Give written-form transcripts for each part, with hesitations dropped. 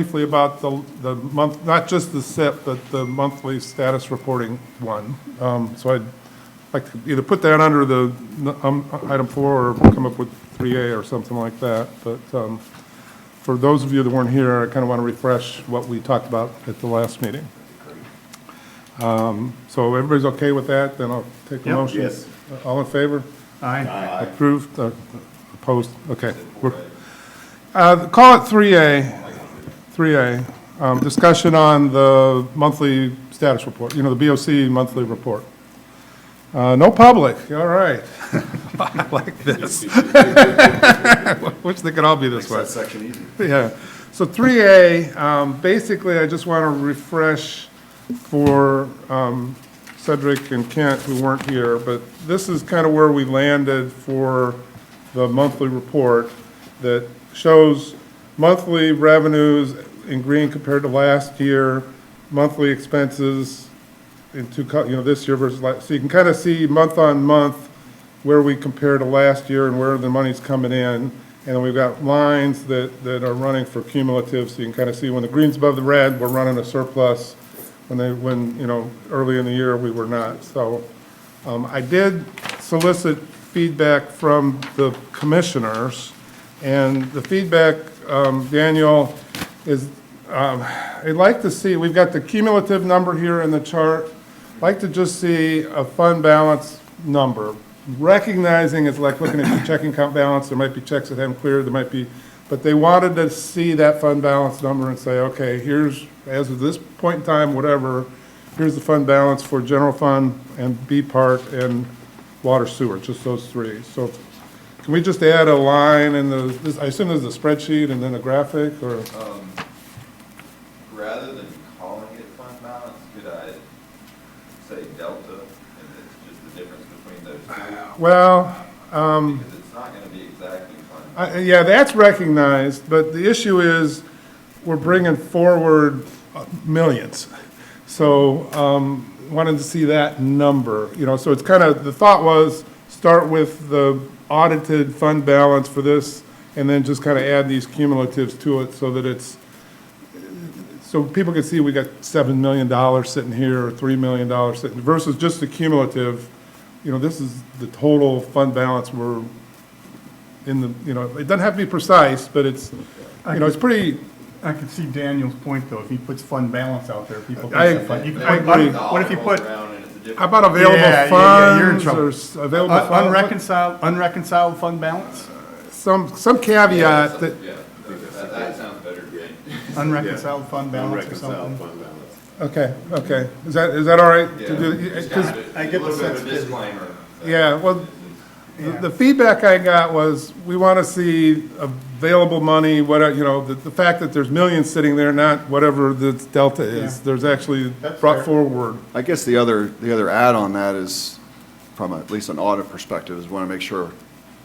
briefly about the month, not just the SIP, but the monthly status reporting one. So I'd like to either put that under the item 4 or come up with 3A or something like that. But for those of you that weren't here, I kind of want to refresh what we talked about at the last meeting. So everybody's okay with that? Then I'll take the motion. Yes. All in favor? Aye. Approved? Opposed? Okay. Call it 3A. 3A, discussion on the monthly status report, the BOC monthly report. No public, all right. I like this. Wish they could all be this way. Makes that section easy. Yeah, so 3A, basically I just want to refresh for Cedric and Kent who weren't here, but this is kind of where we landed for the monthly report that shows monthly revenues in green compared to last year, monthly expenses in this year versus last. So you can kind of see month on month where we compare to last year and where the money's coming in. And then we've got lines that are running for cumulative, so you can kind of see when the green's above the red, we're running a surplus. When early in the year we were not. So I did solicit feedback from the commissioners, and the feedback, Daniel, is I'd like to see, we've got the cumulative number here in the chart. I'd like to just see a fund balance number. Recognizing it's like looking at your checking account balance, there might be checks that haven't cleared, there might be, but they wanted to see that fund balance number and say, okay, here's, as of this point in time, whatever, here's the fund balance for general fund and B part and water sewer, just those three. So can we just add a line in I assume there's a spreadsheet and then a graphic, or? Rather than calling it fund balance, could I say delta, and it's just the difference between those two? Well, Because it's not going to be exactly fund balance. yeah, that's recognized, but the issue is we're bringing forward millions. So wanted to see that number, so it's kind of, the thought was start with the audited fund balance for this and then just kind of add these cumulatives to it so that it's, so people can see we got $7 million sitting here or $3 million sitting versus just the cumulative. This is the total fund balance we're in the, it doesn't have to be precise, but it's, it's pretty. I can see Daniel's point, though. If he puts fund balance out there, people I think fund. I agree. What if you put How about available you're in funds trouble. or available funds? unreconciled fund balance? Some caveat that, That sounds better to me. Unreconciled fund balance or something? okay. Is that all right to do? Just 'Cause- kind of I get a little the bit of sense a that- disclaimer. Yeah, well, Yeah. the feedback I got was, we want to see available money, the fact that there's millions sitting there, not whatever the delta is. Yeah. There's actually That's brought fair. forward. I guess the other add on that is, from at least an audit perspective, is we want to make sure,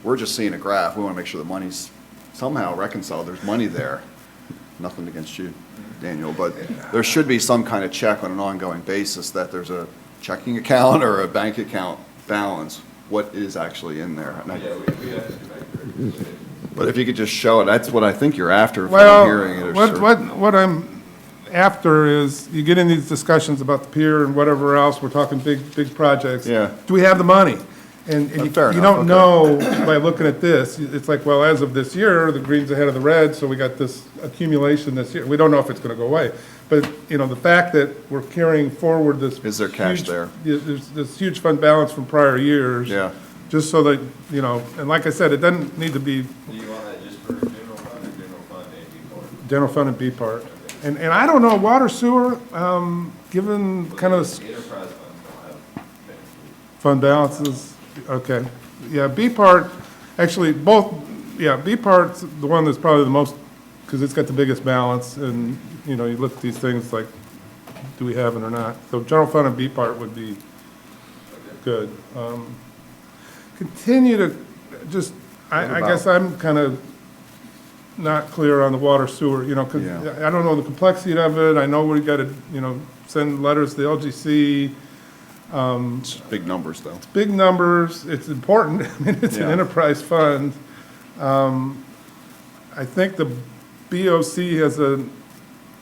we're just seeing a graph, we want to make sure the money's somehow reconciled, there's money there. Nothing against you, Daniel, but there should be some kind of check on an ongoing basis that there's a checking account or a bank account balance, what is actually in there. And Yeah, we have to go back there. but if you could just show it, that's what I think you're after, if Well, I'm hearing it. what I'm after is, you get in these discussions about the pier and whatever else, we're talking big projects. Yeah. Do we have the money? And you Fair you enough, don't know by looking at this. It's like, well, as of this year, the green's ahead of the red, so we got this accumulation this year. We don't know if it's gonna go away. But, the fact that we're carrying forward this. Is there cash huge- there? There's this huge fund balance from prior years. Yeah. Just so that, and like I said, it doesn't need to be Do you want that just for general fund or general fund and B part? general fund and B part. And I don't know, water sewer, given kind of The enterprise funds don't have benefits. fund balances, okay. Yeah, B part, actually, both, B part's the one that's probably the most, because it's got the biggest balance, and, you look at these things like, do we have it or not? So general fund and B part would be good. Continue to just, I guess I'm kind of not clear on the water sewer, because Yeah. I don't know the complexity of it. I know we got to, send letters to the LGC. It's big numbers, though. Big numbers, it's important, I mean, it's an Yeah. enterprise fund. I think the BOC has a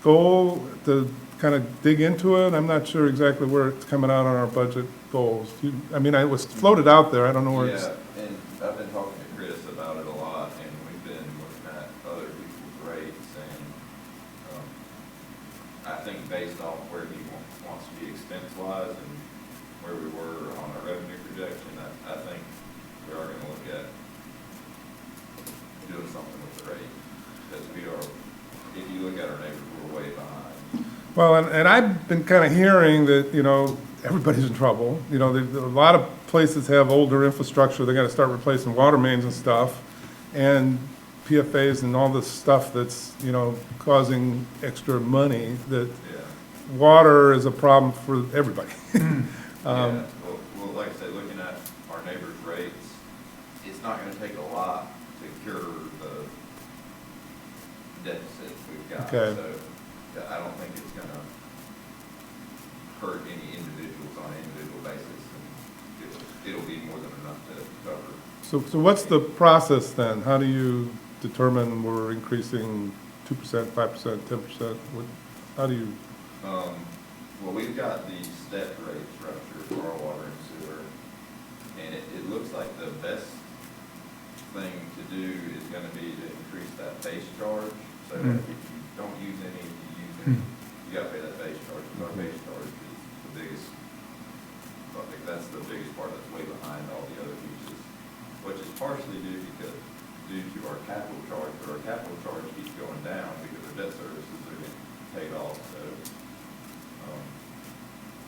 goal to kind of dig into it? I'm not sure exactly where it's coming out on our budget goals. I mean, it was floated out there, I don't know where it's. Yeah, and I've been talking to Chris about it a lot, and we've been looking at other people's rates, and, I think based off where he wants to be expense-wise and where we were on our revenue projection, I think we are gonna look at doing something with the rate, because we are, if you look at our neighbors, we're way behind. Well, and I've been kind of hearing that, everybody's in trouble. A lot of places have older infrastructure, they gotta start replacing water mains and stuff, and PFAs and all this stuff that's, causing extra money, that Yeah. water is a problem for everybody. Yeah, well, like I said, looking at our neighbors' rates, it's not gonna take a lot to cure the deficit we've got. Okay. So, yeah, I don't think it's gonna hurt any individuals on an individual basis, and it'll be more than enough to cover. So what's the process then? How do you determine we're increasing 2%, 5%, 10%? How do you? Well, we've got the step rate structure for our water and sewer, and it looks like the best thing to do is gonna be to increase that base charge, so that if you don't use any, if you use any, you gotta pay that base charge, because our base charge is the biggest, I think that's the biggest part that's way behind all the other pieces, which is partially due to our capital charge, but our capital charge keeps going down because our debt services are getting paid off, so,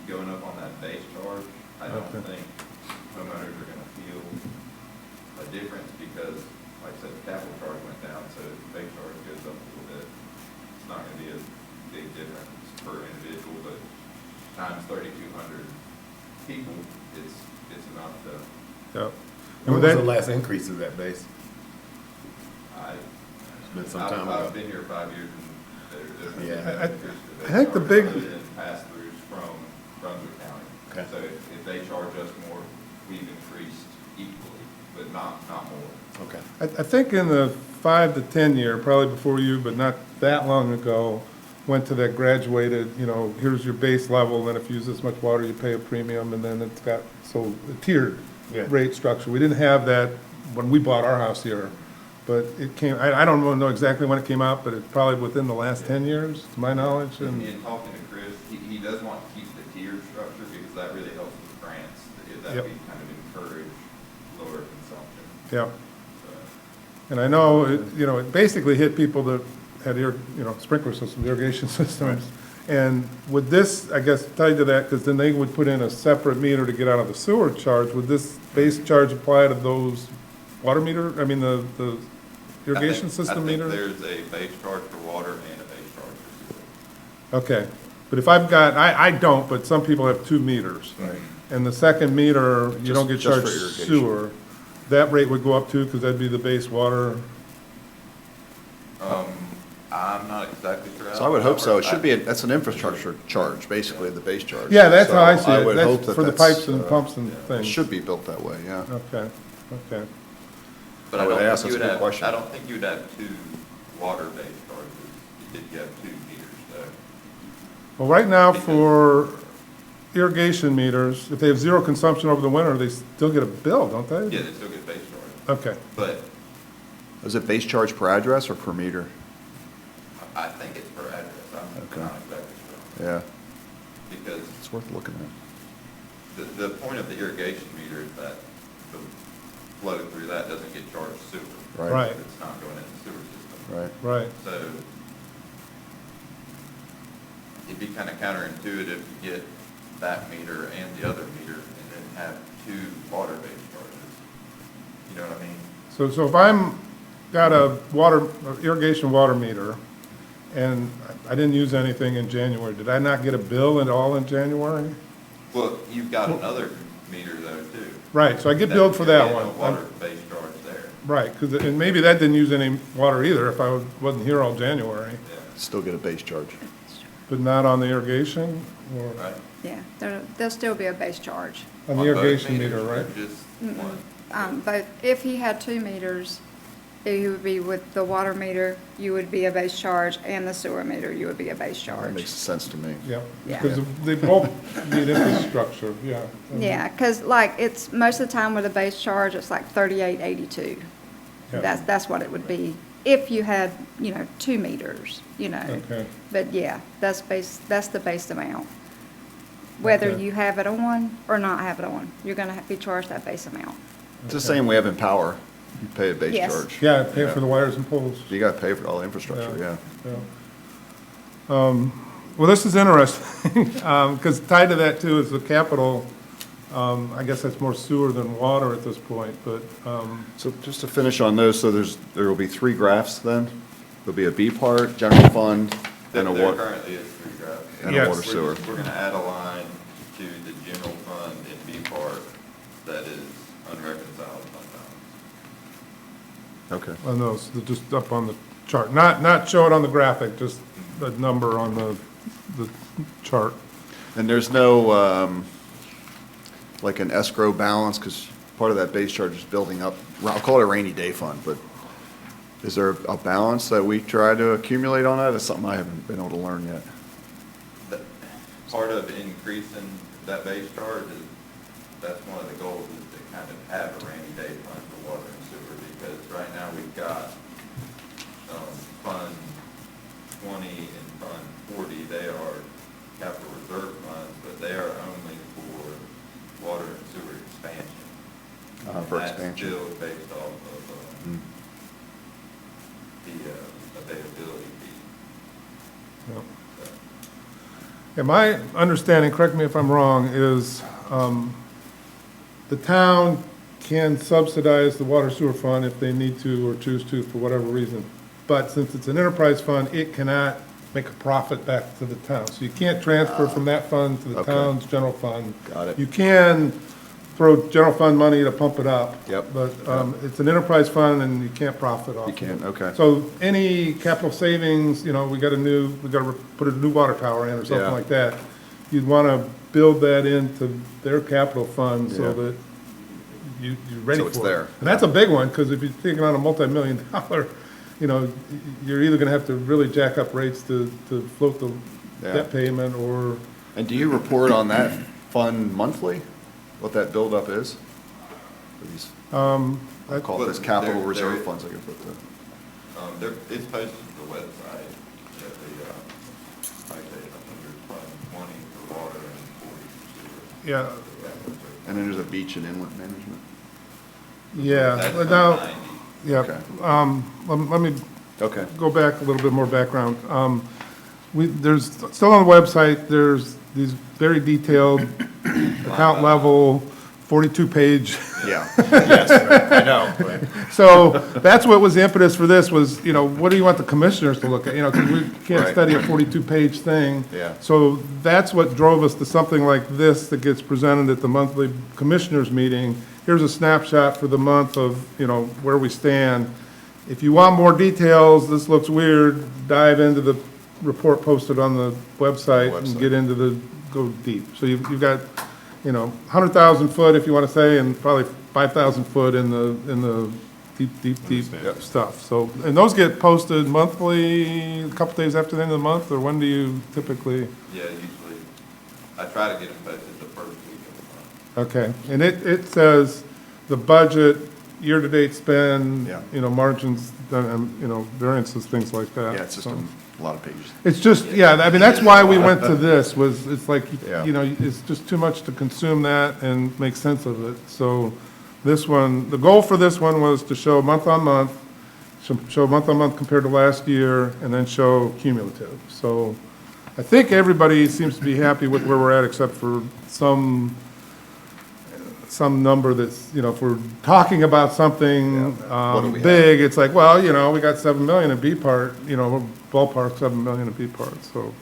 going up on that base charge, I don't Okay. think homeowners are gonna feel a difference, because, like I said, the capital charge went down, so if the base charge goes up a little bit, it's not gonna be a big difference per individual, but times 3,200 people, it's enough to, Yeah. When was the last increase of that base? It's been some time ago. I've been here 5 years, and there's Yeah. no increase to the I think the base big- charge other than pass-throughs from Brunswick County. Okay. So if they charge us more, we've increased equally, but not more. Okay. I think in the 5 to 10 year, probably before you, but not that long ago, went to that graduated, here's your base level, and if you use this much water, you pay a premium, and then it's got, so a tiered Yeah. rate structure. We didn't have that when we bought our house here, but it came, I don't know exactly when it came out, but it's probably within the last 10 years, to my knowledge, In and, talking to Chris, he does want to keep the tiered structure, because that really helps with grants, that Yep. we kind of encourage lower consumption. yeah. So, And I know, it basically hit people that had sprinkler systems, irrigation systems. And would this, I guess, tied to that, because then they would put in a separate meter to get out of the sewer charge, would this base charge apply to those water meter, the irrigation system meters? I think there's a base charge for water and a base charge for sewer. Okay, but if I've got, I don't, but some people have 2 meters. Right. And the second meter, you don't get Just for charged irrigation. sewer, that rate would go up too, because that'd be the base water. I'm not exactly sure. So I would hope so. It should be, that's an infrastructure charge, basically, the base charge. Yeah, that's how I So see it. would hope That's that for the that's, pipes and pumps and It things. should be built that way, yeah. Okay, okay. But I I would don't ask, think you that's a would good have, question. I don't think you would have 2 water-based charges if you have 2 meters, though. Well, right now, for irrigation meters, if they have 0 consumption over the winter, they still get a bill, don't they? Yeah, they still get base charge, Okay, but Is it base charge per address or per meter? I think it's per address, I'm Okay. not exactly sure. Yeah, Because it's worth looking at. the point of the irrigation meter is that the flow through that doesn't get charged sewer. Right. Right. It's not going in the sewer system. Right. right. So it'd be kind of counterintuitive to get that meter and the other meter and then have 2 water-based charges. You know what I mean? So if I'm, got a irrigation water meter, and I didn't use anything in January, did I not get a bill at all in January? Well, you've got another meter though, too. Right, so I get billed for that one. A water-based charge there. Right, because, and maybe that didn't use any water either if I wasn't here all January, Yeah, Still get a base charge. but not on the irrigation or right? Yeah, there'll still be a base charge. on the both irrigation meters meter, or right? Just one. But if he had 2 meters, it would be with the water meter, you would be a base charge, and the sewer meter, you would be a base That charge. makes sense to me. Yep. Yeah. Because they both need infrastructure, yeah. Yeah, because like, it's, most of the time with a base charge, it's like 38.82. Yeah. That's what it would be if you had, 2 meters, Okay. But yeah, that's the base amount. Whether Okay. you have it on or not have it on, you're gonna be charged that base amount. It's the same we have in power. You pay a base Yes. charge. Yeah, pay for the wires and poles. You gotta pay for all the infrastructure, yeah. Well, this is interesting, because tied to that too is the capital. I guess that's more sewer than water at this point, but, So just to finish on those, so there will be 3 graphs then? There'll be a B part, general fund, then a There water, currently is 3 graphs. and Yes. a water sewer. We're gonna add a line to the general fund in B part that is unreconciled fund balance. Okay. on those, they're just up on the chart. Not show it on the graphic, just the number on the chart. And there's no, like an escrow balance, because part of that base charge is building up, I'll call it a rainy day fund, but is there a balance that we try to accumulate on that? It's something I haven't been able to learn yet. That- Part of increasing that base charge is, that's one of the goals, is to kind of have a rainy day fund for water and sewer, because right now we've got, Fund 20 and Fund 40, they are capital reserve funds, but they are only for water and sewer expansion. For And expansion. That's still based off of, Mm. the availability fee. Yeah. So, Yeah, my understanding, correct me if I'm wrong, is the town can subsidize the water sewer fund if they need to or choose to for whatever reason. But since it's an enterprise fund, it cannot make a profit back to the town. So you can't transfer from that fund to the Okay. town's general fund. Got it. You can throw general fund money to pump it up. Yep. But it's an enterprise fund and you can't profit off You of can't, it. okay. So any capital savings, we got to put a new water tower in or something Yeah. like that. You'd want to build that into their capital fund so Yeah. that you're ready for it. So it's there. And that's a big one, because if you're taking on a multi-million-dollar, you're either going to have to really jack up rates to float the Yeah. debt payment or, And do you report on that fund monthly, what that buildup is? For these, I call it this capital There- reserve there- funds I can put the, It's posted to the website, that like I say, under Fund 20 for water and 40 for sewer. yeah, and then there's a beach and inlet management. yeah. That's But Fund now, 90. yeah, Okay. let me Okay. go back a little bit more background. There's, still on the website, there's these very detailed account level, 42-page. Yeah, yes, I know, but, So that's what was the impetus for this was, what do you want the commissioners to look at? Because we can't Right. study a 42-page thing. Yeah. So that's what drove us to something like this that gets presented at the monthly commissioners meeting. Here's a snapshot for the month of, where we stand. If you want more details, this looks weird, dive into the report posted on the website and get into go deep. So you've got, 100,000 foot, if you want to say, and probably 5,000 foot in the deep Yep. stuff. So, and those get posted monthly, a couple days after the end of the month, or when do you typically? Yeah, usually, I try to get them posted the first week of the month. Okay, and it says the budget, year-to-date spend, Yeah. margins, variances, things like that. yeah, it's just So- a lot of pages. It's just, yeah, I mean, that's why we went to this, it's like, Yeah. it's just too much to consume that and make sense of it. So this one, the goal for this one was to show month-on-month, show month-on-month compared to last year, and then show cumulative. So I think everybody seems to be happy with where we're at, except for some number that's, if we're talking about something Yeah. What do we have? big, it's like, well, we got 7 million in B part, ballpark 7 million in B part, so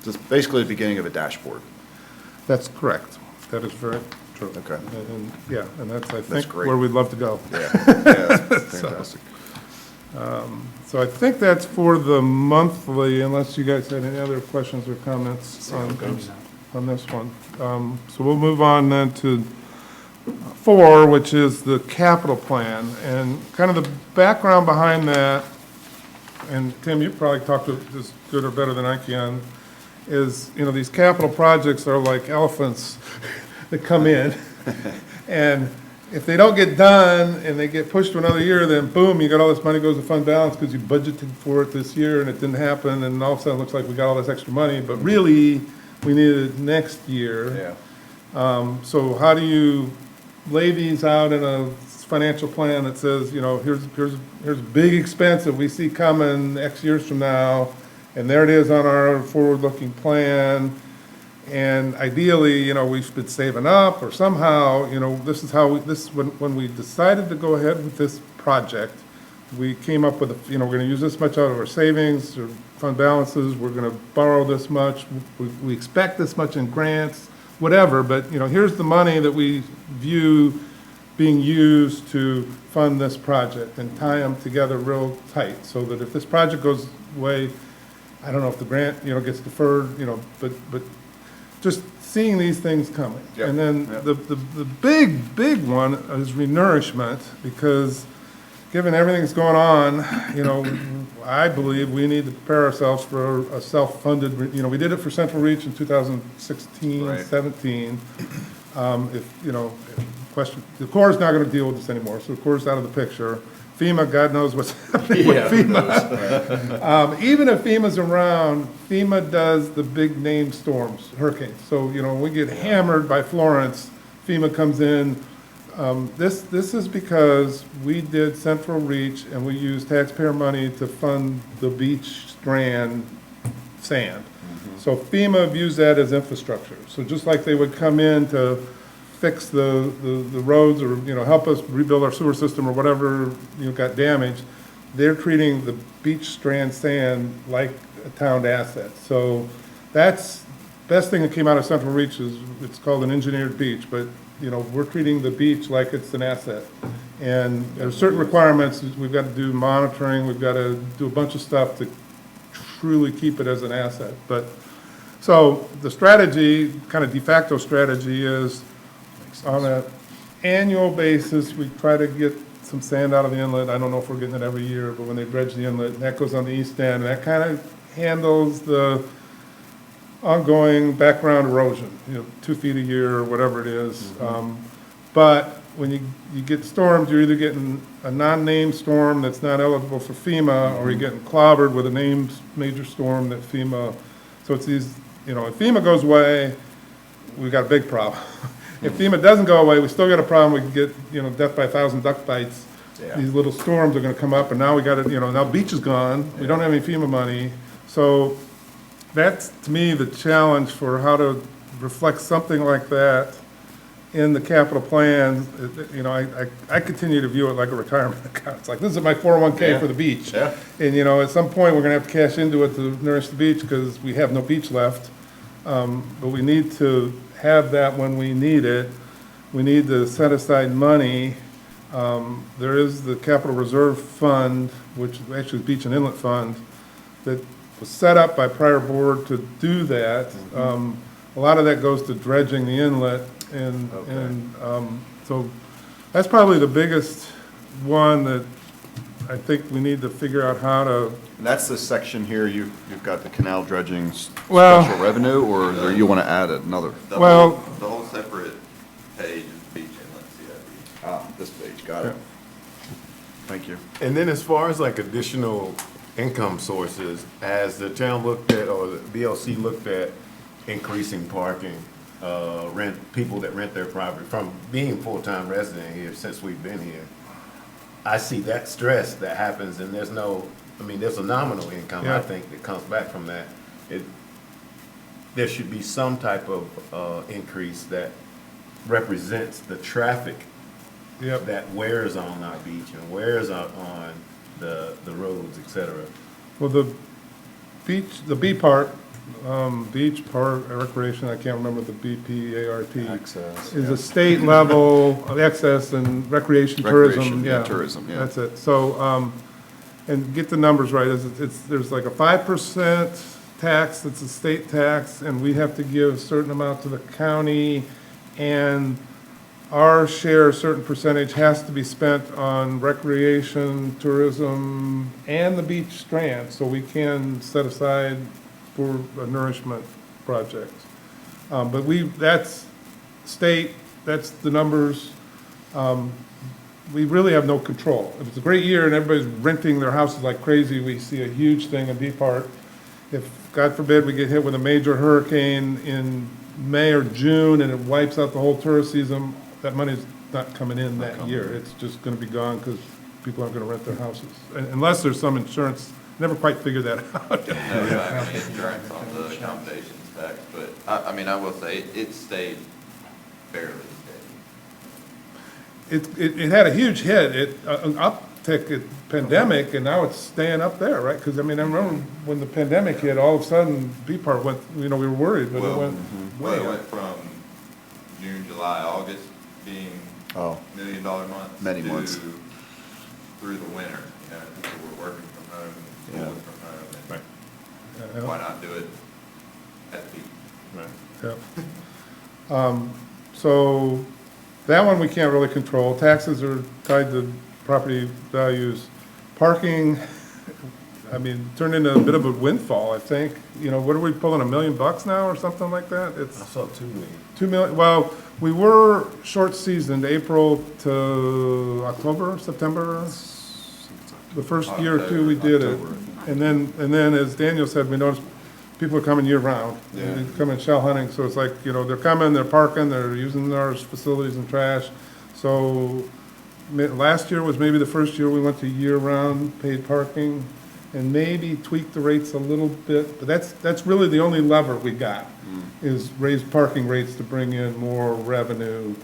Just basically the beginning of a dashboard. that's correct. That is very true. Okay. And, yeah, and that's, I think, great. where we'd love to go. Yeah, yeah, that's fantastic. So I think that's for the monthly, unless you guys had any other questions or comments on this one. So we'll move on then to 4, which is the capital plan. And kind of the background behind that, and Tim, you probably talked to this good or better than I can, is, you know, these capital projects are like elephants that come in. And if they don't get done and they get pushed to another year, then boom, you got all this money goes to fund balance because you budgeted for it this year and it didn't happen, and all of a sudden it looks like we got all this extra money, but really, we need it next year. Yeah. So how do you lay these out in a financial plan that says, you know, here's a big expense that we see coming X years from now, and there it is on our forward-looking plan, and ideally, you know, we've been saving up, or somehow, you know, this is how, when we decided to go ahead with this project, we came up with, you know, we're gonna use this much out of our savings, or fund balances, we're gonna borrow this much, we expect this much in grants, whatever, but, you know, here's the money that we view being used to fund this project, and tie them together real tight, so that if this project goes away, I don't know if the grant, you know, gets deferred, you know, but just seeing these things coming. Yep, And then yep. the big one is renourishment, because given everything that's going on, you know, I believe we need to prepare ourselves for a self-funded, you know, we did it for Central Reach in 2016, Right. 17. If, you know, question, the Corps is not gonna deal with this anymore, so the Corps is out of the picture. FEMA, God knows what's happening with FEMA. Even if FEMA's around, FEMA does the big name storms, hurricanes. So, you know, when we get hammered by Florence, FEMA comes in. This is because we did Central Reach and we used taxpayer money to fund the beach strand sand. So FEMA views that as infrastructure. So just like they would come in to fix the roads, or, you know, help us rebuild our sewer system or whatever, you know, got damaged, they're treating the beach strand sand like a town asset. So that's, best thing that came out of Central Reach is, it's called an engineered beach, but, you know, we're treating the beach like it's an asset. And there's certain requirements, we've got to do monitoring, we've got to do a bunch of stuff to truly keep it as an asset. But, so the strategy, kind of de facto strategy, is on an annual basis, we try to get some sand out of the inlet. I don't know if we're getting it every year, but when they dredge the inlet, that goes on the east end, and that kind of handles the ongoing background erosion, you know, 2 feet a year or whatever it is. But when you get storms, you're either getting a non-named storm that's not eligible for FEMA, or you're getting clobbered with a named major storm that FEMA, so it's these, you know, if FEMA goes away, we've got a big problem. If FEMA doesn't go away, we still got a problem. We can get, you know, death by 1,000 duck bites. Yeah. These little storms are gonna come up, and now we got it, you know, now beach is gone. We don't have any FEMA money. So that's, to me, the challenge for how to reflect something like that in the capital plan. You know, I continue to view it like a retirement account. It's like, this is my 401k for the beach. Yeah. And, you know, at some point, we're gonna have to cash into it to nourish the beach, because we have no beach left. But we need to have that when we need it. We need to set aside money. There is the Capital Reserve Fund, which actually is Beach and Inlet Fund, that was set up by prior board to do that. A lot of that goes to dredging the inlet, and so that's probably the biggest one that I think we need to figure out how to. And that's the section here, you've got the canal dredging Well- special revenue, or you want to add another? The Well- The whole separate page is beach inlet CIP. Ah, this page, got it. Thank you. And then as far as like additional income sources, as the town looked at, or the BLC looked at increasing parking, people that rent their property, from being full-time resident here since we've been here, I see that stress that happens, and there's no, I mean, there's a nominal income, I Yeah. think, that comes back from that. There should be some type of increase that represents the traffic Yep. that wears on our beach and wears on the roads, et cetera. Well, the beach, the B part, beach part recreation, I can't remember the BPART. Access, Is yeah. a state level of access and recreation, tourism, Recreation, yeah, yeah. tourism, yeah. That's it. So, and get the numbers right, there's like a 5% tax, that's a state tax, and we have to give a certain amount to the county, and our share, a certain percentage, has to be spent on recreation, tourism, and the beach strand, so we can set aside for a nourishment project. But that's state, that's the numbers. We really have no control. If it's a great year and everybody's renting their houses like crazy, we see a huge thing in Bee Park. If, God forbid, we get hit with a major hurricane in May or June and it wipes out the whole tourist season, that money's not coming in that year. It's just gonna be gone because people aren't gonna rent their houses. Unless there's some insurance, never quite figured that out. No, I mean, insurance on the accommodations tax, but I mean, I will say, it stayed fairly steady. It had a huge hit, an uptick at pandemic, and now it's staying up there, right? Because, I mean, I remember when the pandemic hit, all of a sudden, Bee Park went, we were worried, but it Well, went Well, way it up. went from June, July, August being Oh, $1 million months. Many months. Through the winter, you know, people were working from home and Yeah. schooling from home, Right. and why not do it at the beach? Right. Yeah. So, that one we can't really control. Taxes are tied to property values. Parking, I mean, turned into a bit of a windfall, I think. You know, what are we pulling, $1 million now or something like that? I It's saw 2 million. 2 million, well, we were short-seasoned, April to October, September. The first year or two we did it. And then, as Daniel said, we noticed people are coming year-round. Yeah. They come in shell hunting, so it's like, they're coming, they're parking, they're using our facilities and trash. So, last year was maybe the first year we went to year-round paid parking, and maybe tweaked the rates a little bit, but that's really the only lever we got, is raise parking rates to bring in more revenue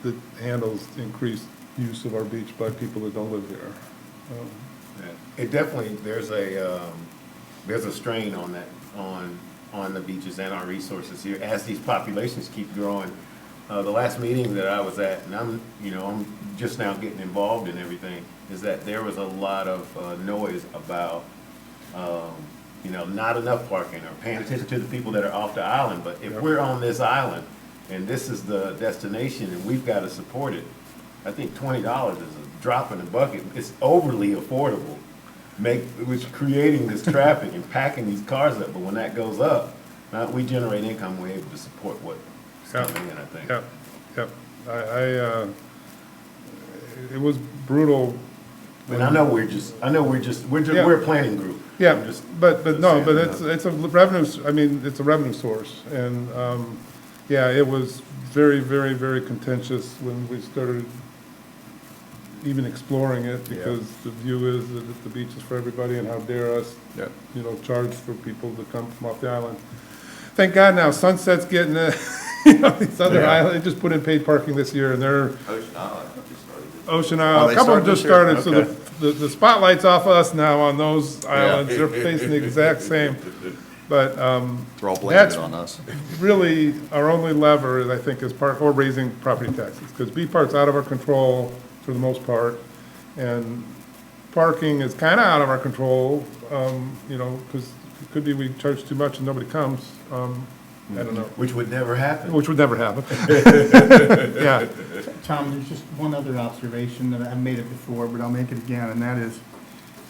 that handles increased use of our beach by people that don't live here. It definitely, there's a strain on that, on the beaches and our resources here as these populations keep growing. The last meeting that I was at, and I'm just now getting involved in everything, is that there was a lot of noise about, not enough parking or paying attention to the people that are off the island. But if we're on this island and this is the destination and we've got to support it, I think $20 is a drop in the bucket. It's overly affordable, which creating this traffic and packing these cars up. But when that goes up, now we generate income, we're able to support what's coming in, I think. Yeah. It was brutal. And I know we're Yeah. we're a planning group. Yeah, I'm just- but no, saying, but it's a revenue, it's a revenue source. And, it was very, very, very contentious when we started even exploring it, because the view is that the beach is for everybody, and how dare us, yeah. charge for people to come from off the island. Thank God now Sunset's getting, these other islands, they just put in paid parking this year, and they're, Ocean Island just started. Ocean Oh, Island, they a couple of them started just this year? started, so the spotlight's off us now on those islands, they're facing the exact same. But, They're all That's- blaming it on us. really, our only lever, I think, is or raising property taxes, because Bee Park's out of our control for the most part, and parking is kind of out of our control, because it could be we charge too much and nobody comes, I don't know, Which would never happen. which would never happen. Yeah, Tom, there's just one other observation that I've made it before, but I'll make it again, and that is,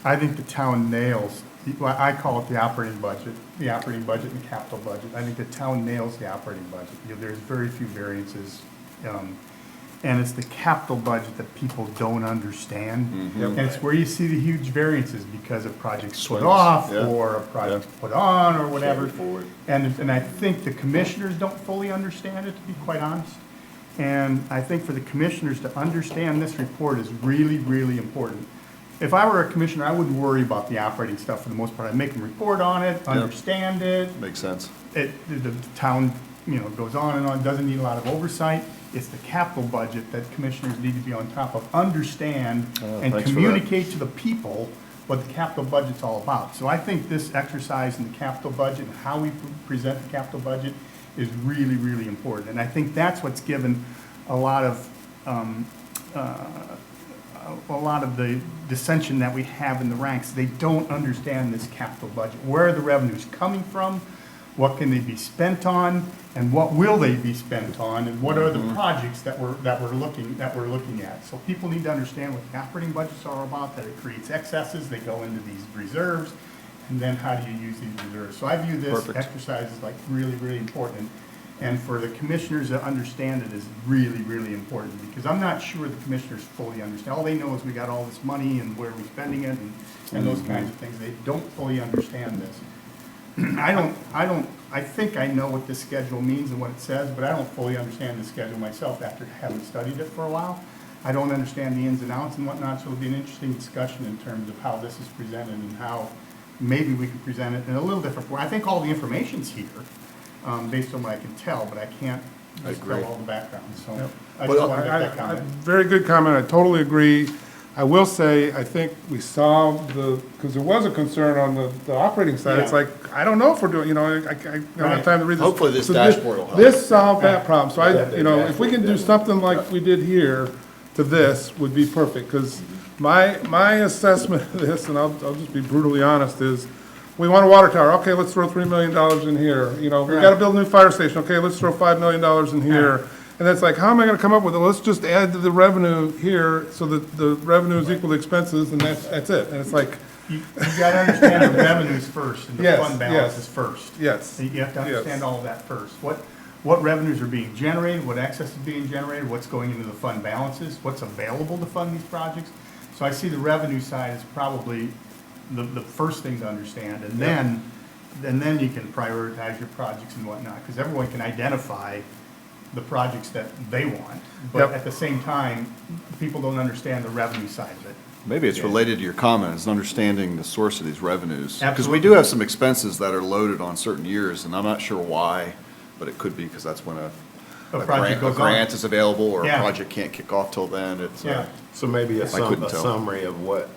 I think the town nails, well, I call it the operating budget and the capital budget. I think the town nails the operating budget. There's very few variances, and it's the capital budget that people don't understand. Yep. And it's where you see the huge variances because of projects put Swings, off, yeah. or a project put on, or whatever. Carry forward. And I think the commissioners don't fully understand it, to be quite honest. And I think for the commissioners to understand this report is really, really important. If I were a commissioner, I wouldn't worry about the operating stuff for the most part. I'd make them report on it, understand it. Makes sense. The town, goes on and on, doesn't need a lot of oversight. It's the capital budget that commissioners need to be on top of, understand, and thanks for that. communicate to the people what the capital budget's all about. So I think this exercise in the capital budget and how we present the capital budget is really, really important. And I think that's what's given a lot of the dissension that we have in the ranks. They don't understand this capital budget, where the revenue's coming from, what can they be spent on, and what will they be spent on, and what are the projects that we're looking at. So people need to understand what the operating budgets are about, that it creates excesses, they go into these reserves, and then how do you use these reserves? So I view this Perfect. exercise as like really, really important. And for the commissioners to understand it is really, really important, because I'm not sure the commissioners fully understand. All they know is we got all this money and where we're spending it and those kinds of things. They don't fully understand this. I think I know what this schedule means and what it says, but I don't fully understand the schedule myself after having studied it for a while. I don't understand the ins and outs and whatnot, so it'll be an interesting discussion in terms of how this is presented and how maybe we can present it in a little different way. I think all the information's here, based on what I can tell, but I can't just tell all the background, so I just wanted to make that comment. Very good comment, I totally agree. I will say, I think we solved because there was a concern on the operating side. It's Yeah. like, I don't know if we're doing, I don't have time to read this. Hopefully this So dashboard will help. This solved that problem, so Yeah. if we can do something like we did here to this, would be perfect, because my assessment of this, and I'll just be brutally honest, is we want a water tower, okay, let's throw $3 million in here. We gotta build a new fire station, okay, let's throw $5 million in here. And it's like, how am I gonna come up with it? Let's just add to the revenue here so that the revenue is equal to expenses, and that's it. And it's like, You gotta understand the revenues first and the Yes, fund balances yes. first. yes. So you have to Yes. understand all of that first. What revenues are being generated, what excess is being generated, what's going into the fund balances, what's available to fund these projects. So I see the revenue side as probably the first thing to understand, and then you can prioritize your projects and whatnot, because everyone can identify the projects that they want. But Yep. at the same time, people don't understand the revenue side of it. Maybe it's related to your comment, is understanding the source of these revenues. Because we Absolutely. do have some expenses that are loaded on certain years, and I'm not sure why, but it could be because that's when A project goes on. grant is available, or a Yeah. project can't kick off till then. It's, Yeah. So maybe a couldn't tell. summary of what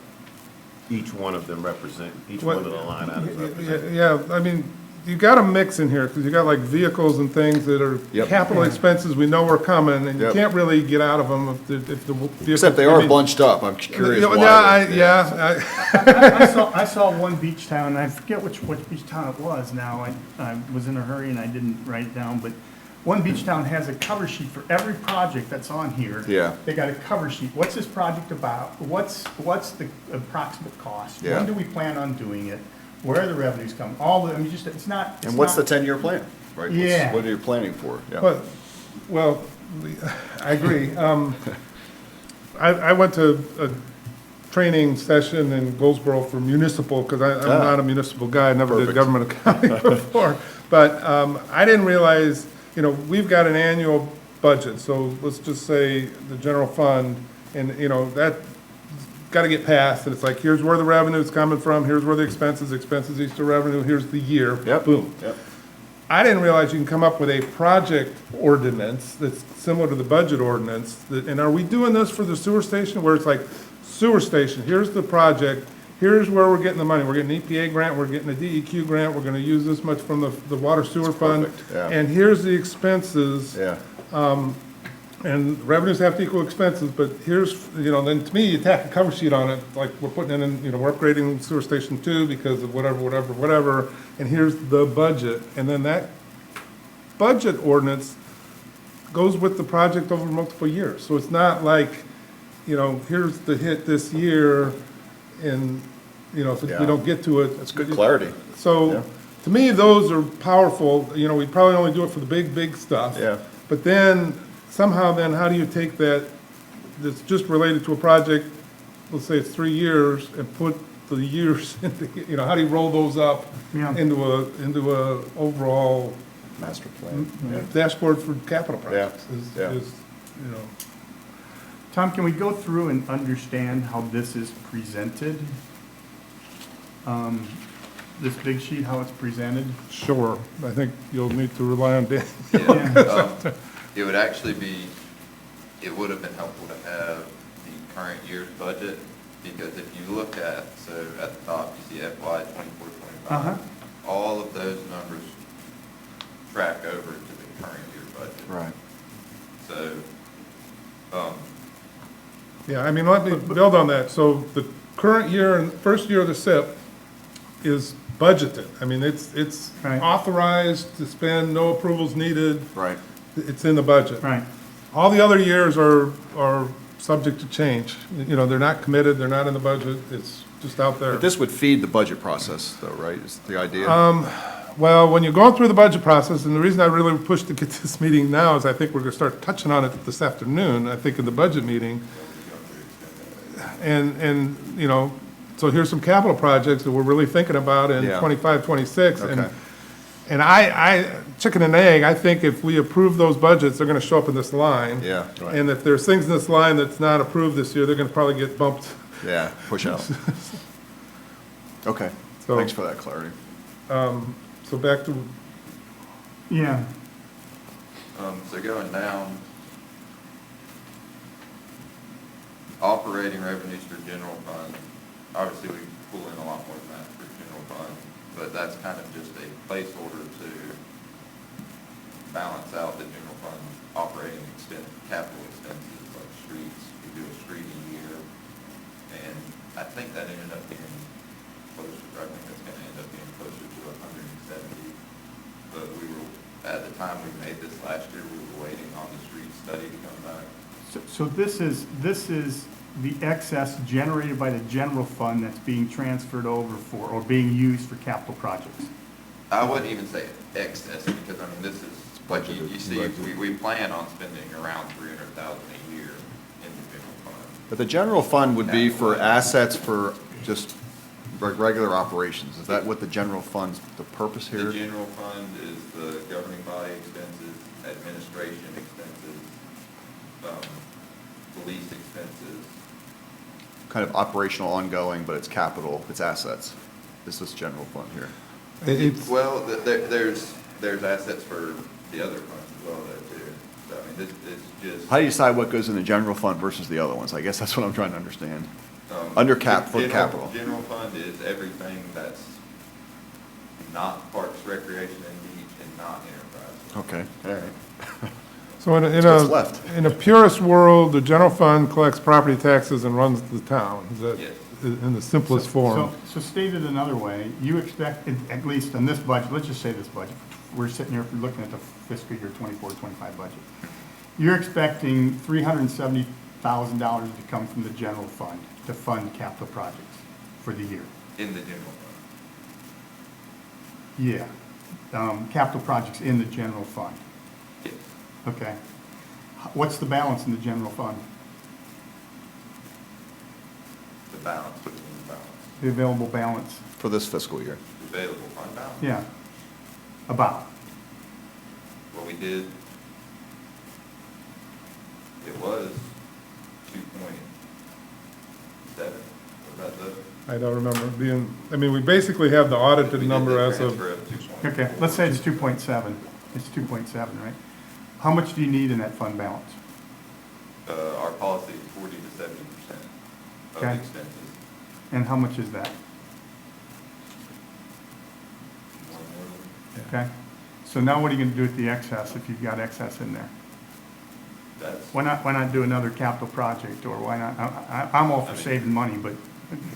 each one of them represent, each one of the line items represent. Yeah, I mean, you got a mix in here, because you got like vehicles and things that are Yep. capital expenses we know are coming, and you Yep. can't really get out of them if the vehicle. except they I are mean, bunched up. I'm curious why. Yeah, I saw one beach town, and I forget which beach town it was now. I was in a hurry and I didn't write it down, but one beach town has a cover sheet for every project that's on here. Yeah. They got a cover sheet. What's this project about? What's the approximate cost? Yeah. When do we plan on doing it? Where are the revenues coming? All the, I mean, just, it's not. And what's the 10-year plan, right? Yeah. What are you planning for? Yeah. But, well, I agree. I went to a training session in Goldsboro for municipal, because I'm not a municipal guy, I never did Perfect. government accounting before. But I didn't realize, we've got an annual budget, so let's just say the general fund, and, that got to get passed, and it's like, here's where the revenue's coming from, here's where the expenses equal to revenue, here's the year. Yep. Boom. Yep. I didn't realize you can come up with a project ordinance that's similar to the budget ordinance. And are we doing this for the sewer station, where it's like, sewer station, here's the project, here's where we're getting the money. We're getting an EPA grant, we're getting a DEQ grant, we're gonna use this much from the water sewer fund. perfect, yeah. And here's the expenses, Yeah. and revenues have to equal expenses, but here's, then to me, you tack a cover sheet on it, like we're putting in, we're upgrading sewer station 2 because of whatever, and here's the budget. And then that budget ordinance goes with the project over multiple years. So it's not like, here's the hit this year, and, if we Yeah. don't get to it. That's good clarity. Yeah. So, to me, those are powerful, we'd probably only do it for the big stuff. Yeah. But then, somehow then, how do you take that, that's just related to a project, let's say it's 3 years, and put the years into, how do you roll those up Yeah. into a overall Master plan. Yeah. dashboard for capital projects? Yeah. Is, Tom, can we go through and understand how this is presented? This big sheet, how it's presented? Sure, I think you'll need to rely on Dan. It would actually be, it would have been helpful to have the current year's budget, because if you look at, so at the top, you see FY 24-25, all of those numbers track over to the current year budget. Right. So, Yeah, I mean, let me build on that. So the current year and first year of the SIP is budgeted. I mean, it's Right. authorized to spend, no approvals needed. Right. It's in the budget. Right. All the other years are subject to change. You know, they're not committed, they're not in the budget, it's just out there. But this would feed the budget process, though, right, is the idea? Well, when you're going through the budget process, and the reason I really pushed to get this meeting now is I think we're gonna start touching on it this afternoon, I think in the budget meeting. And, you know, so here's some capital projects that we're really thinking about in Yeah. 25, 26. Okay. And I, chicken and egg, I think if we approve those budgets, they're gonna show up in this line. Yeah, right. And if there's things in this line that's not approved this year, they're gonna probably get bumped. Yeah, push out. Okay, So- thanks for that clarity. So back to, Yeah, So going down, operating revenues for general fund, obviously we pull in a lot more than that for general fund, but that's kind of just a placeholder to balance out the general fund operating expense, capital expenses like streets. We do a street a year, and I think that ended up being closer, I think that's gonna end up being closer to 170. But we were, at the time we made this last year, we were waiting on the street study to come back. so this is the excess generated by the general fund that's being transferred over for, or being used for capital projects. I wouldn't even say excess, because I mean, this is, like you see, we plan on spending around 300,000 a year in the general fund. But the general fund would be for assets for just regular operations. Is that what the general fund's, the purpose here? The general fund is the governing body expenses, administration expenses, police expenses. Kind of operational ongoing, but it's capital, it's assets. This is general fund here. it's, Well, there's assets for the other funds as well there too. So I mean, this is just. How do you decide what goes in the general fund versus the other ones? I guess that's what I'm trying to understand. Um, Under cap, for general- capital. General fund is everything that's not parks, recreation, and beach, and not enterprise. Okay, all right. so in That's what's left. in a purist world, the general fund collects property taxes and runs the town. Is that, Yes. in the simplest form? So stated another way, you expect, at least in this budget, let's just say this budget, we're sitting here looking at the fiscal year 24-25 budget. You're expecting $370,000 to come from the general fund to fund capital projects for the year. In the general fund. Yeah, capital projects in the general fund, Yes. okay. What's the balance in the general fund, The balance, between the balance. the available balance? For this fiscal year. The available fund balance. Yeah, about, What we did, it was 2.7, was that the? I don't remember being, I mean, we basically have the audited We did number the as of, transfer of 2.4. okay, let's say it's 2.7, it's 2.7, right? How much do you need in that fund balance? Our policy is 40 to 70% of Okay. expenses. And how much is that? 1 million. Okay? So now what are you gonna do with the excess, if you've got excess in there? That's, Why not do another capital project, or why not, I'm all for saving money, but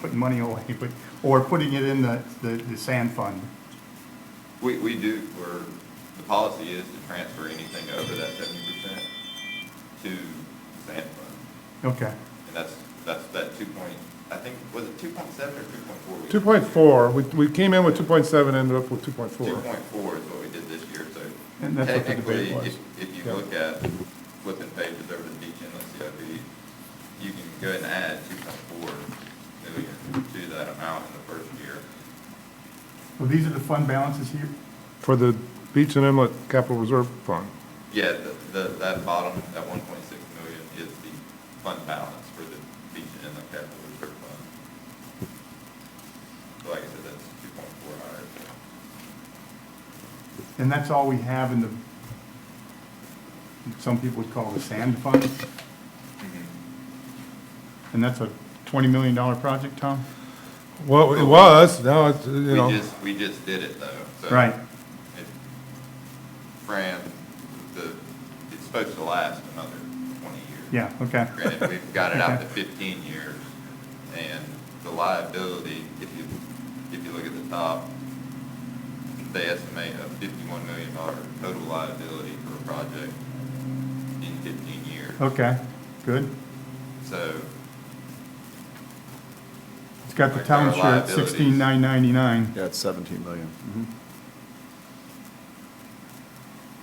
putting money away, but, or putting it in the sand fund. we do, the policy is to transfer anything over that 70% to the sand fund. Okay, And that's that 2 point, I think, was it 2.7 or 2.4? 2.4, we came in with 2.7, ended up with 2.4. 2.4 is what we did this year, so and that's what the technically, debate was. if you Yeah. look at flipping pages over the beach inlet CIP, you can go ahead and add 2.4 million to that amount in the first year. Well, these are the fund balances here? For the Beach and Inlet Capital Reserve Fund. Yeah, that bottom, that 1.6 million is the fund balance for the beach and the capital reserve fund. So like I said, that's 2.4 higher. And that's all we have in the, some people would call the sand fund? And that's a $20 million project, Tom? Well, it was, now it's, you know. We just did it though, so. Right. It, Fran, it's supposed to last another 20 years. Yeah, okay. Granted, we've got it out to Okay. 15 years, and the liability, if you look at the top, they estimate a $51 million total liability for a project in 15 years. Okay, good. So, It's got the Like our town share at liabilities. 16,999. Yeah, it's 17 million.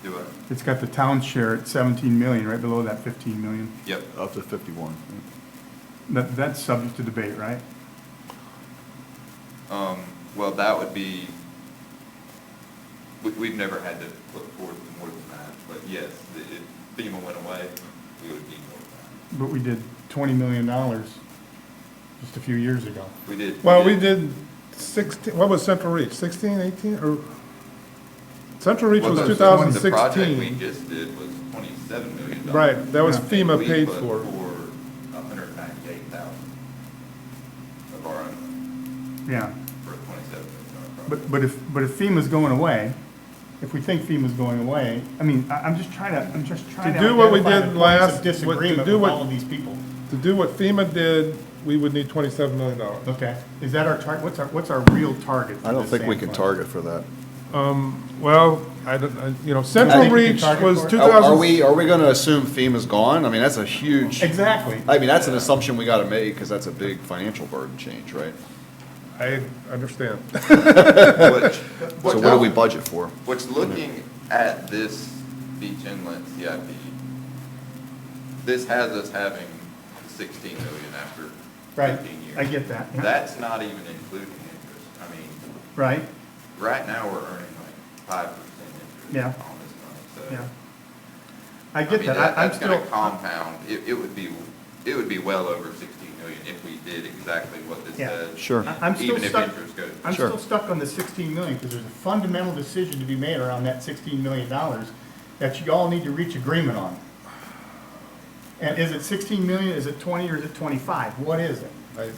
do I? It's got the town share at 17 million, right below that 15 million. Yep. Up to 51. That's subject to debate, right? Well, that would be, we've never had to put forth more than that, but yes, if FEMA went away, we would need more than But we did $20 million just a few years ago. that. We did. Well, we did 16, what was Central Reach, 16, 18, or? Central Reach Well, was the- 2016. The project we just did was $27 million. Right, that was Yeah. FEMA We paid put for. $198,000 of our own Yeah. for a $27 million project. But if FEMA's going away, if we think FEMA's going away, I mean, I'm just trying to do what we identify did the points last- of disagreement to do with what- all of these people. To do what FEMA did, we would need $27 million. Okay, is that our target, what's our real target? for I don't this think we sand can fund? target for that. Well, you know, I Central think we can Reach target was for it. 2000. Are we gonna assume FEMA's gone? I mean, that's a huge, Exactly. I mean, that's an assumption we gotta make, because that's a big financial burden change, right? I understand. Which- So what do we budget for? Which, looking at this beach inlet CIP, this has us having 16 million after Right, 15 years. I get that. Yeah. That's not even including interest. I mean, Right, right now, we're earning like 5% interest Yeah. on this money, so. yeah. I I get mean, that, I'm that's gonna still, compound, it would be well over 16 million if we did exactly what this Yeah. says. Sure. I'm still Even if stuck, interest goes. I'm Sure. still stuck on the 16 million, because there's a fundamental decision to be made around that $16 million that you all need to reach agreement on. And is it 16 million, is it 20, or is it 25? What is it? I And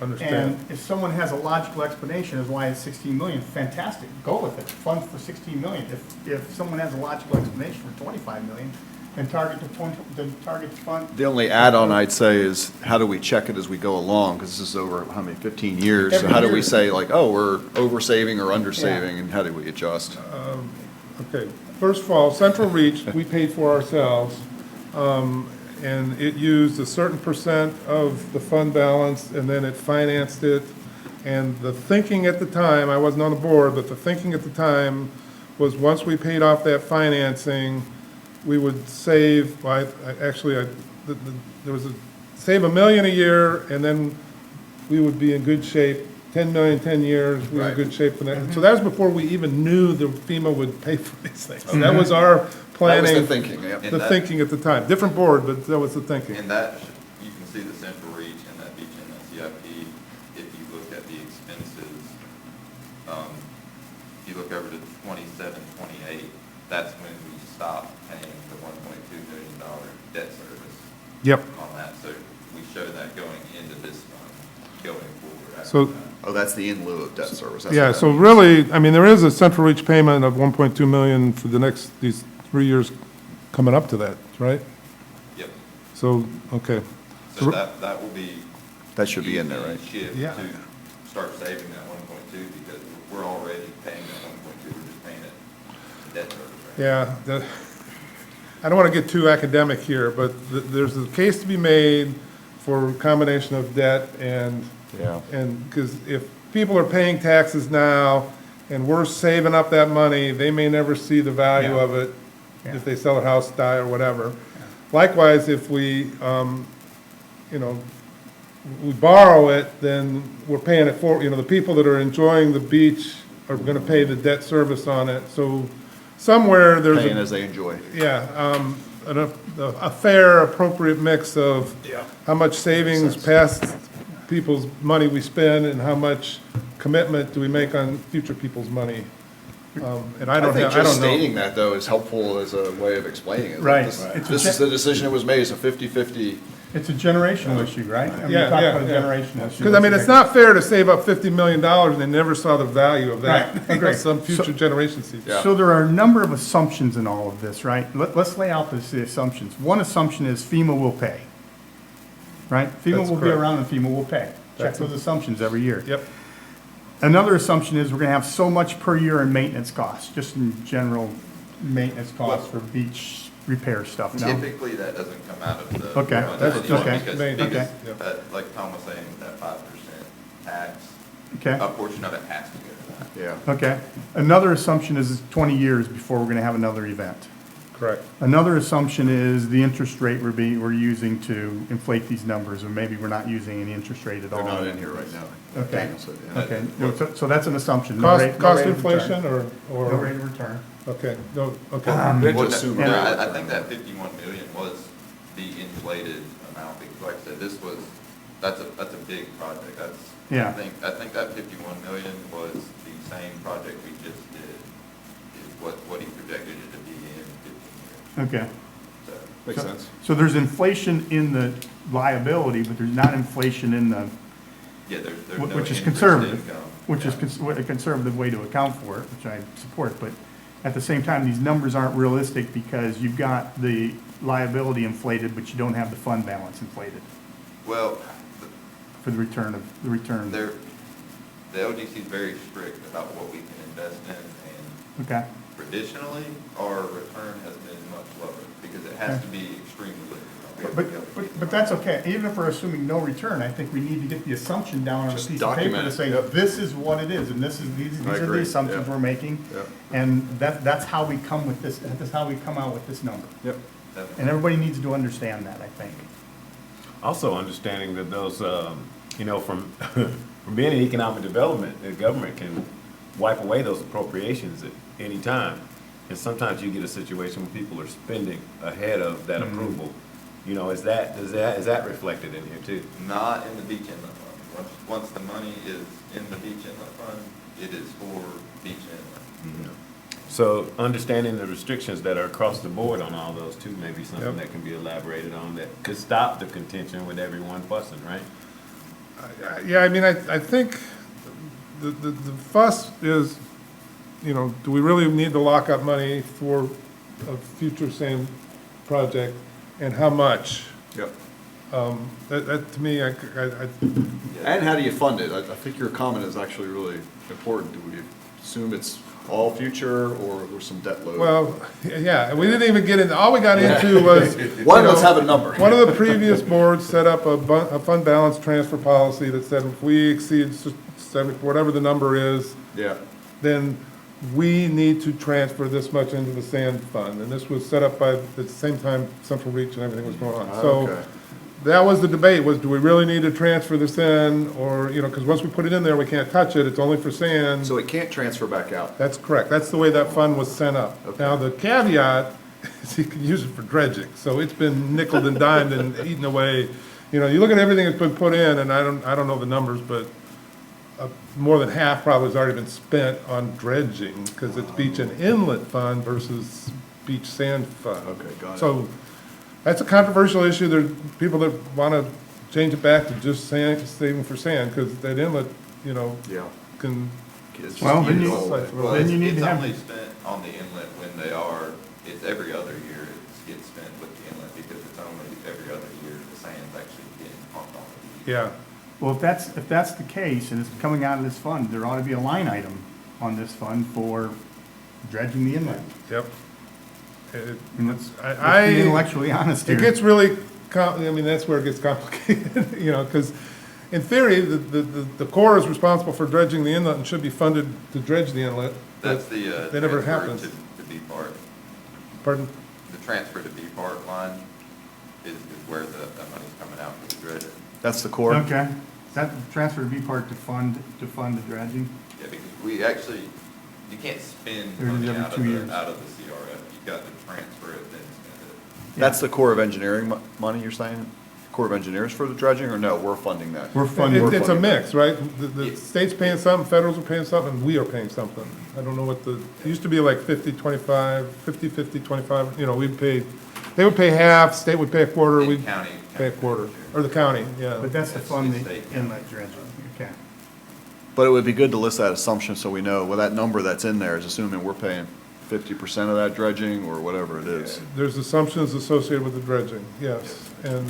understand. if someone has a logical explanation as why it's 16 million, fantastic, go with it, fund for 16 million. If someone has a logical explanation for 25 million, then target the fund. The only add-on I'd say is, how do we check it as we go along? Because this is over, how many, 15 years? So Every how do we year. say, like, oh, we're over-saving or under-saving, and how do we adjust? Okay, first of all, Central Reach, we paid for ourselves, and it used a certain percent of the fund balance, and then it financed it. And the thinking at the time, I wasn't on the board, but the thinking at the time was, once we paid off that financing, we would save, well, there was save $1 million a year, and then we would be in good shape. 10 million, 10 years, we were in Right. good shape for that. So that was before we even knew the FEMA would pay for these things. That was our That was planning, the thinking, yeah. And the that- thinking at the time. Different board, but that was the thinking. And that, you can see the Central Reach and that beach in the CIP, if you look at the expenses, if you look over to 27, 28, that's when we stopped paying the $1.2 million debt service Yep. on that. So we show that going into this fund, going forward after So, that. Oh, that's the in lieu of debt service. That's yeah, what that so means. really, I mean, there is a Central Reach payment of 1.2 million for the next, these 3 years coming up to that, right? Yep. So, okay. So that will be. That should be in there, right? Shift Yeah. to start saving that 1.2 because we're already paying that 1.2, we're just paying it in debt service, right? Yeah, I don't want to get too academic here, but there's a case to be made for a combination of debt and, Yeah. because if people are paying taxes now and we're saving up that money, they may never see the value Yeah. of it Yeah. if they sell their house, die, or whatever. Likewise, if we, you know, we borrow it, then we're paying it for, you know, the people that are enjoying the beach are going to pay the debt service on it. So somewhere there's Paying a, as they enjoy. yeah, a fair, appropriate mix of how much savings past people's money we spend and how much commitment do we make on future people's money. And I I don't think have, I just don't know. stating that, though, is helpful as a way of explaining it. Like, Right. This It's a this is the decision that was made, it's a 50/50. It's a generational issue, right? I mean, Yeah, you talk yeah, about a yeah. generational issue. Because, I mean, it's not fair to save up $50 million and they never saw the value of that. Right, agreed. Some future generation sees. Yeah. So there are a number of assumptions in all of this, right? Let's lay out the assumptions. One assumption is FEMA will pay, right? FEMA That's will be correct. around and FEMA will pay. Check That's- those assumptions every year. Yep, Another assumption is we're gonna have so much per year in maintenance costs, just in general maintenance costs for beach repair stuff, no? Typically, that doesn't come out of the. Okay, fund that's- anymore okay, because- okay. Because, like Tom was saying, that 5% tax, Okay, a portion of it has to go to that. Yeah. okay. Another assumption is 20 years before we're gonna have another event. Correct. Another assumption is the interest rate we're using to inflate these numbers, or maybe we're not using any interest rate at all. They're not in here right now. Okay. Daniel said, yeah. Okay, so that's an assumption. No rate- no Cost rate of return. inflation or, No rate of return. okay, no, okay. They Well, just assume no, a rate. I think that 51 million was the inflated amount, because like I said, that's a big project, Yeah. I think that 51 million was the same project we just did, is what he projected it to be in 15 years, Okay. so. Makes sense. So there's inflation in the liability, but there's not inflation in the, Yeah, there's no which is increased conservative, income. which is Yeah. a conservative way to account for it, which I support. But at the same time, these numbers aren't realistic because you've got the liability inflated, but you don't have the fund balance inflated Well, for the return of, the return. the LGC is very strict about what we can invest in, and Okay, traditionally, our return has been much lower, because it has to be extremely liquid. We have to be able to keep but the that's money. okay. Even if we're assuming no return, I think we need to get the assumption down on a Just piece of paper document to it, say, yep. this is what it is, and these I are the agree, assumptions yeah. we're making. Yep. And that's how we come with this, that's how we come out with this number. Yep. Definitely. And everybody needs to understand that, I think. Also understanding that those, from, from being in economic development, the government can wipe away those appropriations at any time. And sometimes you get a situation where people are spending ahead of that approval. You know, is that reflected in here too? Not in the beach inlet fund. Once the money is in the beach inlet fund, it is for beach inlet. So understanding the restrictions that are across the board on all those too, may be something Yep. that can be elaborated on that could stop the contention with everyone fussing, right? Yeah, I mean, I think the fuss is, do we really need to lock up money for a future sand project, and how much? Yep. That to me, And how do you fund it? I think your comment is actually really important. Do we assume it's all future, or there's some debt load? well, yeah, and we didn't even get into, all we got into was. One, let's have a number. One of the previous boards set up a fund balance transfer policy that said if we exceed 70, whatever the number is, Yeah. then we need to transfer this much into the sand fund. And this was set up by, at the same time, Central Reach and everything was going on. So Okay. that was the debate, was do we really need to transfer this in? Or, because once we put it in there, we can't touch it, it's only for sand. So it can't transfer back out? That's correct, that's the way that fund was set up. Okay. Now, the caveat is you can use it for dredging, so it's been nickeled and dimed and eaten away. You look at everything that's been put in, and I don't know the numbers, but more than half probably has already been spent on dredging, because it's beach and inlet fund versus beach sand fund. Okay, got it. So, that's a controversial issue, there's people that wanna change it back to just sand, saving for sand, because that inlet, Yeah. can. It's Well, just then you- all- Well, Then you need it's to have- only spent on the inlet when it's every other year it gets spent with the inlet, because it's only every other year the sand's actually getting pumped on the beach. Yeah, Well, if that's the case, and it's coming out of this fund, there ought to be a line item on this fund for dredging the inlet. yep. And let's be I, intellectually honest here. it gets really, that's where it gets complicated, because in theory, the Corps is responsible for dredging the inlet and should be funded to dredge the inlet. but That's the, That never transfer happens. to B part. Pardon? The transfer to B part line is where the money's coming out for the dredging. That's the core? Okay, that transfer to be part to fund the dredging? Yeah, because we actually, you can't spend Or is it money every out 2 of years? the CRF. You've got to transfer it, then spend it. That's the Corps of Engineering money, you're saying? Corps of Engineers for the dredging, or no, we're funding that? We're funding. It's a funding that. mix, right? The Yeah. state's paying something, federals are paying something, and we are paying something. I don't know what it used to be like 50-25, 50-50, 25, they would pay half, state would pay a quarter, And we'd county pay a quarter, or the county, yeah. But that's to That's fund the the state. inlet dredging, okay. But it would be good to list that assumption so we know, well, that number that's in there is assuming we're paying 50% of that dredging or whatever it is. There's assumptions associated with the dredging, yes. And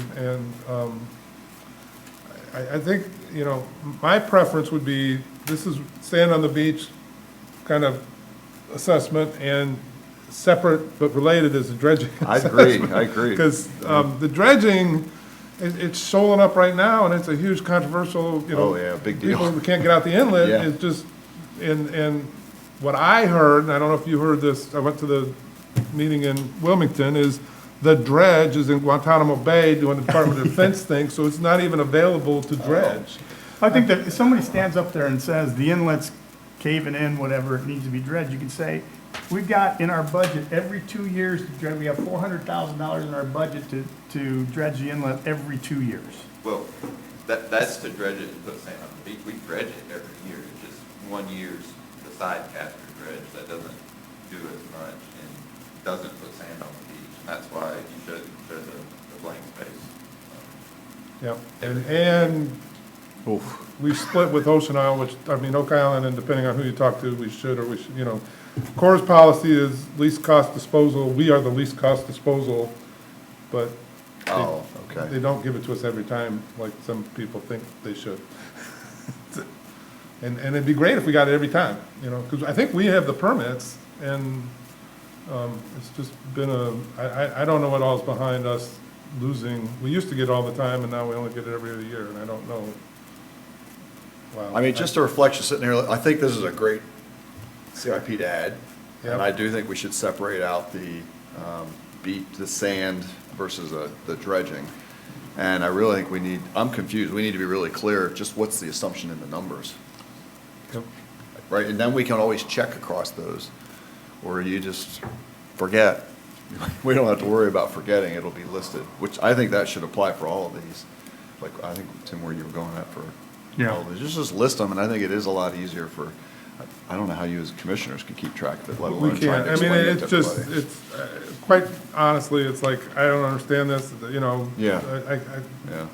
I think, my preference would be this is sand on the beach kind of assessment, and separate but related is the dredging. I agree. Because the dredging, it's shoaling up right now, and it's a huge controversial, you know. Oh, yeah, big deal. People who can't get out the inlet, Yeah. it's just, and what I heard, and I don't know if you heard this, I went to the meeting in Wilmington, is the dredge is in Guantanamo Bay doing the Department of Defense thing, so it's not even available to dredge. I think that if somebody stands up there and says the inlet's caving in, whatever, it needs to be dredged, you can say, we've got in our budget every 2 years to dredge, we have $400,000 in our budget to dredge the inlet every 2 years. Well, that's to dredge it and put sand on the beach. We dredge it every year. It's just 1 year's the side caster dredge that doesn't do as much and doesn't put sand on the beach. And that's why you should show the blank space. Yep, and we split with Ocean Isle, which, I mean, Oak Island, and depending on who you talk to, we should, you know. Corps' policy is least cost disposal, we are the least cost disposal, but Oh, they okay. don't give it to us every time, like some people think they should. And it'd be great if we got it every time, you know, because I think we have the permits, and it's just been I don't know what all's behind us losing. We used to get it all the time, and now we only get it every other year, and I don't know. Wow. I mean, just a reflection sitting here, I think this is a great CIP to add. Yep. And I do think we should separate out the the sand versus the dredging. And I really think I'm confused, we need to be really clear, just what's the assumption in the numbers, Yep. right? And then we can always check across those, or you just forget. We don't have to worry about forgetting, it'll be listed, which I think that should apply for all of these. Like, I think, Tim, where you were going at for all of these, just list them, and I think it is a lot easier for, I don't know how you as commissioners can keep track of it, let We alone trying can't, to I mean, explain it to it's just, everybody. it's, quite honestly, it's like, I don't understand this, you know. Yeah. I- Yeah,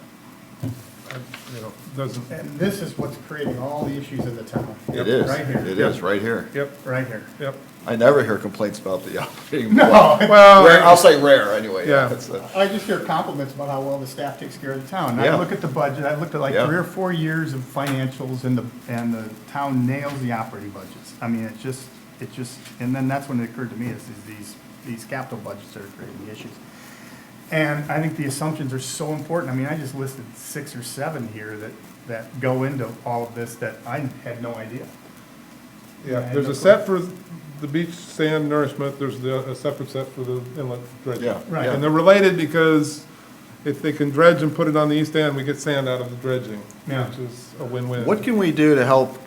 you know, doesn't, And this is what's creating all the issues in the town. it is, Right here. it is, right here. yep, Right here. yep. I never hear complaints about the operating. No, Well, Rare, I'll say rare, anyway. Yeah. That's, I just hear compliments about how well the staff takes care of the town. And Yeah. I look at the budget, I looked at like Yeah. 3 or 4 years of financials, and the town nails the operating budgets. I mean, it just, and then that's when it occurred to me, is these capital budgets that are creating the issues. And I think the assumptions are so important. I mean, I just listed 6 or 7 here that go into all of this that I had no idea. Yeah, there's a set for the beach sand nourishment, there's a separate set for the inlet dredging. Yeah, Right. yeah. And they're related because if they can dredge and put it on the east end, we get sand out of the dredging, Yeah. which is a win-win. What can we do to help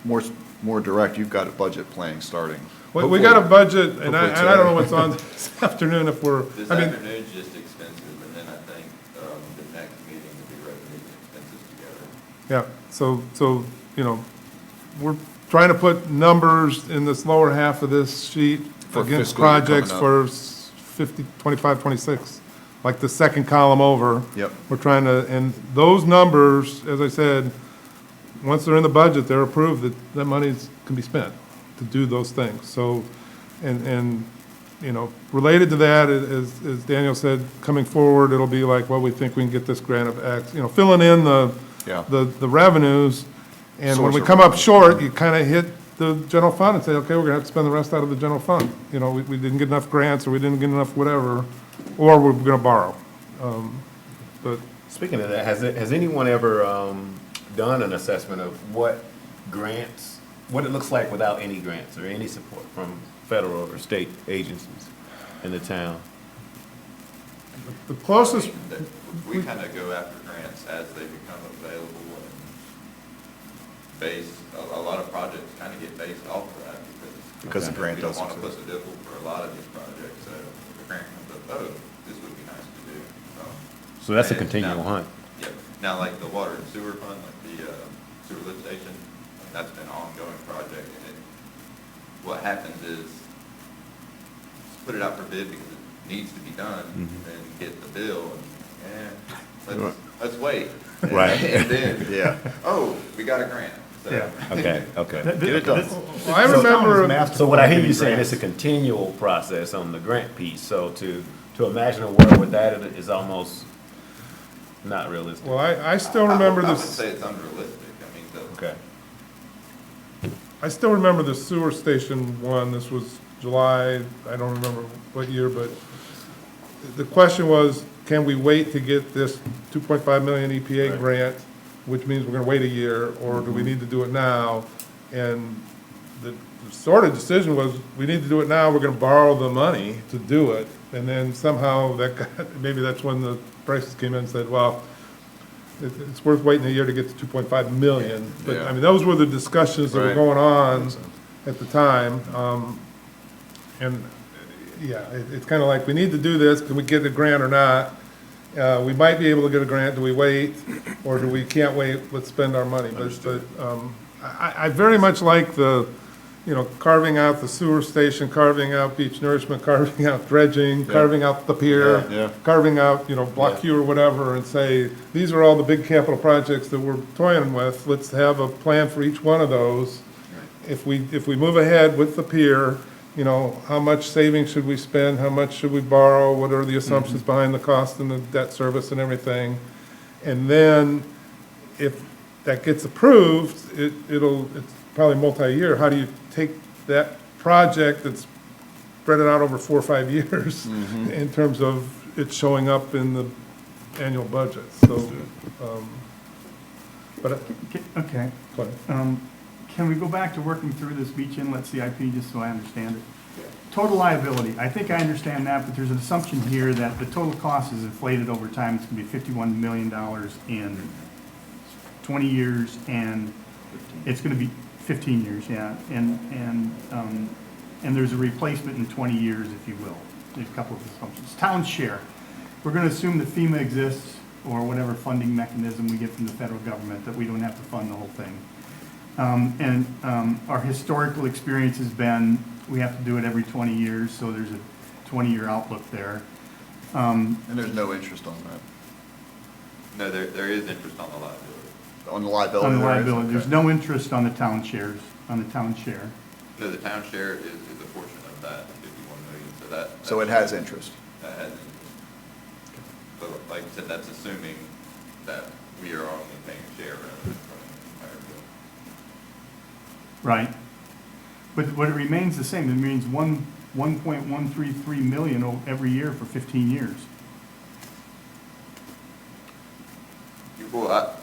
more direct? You've got a budget planning starting. We got a budget, and hopefully I don't know today. what's on this afternoon if we're, This I mean, afternoon's just expensive, and then I think the next meeting will be revenues and expenses together. yeah, so, you know, we're trying to put numbers in this lower half of this sheet For against fiscal year projects coming up. for 25, 26, like the second column over. Yep. We're trying to, and those numbers, as I said, once they're in the budget, they're approved, that money can be spent to do those things. So, and, you know, related to that, as Daniel said, coming forward, it'll be like, well, we think we can get this grant of X, you know, filling in Yeah. the revenues. And when Source we of come up revenue. short, you kind of hit the general fund and say, okay, we're gonna have to spend the rest out of the general fund. You know, we didn't get enough grants, or we didn't get enough whatever, or we're gonna borrow. But Speaking of that, has anyone ever done an assessment of what grants, what it looks like without any grants or any support from federal or state agencies in the town? the closest, We kind of go after grants as they become available, and a lot of projects kind of get based off of that Because the grant we don't doesn't want to exist. put the dipple for a lot of these projects, so if the grant comes up, oh, this would be nice to do. So that's a And continual now- hunt. Yep. Now, like the water and sewer fund, like the sewer lift station, that's been an ongoing project, and what happens is, put it out for bid because it needs to be done, Mm-hmm. and get the bill, and, let's wait. Right. And then, Yeah. oh, we got a grant, so. Yeah. Okay, okay. Get it done. well, I remember, So what I hear you saying, it's a continual process on the grant piece, so to imagine a world with that is almost not realistic. well, I still remember I would this, say it's unrealistic, I mean, Okay. I still remember the sewer station one, this was July, I don't remember what year, but the question was, can we wait to get this 2.5 million EPA Right. grant, which means we're gonna wait a year, or do we need to do it now? And the sort of decision was, we need to do it now, we're gonna borrow the money to do it. And then somehow that got, maybe that's when the prices came in and said, well, it's worth waiting a year to get to 2.5 million. But, I Yeah. mean, those were the discussions that were Right. going on at the time. And, yeah, it's kind of like, we need to do this, can we get a grant or not? We might be able to get a grant, do we wait? Or do we can't wait, let's spend our money? But I very much like the, you know, carving out the sewer station, carving out beach nourishment, carving out dredging, Yeah. carving out the pier, Yeah, yeah. carving out, you know, Block Yeah. Q or whatever, and say, these are all the big capital projects that we're toying with. Let's have a plan for each one of those. If we move ahead with the pier, you know, how much savings should we spend? How much should we borrow? What are the assumptions behind the cost and the debt service and everything? And then, if that gets approved, it's probably multi-year. How do you take that project that's spread it out over 4 or 5 years in terms of it showing up in the annual budget? So, but, Okay. go ahead. Can we go back to working through this beach inlet CIP, just so I understand it? Total liability, I think I understand that, but there's an assumption here that the total cost is inflated over time. It's gonna be $51 million in 20 years, and it's gonna be 15 years, yeah. And there's a replacement in 20 years, if you will. There's a couple of assumptions. Town share, we're gonna assume that FEMA exists, or whatever funding mechanism we get from the federal government, that we don't have to fund the whole thing. Our historical experience has been, we have to do it every 20 years, so there's a 20-year outlook there. And there's no interest on that. No, there is interest on the liability. On the liability? On the there is? liability, there's Okay. no interest on the town shares, on the town share. No, the town share is a portion of that 51 million, so that. So it has interest? That has interest. But like I said, that's assuming that we are only paying a share rather than running the entire bill. Right. But what it remains the same, it means 1.133 million every year for 15 years. Well,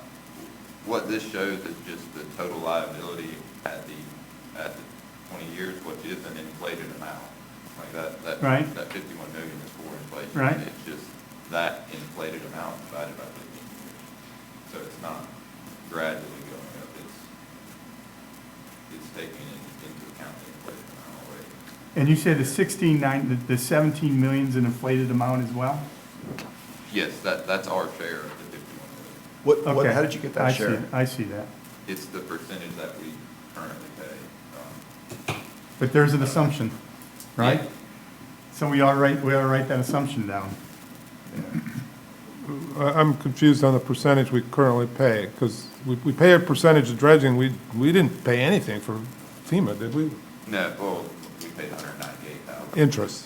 what this shows is just the total liability at the 20 years, which is an inflated amount. Like that Right. 51 million is for inflation. Right. It's just that inflated amount divided by 15 years. So it's not gradually going up, it's taking into account the inflated amount already. And you say the 17 million's an inflated amount as well? Yes, that's our share of the 51 million. What, Okay. how did you get I that see share? it. I see that. It's the percentage that we currently pay. But there's an assumption, right? Yeah. So we ought to write that assumption down. I'm confused on the percentage we currently pay, because we pay a percentage of dredging, we didn't pay anything for FEMA, did we? No, well, we paid 198,000. Interest,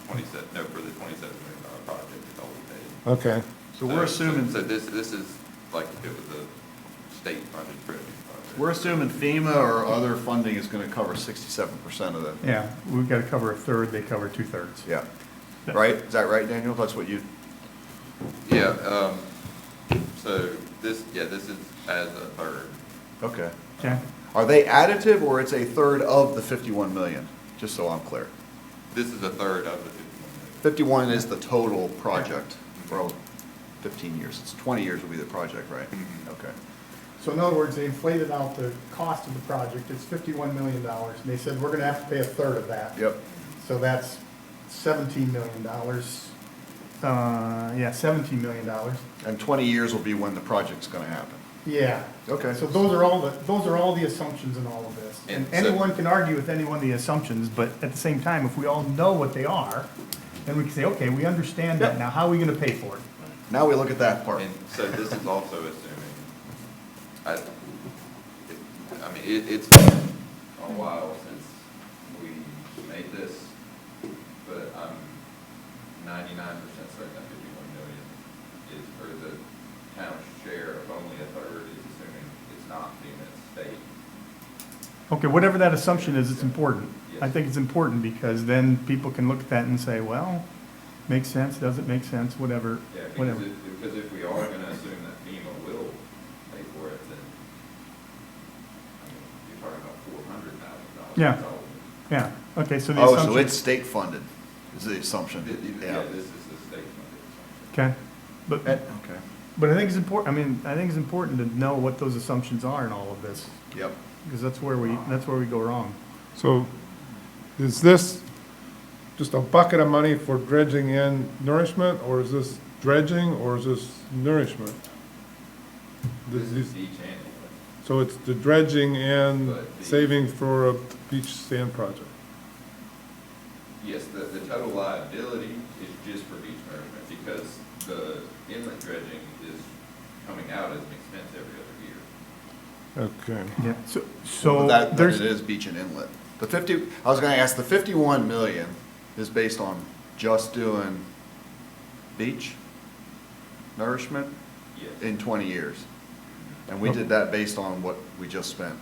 27, no, for the $27 million project is all we paid. okay. So we're assuming, So this is like if it was a state funded dredging project. we're assuming FEMA or other funding is gonna cover 67% of the, Yeah, we've got to cover a third, they cover 2/3. yeah. Right? Is that right, Daniel? That's what you, Yeah, so this is as a third. okay. Okay? Are they additive or it's a third of the 51 million? Just so I'm clear. This is a third of the 51 million. 51 is the total project for 15 years. It's 20 years will be the project, right? Mhm. Okay. So in other words, they inflated out the cost of the project, it's $51 million, and they said, we're gonna have to pay a third of that. Yep. So that's $17 million. Yeah, $17 million. And 20 years will be when the project's gonna happen. Yeah. Okay. So those are all the assumptions in all of this. And And so- anyone can argue with any one of the assumptions, but at the same time, if we all know what they are, then we can say, okay, we understand that, Yep. now how are we gonna pay for it? Now we look at that part. And so this is also assuming, it's been a while since we made this, but I'm 99% certain that 51 million is, or the town's share of only a third is assuming it's not being at state. Okay, whatever that assumption is, it's important. I think it's important because then people can look at that and say, well, makes sense, doesn't make sense, whatever, Yeah, because whatever. because if we are gonna assume that FEMA will pay for it, then, I mean, you're talking about $400,000. Yeah. Yeah, okay, so the Oh, so assumption. it's state funded, is the assumption. Yeah, this is the state funded. Okay, but, Okay, but I think it's important, I mean, I think it's important to know what those assumptions are in all of this, yep. because that's where we go wrong. So is this just a bucket of money for dredging in nourishment, or is this dredging, or is this nourishment? This is These- beach and inlet. So it's the dredging and But the- saving for a beach sand project. Yes, the total liability is just for beach nourishment, because the inlet dredging is coming out as an expense every other year. Okay. Yeah, Well, so that there's, it is beach and inlet. The 50, I was gonna ask, the 51 million is based on just doing beach nourishment Yes. in 20 years. And we did that based on what we just spent.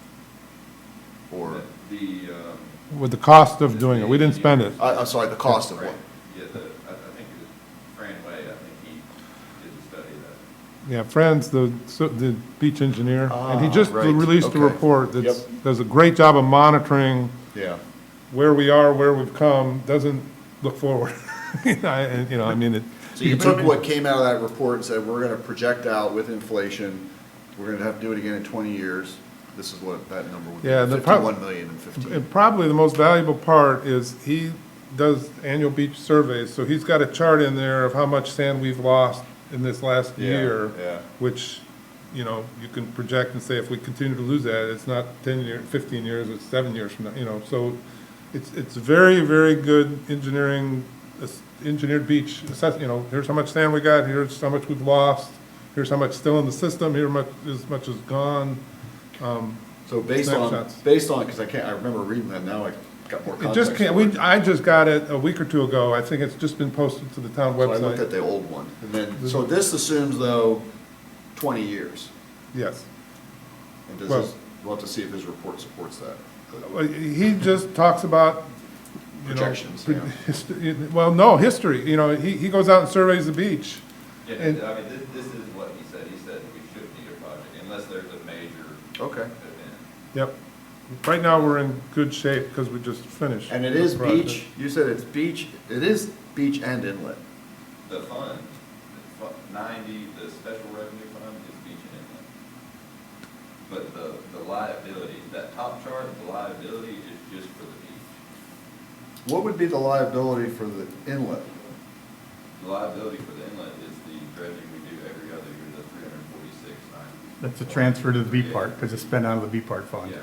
Or, The, With the cost of doing it, we didn't spend it. I'm sorry, the cost of what? yeah, I think it was Fran Way, I think he did the study that. Yeah, Fran's the beach engineer, and he just right, released a okay. report that Yep. does a great job of monitoring Yeah. where we are, where we've come, doesn't look forward. And, you know, I mean, it. So you took what came out of that report and said, we're gonna project out with inflation, we're gonna have to do it again in 20 years. This is what that number would be, Yeah, the prob- 51 million in 15. And probably the most valuable part is he does annual beach surveys, so he's got a chart in there of how much sand we've lost in this last Yeah, year. yeah. Which, you know, you can project and say if we continue to lose that, it's not 10 years, 15 years, it's 7 years from now, you know, so it's very, very good engineered beach assess, you know, here's how much sand we got, here's how much we've lost, here's how much still in the system, here much, as much is gone. So based on, Snapshots. because I remember reading that, now I got more It context. just can't, for it. I just got it a week or two ago, I think it's just been posted to the town So I looked at website. the old one, and then, so this assumes though 20 years. Yes. And does Well- this, we'll have to see if his report supports that. Well, he just talks about, you know. Projections, yeah. Well, no, history, you know, he goes out and surveys the beach. Yeah, And- I mean, this is what he said we shouldn't need a project unless there's a major Okay. event. Yep. Right now, we're in good shape because we just finished. And it the is project. beach, you said it's beach, it is beach and inlet. The fund, the 90, the special revenue fund is beach and inlet. But the liability, that top chart, the liability is just for the beach. What would be the liability for the inlet? The liability for the inlet is the dredging we do every other year, the 346.90. that's a transfer to the B part, because it's spent out of the B part fund. Yeah.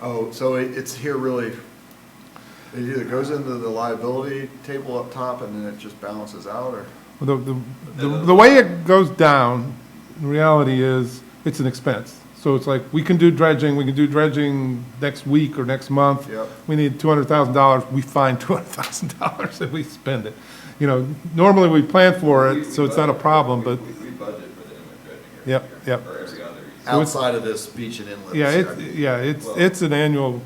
Oh, so it's here really, it either goes into the liability table up top and then it just balances out, or? The way it goes down, in reality is, it's an expense. So it's like, we can do dredging next week or next month. Yep. We need $200,000, we find $200,000 and we spend it. You know, normally we plan for it, so it's not a problem, but, We budget for the inlet dredging every Yep, year, yep. or every other year. Outside of this beach and inlet? yeah, it's an annual,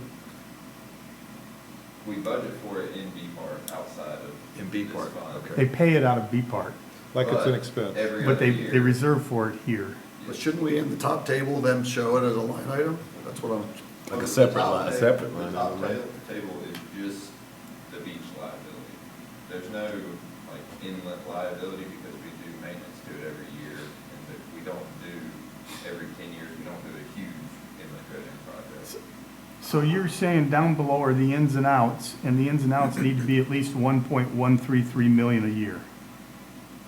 We budget for it in B part, outside of. In B this part, fund. okay. They pay it out of B part, like it's an But expense. Every but other they year. reserve for it here. But shouldn't we in the top table then show it as a line item? That's what I'm, Like a The separate top line, table- separate line The top item, right? table is just the beach liability. There's no like inlet liability because we do maintenance to it every year, and that we don't do, every 10 years, we don't do a huge inlet dredging project. So you're saying down below are the ins and outs, and the ins and outs need to be at least 1.133 million a year.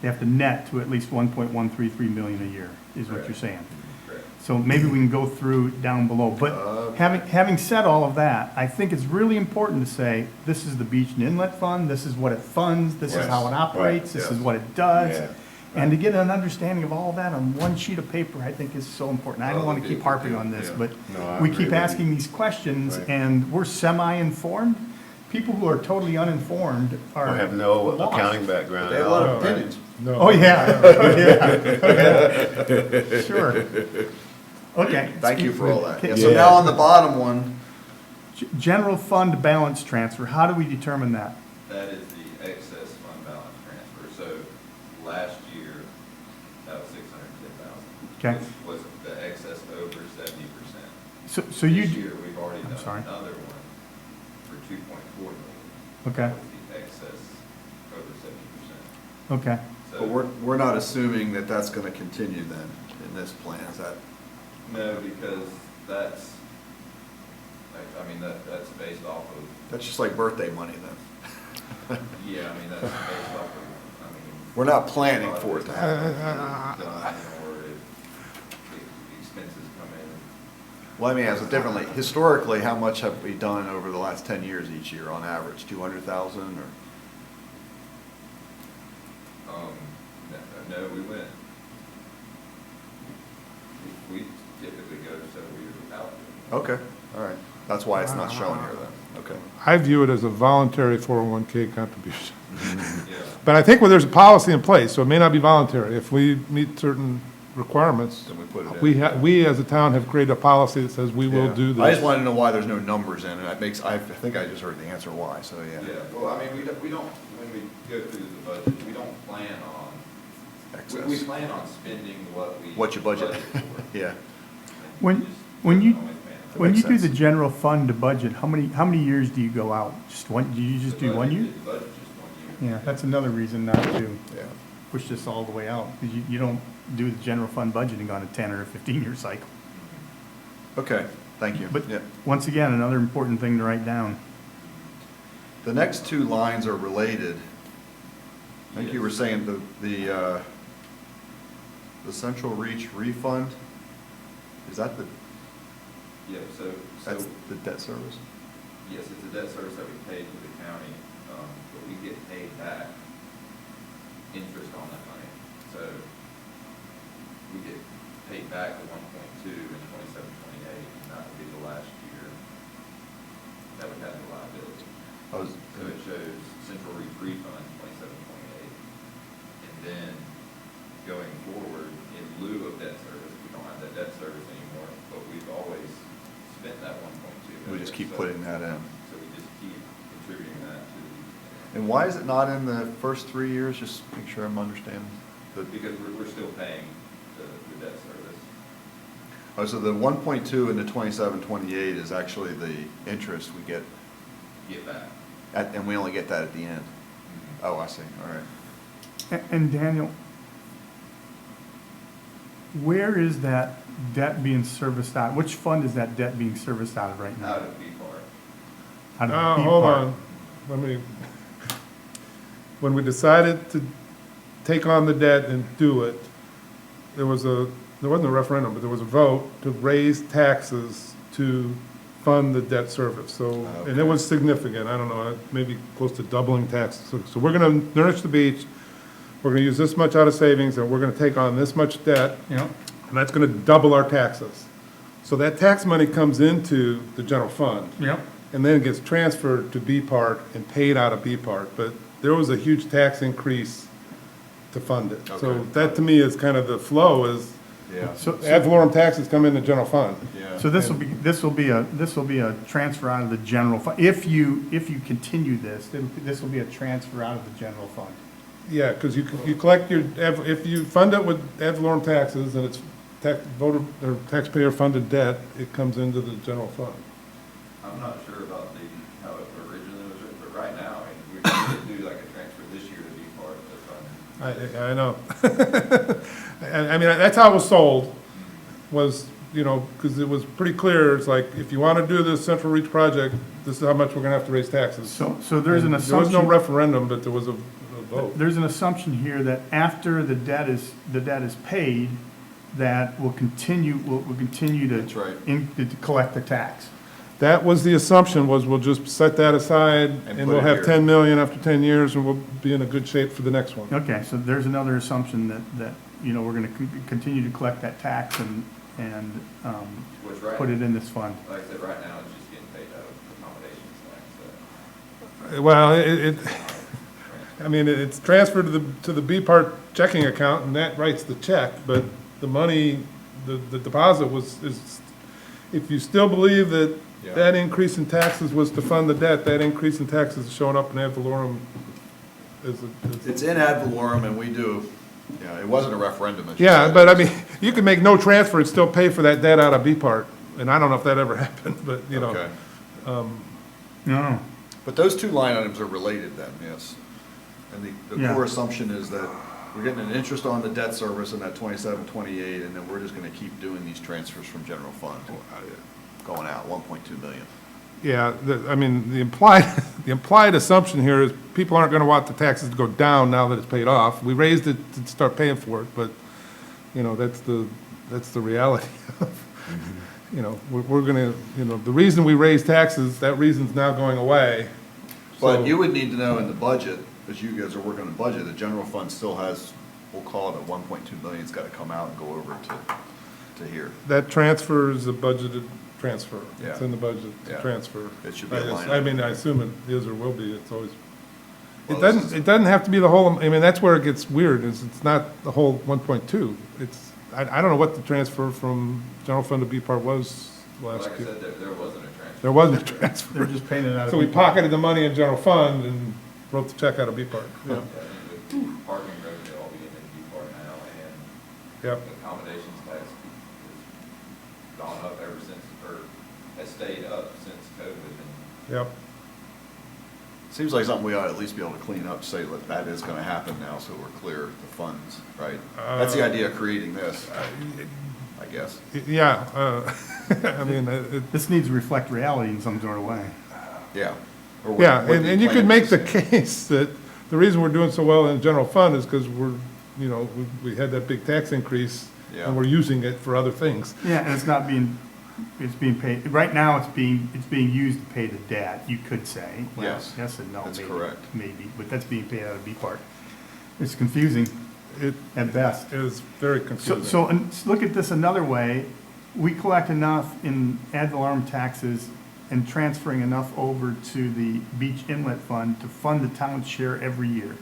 They have to net to at least 1.133 million a year, is what you're Correct. saying. Correct. So maybe we can go through down below, but having said all of that, I think it's really important to say, this is the beach and inlet fund, this is what it funds, this is Yes. how it operates, this Yes. is what it does. Yeah. And to get an understanding of all that on one sheet of paper, I think is so important. I don't want to keep harping on this, but No, I we agree keep with you. asking these questions Right. and we're semi-informed. People who are totally uninformed Or are have no lost. accounting background. they have a lot of opinions. No. Oh, yeah, yeah, sure. Okay. Thank you for all that. Okay. Yeah, so Yeah. now on the bottom one, General fund balance transfer, how do we determine that? That is the excess fund balance transfer. So last year, that was 610,000. Okay. Which was the excess over 70%. So you, This year, we've already I'm done sorry. another one for 2.4 million. Okay. That was the excess over 70%. okay, So, But we're not assuming that that's gonna continue then in this plan, is that? no, because that's, I mean, that's based off of, That's just like birthday money then. yeah, I mean, that's based off of, I mean. We're not planning for it to happen. Or if expenses come in. Well, let me ask it differently. Historically, how much have we done over the last 10 years each year on average? 200,000 or? No, we went. We typically go several years without doing Okay, all right. That's why it's not shown here then. Okay. I view it as a voluntary 401K contribution. it. Yeah. But I think there's a policy in place, so it may not be voluntary. If we meet certain requirements, Then we put it in. we as a town have created a policy that says we will Yeah. do this. I just wanted to know why there's no numbers in it. That makes, I think I just heard the answer why, so yeah. Yeah, well, I mean, we don't, when we go through the budget, we don't plan on, we Excess. plan on spending What you budget. for. Yeah. When- just when you- don't always plan on it. when you makes do the sense. general fund to budget, how many years do you go out? Just one, do you just The do one budget- year? The budget's just 1 year. Yeah, that's another reason not to Yeah. push this all the way out, because you don't do the general fund budgeting on a 10 or a 15-year cycle. Okay, thank you. But Yeah. once again, another important thing to write down. The next two lines are related. I think you were Yes. saying the Central Reach refund, is that the, Yeah, that's the debt service? yes, it's a debt service that we pay to the county, but we get paid back interest on that money. So we get paid back the 1.2 in 27, 28, and that would be the last year that we had the liability. I was, So it shows Central Reach refund 27, 28. And then going forward, in lieu of debt service, we don't have that debt service anymore, but we've always spent that 1.2 million. we just keep So- putting that in. So we just keep contributing that to the. And why is it not in the first 3 years? Just make sure I'm understanding. Because we're still paying the debt service. Oh, so the 1.2 and the 27, 28 is actually the interest we get, Get back. and we only get that at the end? Oh, I see, all right. And Daniel, where is that debt being serviced out? Which fund is that debt being serviced out of right now? Out of B part. Out of B Hold part. on, let me, when we decided to take on the debt and do it, there wasn't a referendum, but there was a vote to raise taxes to fund the debt service, so, and it was significant, I don't know, maybe close to doubling taxes. So we're gonna nourish the beach, we're gonna use this much out of savings, and we're gonna take on this much debt, Yep. and that's gonna double our taxes. So that tax money comes into the general fund. Yep. And then it gets transferred to B part and paid out of B part, but there was a huge tax increase to fund it. So Okay. that to me is kind of the flow is Yeah. So, ad valorem taxes come in the general fund. Yeah. so this will be a transfer out of the general fund. If you continue this, this will be a transfer out of the general fund. Yeah, because you collect your, if you fund it with ad valorem taxes and it's voter or taxpayer funded debt, it comes into the general fund. I'm not sure about how it originally was written, but right now, I mean, we could do like a transfer this year to B part to fund. I know. I mean, that's how it was sold, was, you know, because it was pretty clear, it's like, if you want to do this Central Reach project, this is how much we're going to have to raise taxes. So there's an And there was no assumption, referendum, but there was a vote. there's an assumption here that after the debt is paid, that we'll continue to. That's right. To collect the tax. That was the assumption, was we'll just set that aside, And and put we'll it have here. 10 million after 10 years, and we'll be in a good shape for the next one. Okay, so there's another assumption that, you know, we're gonna continue to collect that tax and, Which right, put it in this fund. like I said, right now, it's just getting paid out of accommodations, like, so. Well, I mean, it's transferred to the B part checking account, and that writes the check, but the money, the deposit is, if you still believe that Yeah. that increase in taxes was to fund the debt. That increase in taxes is showing up in ad valorem is, It's in ad valorem, and we do, yeah, it wasn't a referendum. as you yeah, said. but I mean, you can make no transfer and still pay for that debt out of B part. And I don't know if that ever happened, but, you know. Okay. No, But those two line items are related then, yes. And the Yeah. core assumption is that we're getting an interest on the debt service in that 27, 28, and then we're just gonna keep doing these transfers from general fund, going out, 1.2 million. Yeah, I mean, the implied, the implied assumption here is people aren't gonna want the taxes to go down now that it's paid off. We raised it to start paying for it, but, you know, that's the reality of, you know, we're gonna, you know, the reason we raised taxes, that reason's now going away. But So- you would need to know in the budget, as you guys are working on the budget, the general fund still has, we'll call it a 1.2 million, it's gotta come out and go over to here. That transfer is a budgeted transfer. It's Yeah. in the budget to Yeah. transfer. It should be a line I item. mean, I assume it is or will be, it's always, Well, it this doesn't, is- it doesn't have to be the whole, I mean, that's where it gets weird, is it's not the whole 1.2. It's, I don't know what the transfer from general fund to B part was last Like I year. said, there wasn't a transfer. There wasn't a they're transfer. just paying it out of. So we pocketed the money in general fund and wrote the check out of B part. Yeah, Yeah, I think with parking revenue all being in B part now, and yep, accommodations tax has gone up ever since, or has stayed up since COVID, and yep. Seems like something we ought to at least be able to clean up, say that that is gonna happen now, so we're clear the funds, right? That's the idea of creating this, I guess. Yeah, I mean, This needs to reflect reality in some sort of way. Yeah. Or what- yeah, what and the you could plan make is. the case that the reason we're doing so well in general fund is because we're, you know, we had that big tax increase Yeah. and we're using it for other things. Yeah, and it's not being, it's being paid, right now it's being used to pay the debt, you could say. Well, Yes, yes and no, that's maybe. correct. Maybe, but that's being paid out of B part. It's confusing It at best. is very So, confusing. so, and look at this another way, we collect enough in ad valorem taxes and transferring enough over to the beach inlet fund to fund the town's share every year.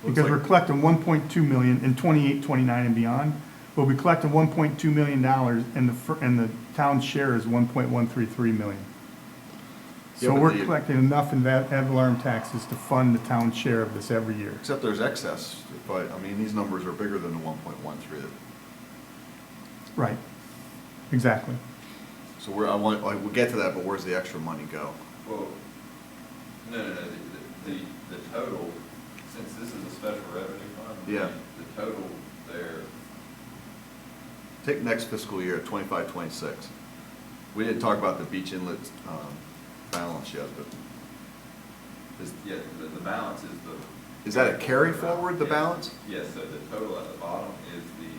Looks Because we're like- collecting 1.2 million in 28, 29 and beyond, but we collected $1.2 million and the town's share is 1.133 million. Yeah, So but we're the- collecting enough in ad valorem taxes to fund the town's share of this every year. Except there's excess, but, I mean, these numbers are bigger than the 1.13. Right, exactly. So we'll get to that, but where's the extra money go? well, no, the total, since this is a special revenue fund. Yeah. The total there, Take next fiscal year, 25, 26. We didn't talk about the beach inlet balance yet, but yeah, the balance is the. is that a carry forward, the Yes. balance? Yes, so the total at the bottom is the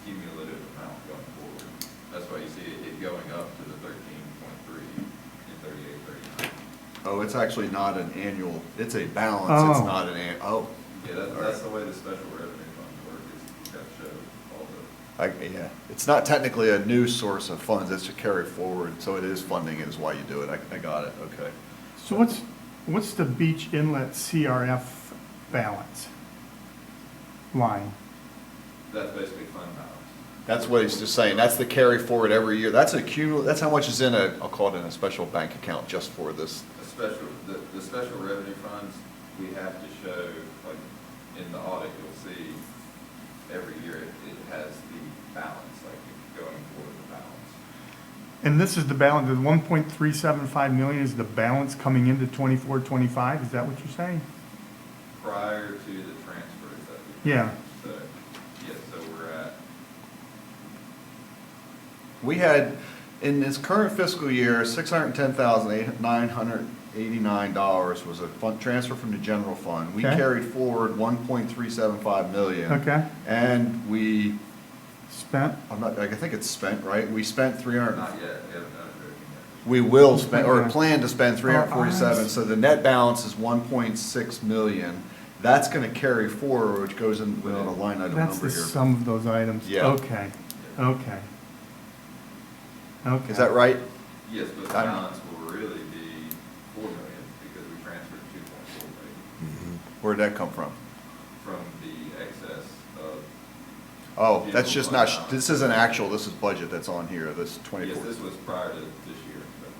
cumulative amount going forward. That's why you see it going up to the 13.3 in 38, 39. Oh, it's actually not an annual, it's a balance, it's Oh. not oh. Yeah, that's the way the special revenue funds work, is you gotta show all the. Yeah, it's not technically a new source of funds, it's a carry forward, so it is funding is why you do it. I got it, okay. So what's the beach inlet CRF balance line? That's basically fund balance. That's what he's just saying, that's the carry forward every year. That's that's how much is in a, I'll call it in a special bank account just for this. The special revenue funds, we have to show, like, in the audit, you'll see every year it has the balance, like, going toward the balance. And this is the balance, the 1.375 million is the balance coming into 24, 25, is that what you're saying? Prior to the transfers that we. Yeah. So, yes, so we're at, We had, in this current fiscal year, $610,989 was a fund transfer from the general fund. We Okay. carried forward 1.375 million. Okay. And we, Spent? I think it's spent, right? We spent 300. not yet, we haven't done everything yet. We will spend, or Okay. plan to spend 347, so the net balance is 1.6 million. That's gonna carry forward, which goes in with a line item That's number the here. sum of those items? Yeah. Okay, okay. Okay. Is that right? Yes, but the I'm- balance will really be 4 million, because we transferred 2.4 million Where'd that come from? from the excess of. Oh, that's just not, this isn't actual, this is budget that's on here, this Yes, 24. this was prior to this year, but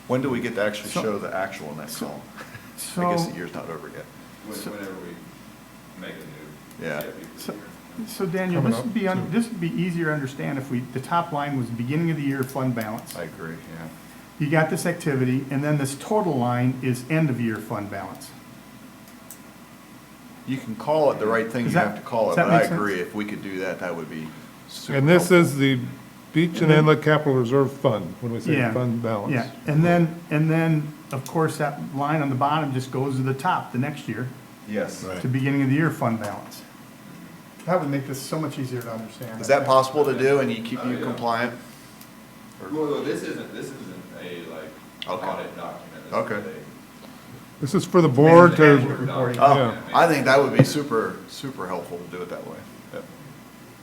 When do we get to actually So- show the actual in that column? I guess the year's not over yet. whenever we make a new Yeah. CIP for So- the year. So Daniel, Coming this would be, up, too. this would be easier to understand if we, the top line was beginning of the year fund balance. I agree, yeah. You got this activity, and then this total line is end of year fund balance. You can call it the right thing you Does that- have to call it, does that but I make sense? agree, if we could do that, that would be super And this helpful. is the Beach and Inlet Capital Reserve Fund, when we say Yeah. fund balance. Yeah, and then, of course, that line on the bottom just goes to the top the next year, Yes. Right. to beginning of the year fund balance. That would make this so much easier to understand. Is that possible to do and you keep Oh, you yeah. compliant? Well, this isn't a like Okay. audit document. This Okay. is This is for the board Management to, reporting. Oh, Yeah. I think that would be super, super helpful to do it that way. Yep.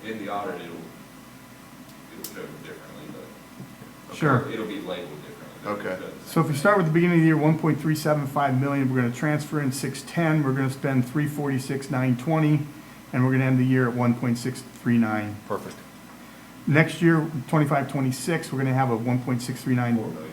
In the audit, it'll show differently, but. Sure. It'll be labeled differently. Okay. So if we start with the beginning of the year, 1.375 million, we're gonna transfer in 610, we're gonna spend 346,920, and we're gonna end the year at 1.639. Perfect. Next year, 25-26, we're gonna have a 1.639. 4 million,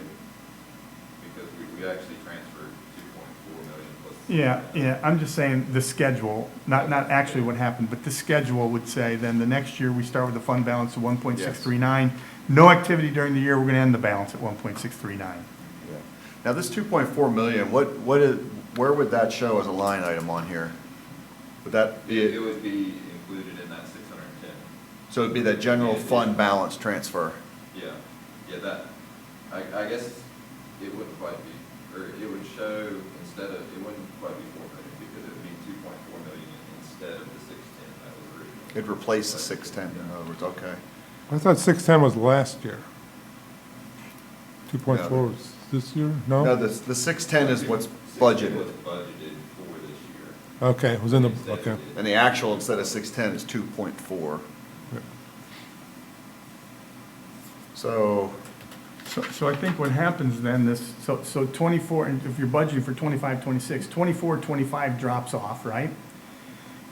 because we actually transferred 2.4 million plus. Yeah, I'm just saying the schedule, not actually what happened, but the schedule would say, then the next year, we start with a fund balance of 1.639. No activity during the year, we're gonna end the balance at 1.639. Yeah. Now, this 2.4 million, where would that show as a line item on here? Would that be, It would be included in that 610. so it'd be that general fund balance transfer? Yeah, I guess it wouldn't quite be, or it would show instead of, it wouldn't quite be 4 million, because it would be 2.4 million instead of the 610 that was originally. It'd replace the 610, in other words, okay. I thought 610 was last year. 2.4 was this year? No, No? the 610 is what's 610 budgeted, was budgeted for this year. Okay, it was in the, Instead okay. it- and the actual instead of 610 is 2.4. So, So I think what happens then, so 24, and if you're budgeting for 25-26, 24-25 drops off, right?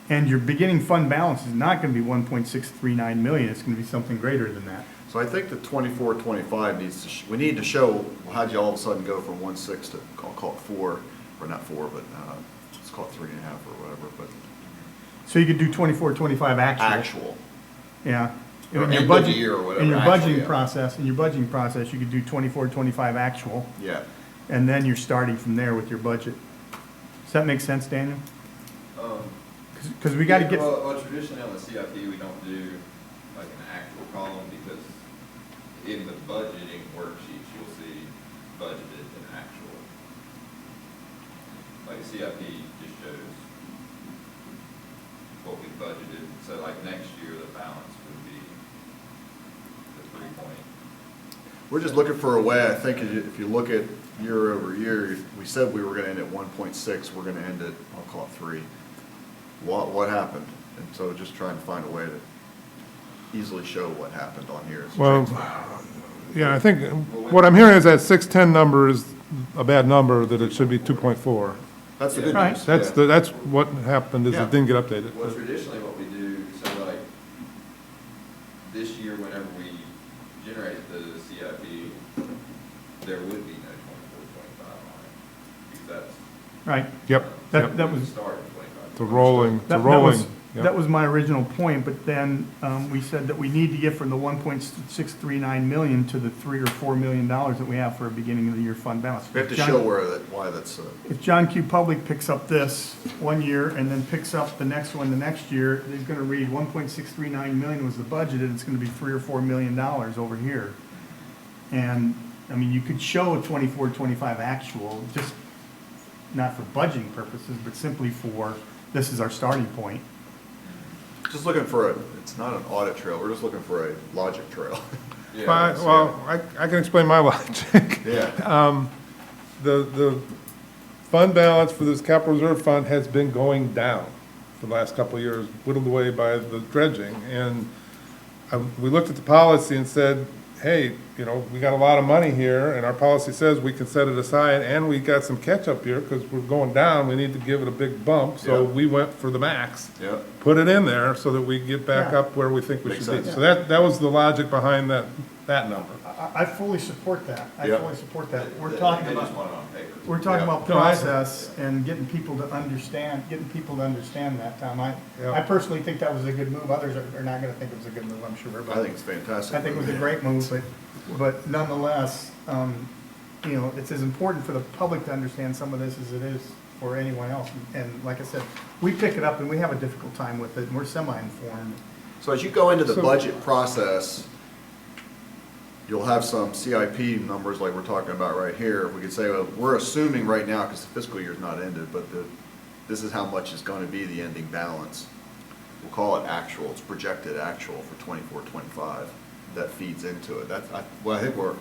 And your beginning fund balance is not gonna be 1.639 million, it's gonna be something greater than that. so I think the 24, 25 needs to, we need to show, well, how'd you all of a sudden go from 1.6 to, I'll call it 4, or not 4, but let's call it 3.5 or whatever, but So you could do 24-25 actual. actual. Yeah. Or In your end of the budget- year or whatever, In your actual, budgeting yeah. process, you could do 24-25 actual, Yeah. and then you're starting from there with your budget. Does that make sense, Daniel? Because we gotta get, Well, traditionally on the CIP, we don't do like an actual column, because in the budgeting worksheets, you'll see budgeted and actual. Like CIP just shows what we budgeted, so like next year, the balance would be the 3 point. We're just looking for a way, I think, if you look at year over year, we said we were gonna end at 1.6, we're gonna end at, I'll call it 3. What happened? And so just trying to find a way to easily show what happened on here. is Well, transfer. yeah, I think, what I'm hearing is that 610 number is a bad number, that it should be 2.4. That's the good Right. news. That's yeah. that's what happened, is Yeah. it didn't get updated. Well, traditionally what we do, so like, this year, whenever we generate the CIP, there would be no 24, 25 on it, because that's. right, Yep, That- yep. that was- We started 25. The rolling, That- the that was- rolling. yep. that was my original point, but then we said that we need to get from the 1.639 million to the $3 or $4 million that we have for a beginning of the year fund balance. We have to John- show why that's, If John Q. Public picks up this one year and then picks up the next one the next year, he's gonna read 1.639 million was the budget, and it's gonna be $3 or $4 million over here. And, I mean, you could show a 24-25 actual, just not for budgeting purposes, but simply for, this is our starting point. just looking for it's not an audit trail, we're just looking for a logic trail. Yeah, Fine, that's- well, I can explain my logic. Yeah. The fund balance for this capital reserve fund has been going down for the last couple of years, whittled away by the dredging. And we looked at the policy and said, hey, you know, we got a lot of money here, and our policy says we can set it aside, and we got some catch-up here, because we're going down, we need to give it a big bump, so Yeah. we went for the max. Yeah. Put it in there so that we get back Yeah. up where we think we Makes should be. sense. So that was the logic behind that number. I fully support that. I Yeah. fully support that. We're They talking just about, want it on paper. we're talking Yeah. about No, I- process and getting people to understand that, Tom. Yeah. I personally think that was a good move. Others are not gonna think it was a good move, I'm sure, but. I think it's fantastic. I think it was a great move, but nonetheless, you know, it's as important for the public to understand some of this as it is for anyone else. And like I said, we pick it up and we have a difficult time with it, and we're semi-informed. So as you go into the So- budget process, you'll have some CIP numbers like we're talking about right here. We could say, well, we're assuming right now, because the fiscal year's not ended, but this is how much is going to be the ending balance. We'll call it actual, it's projected actual for 24, 25. That feeds into it. I think we're,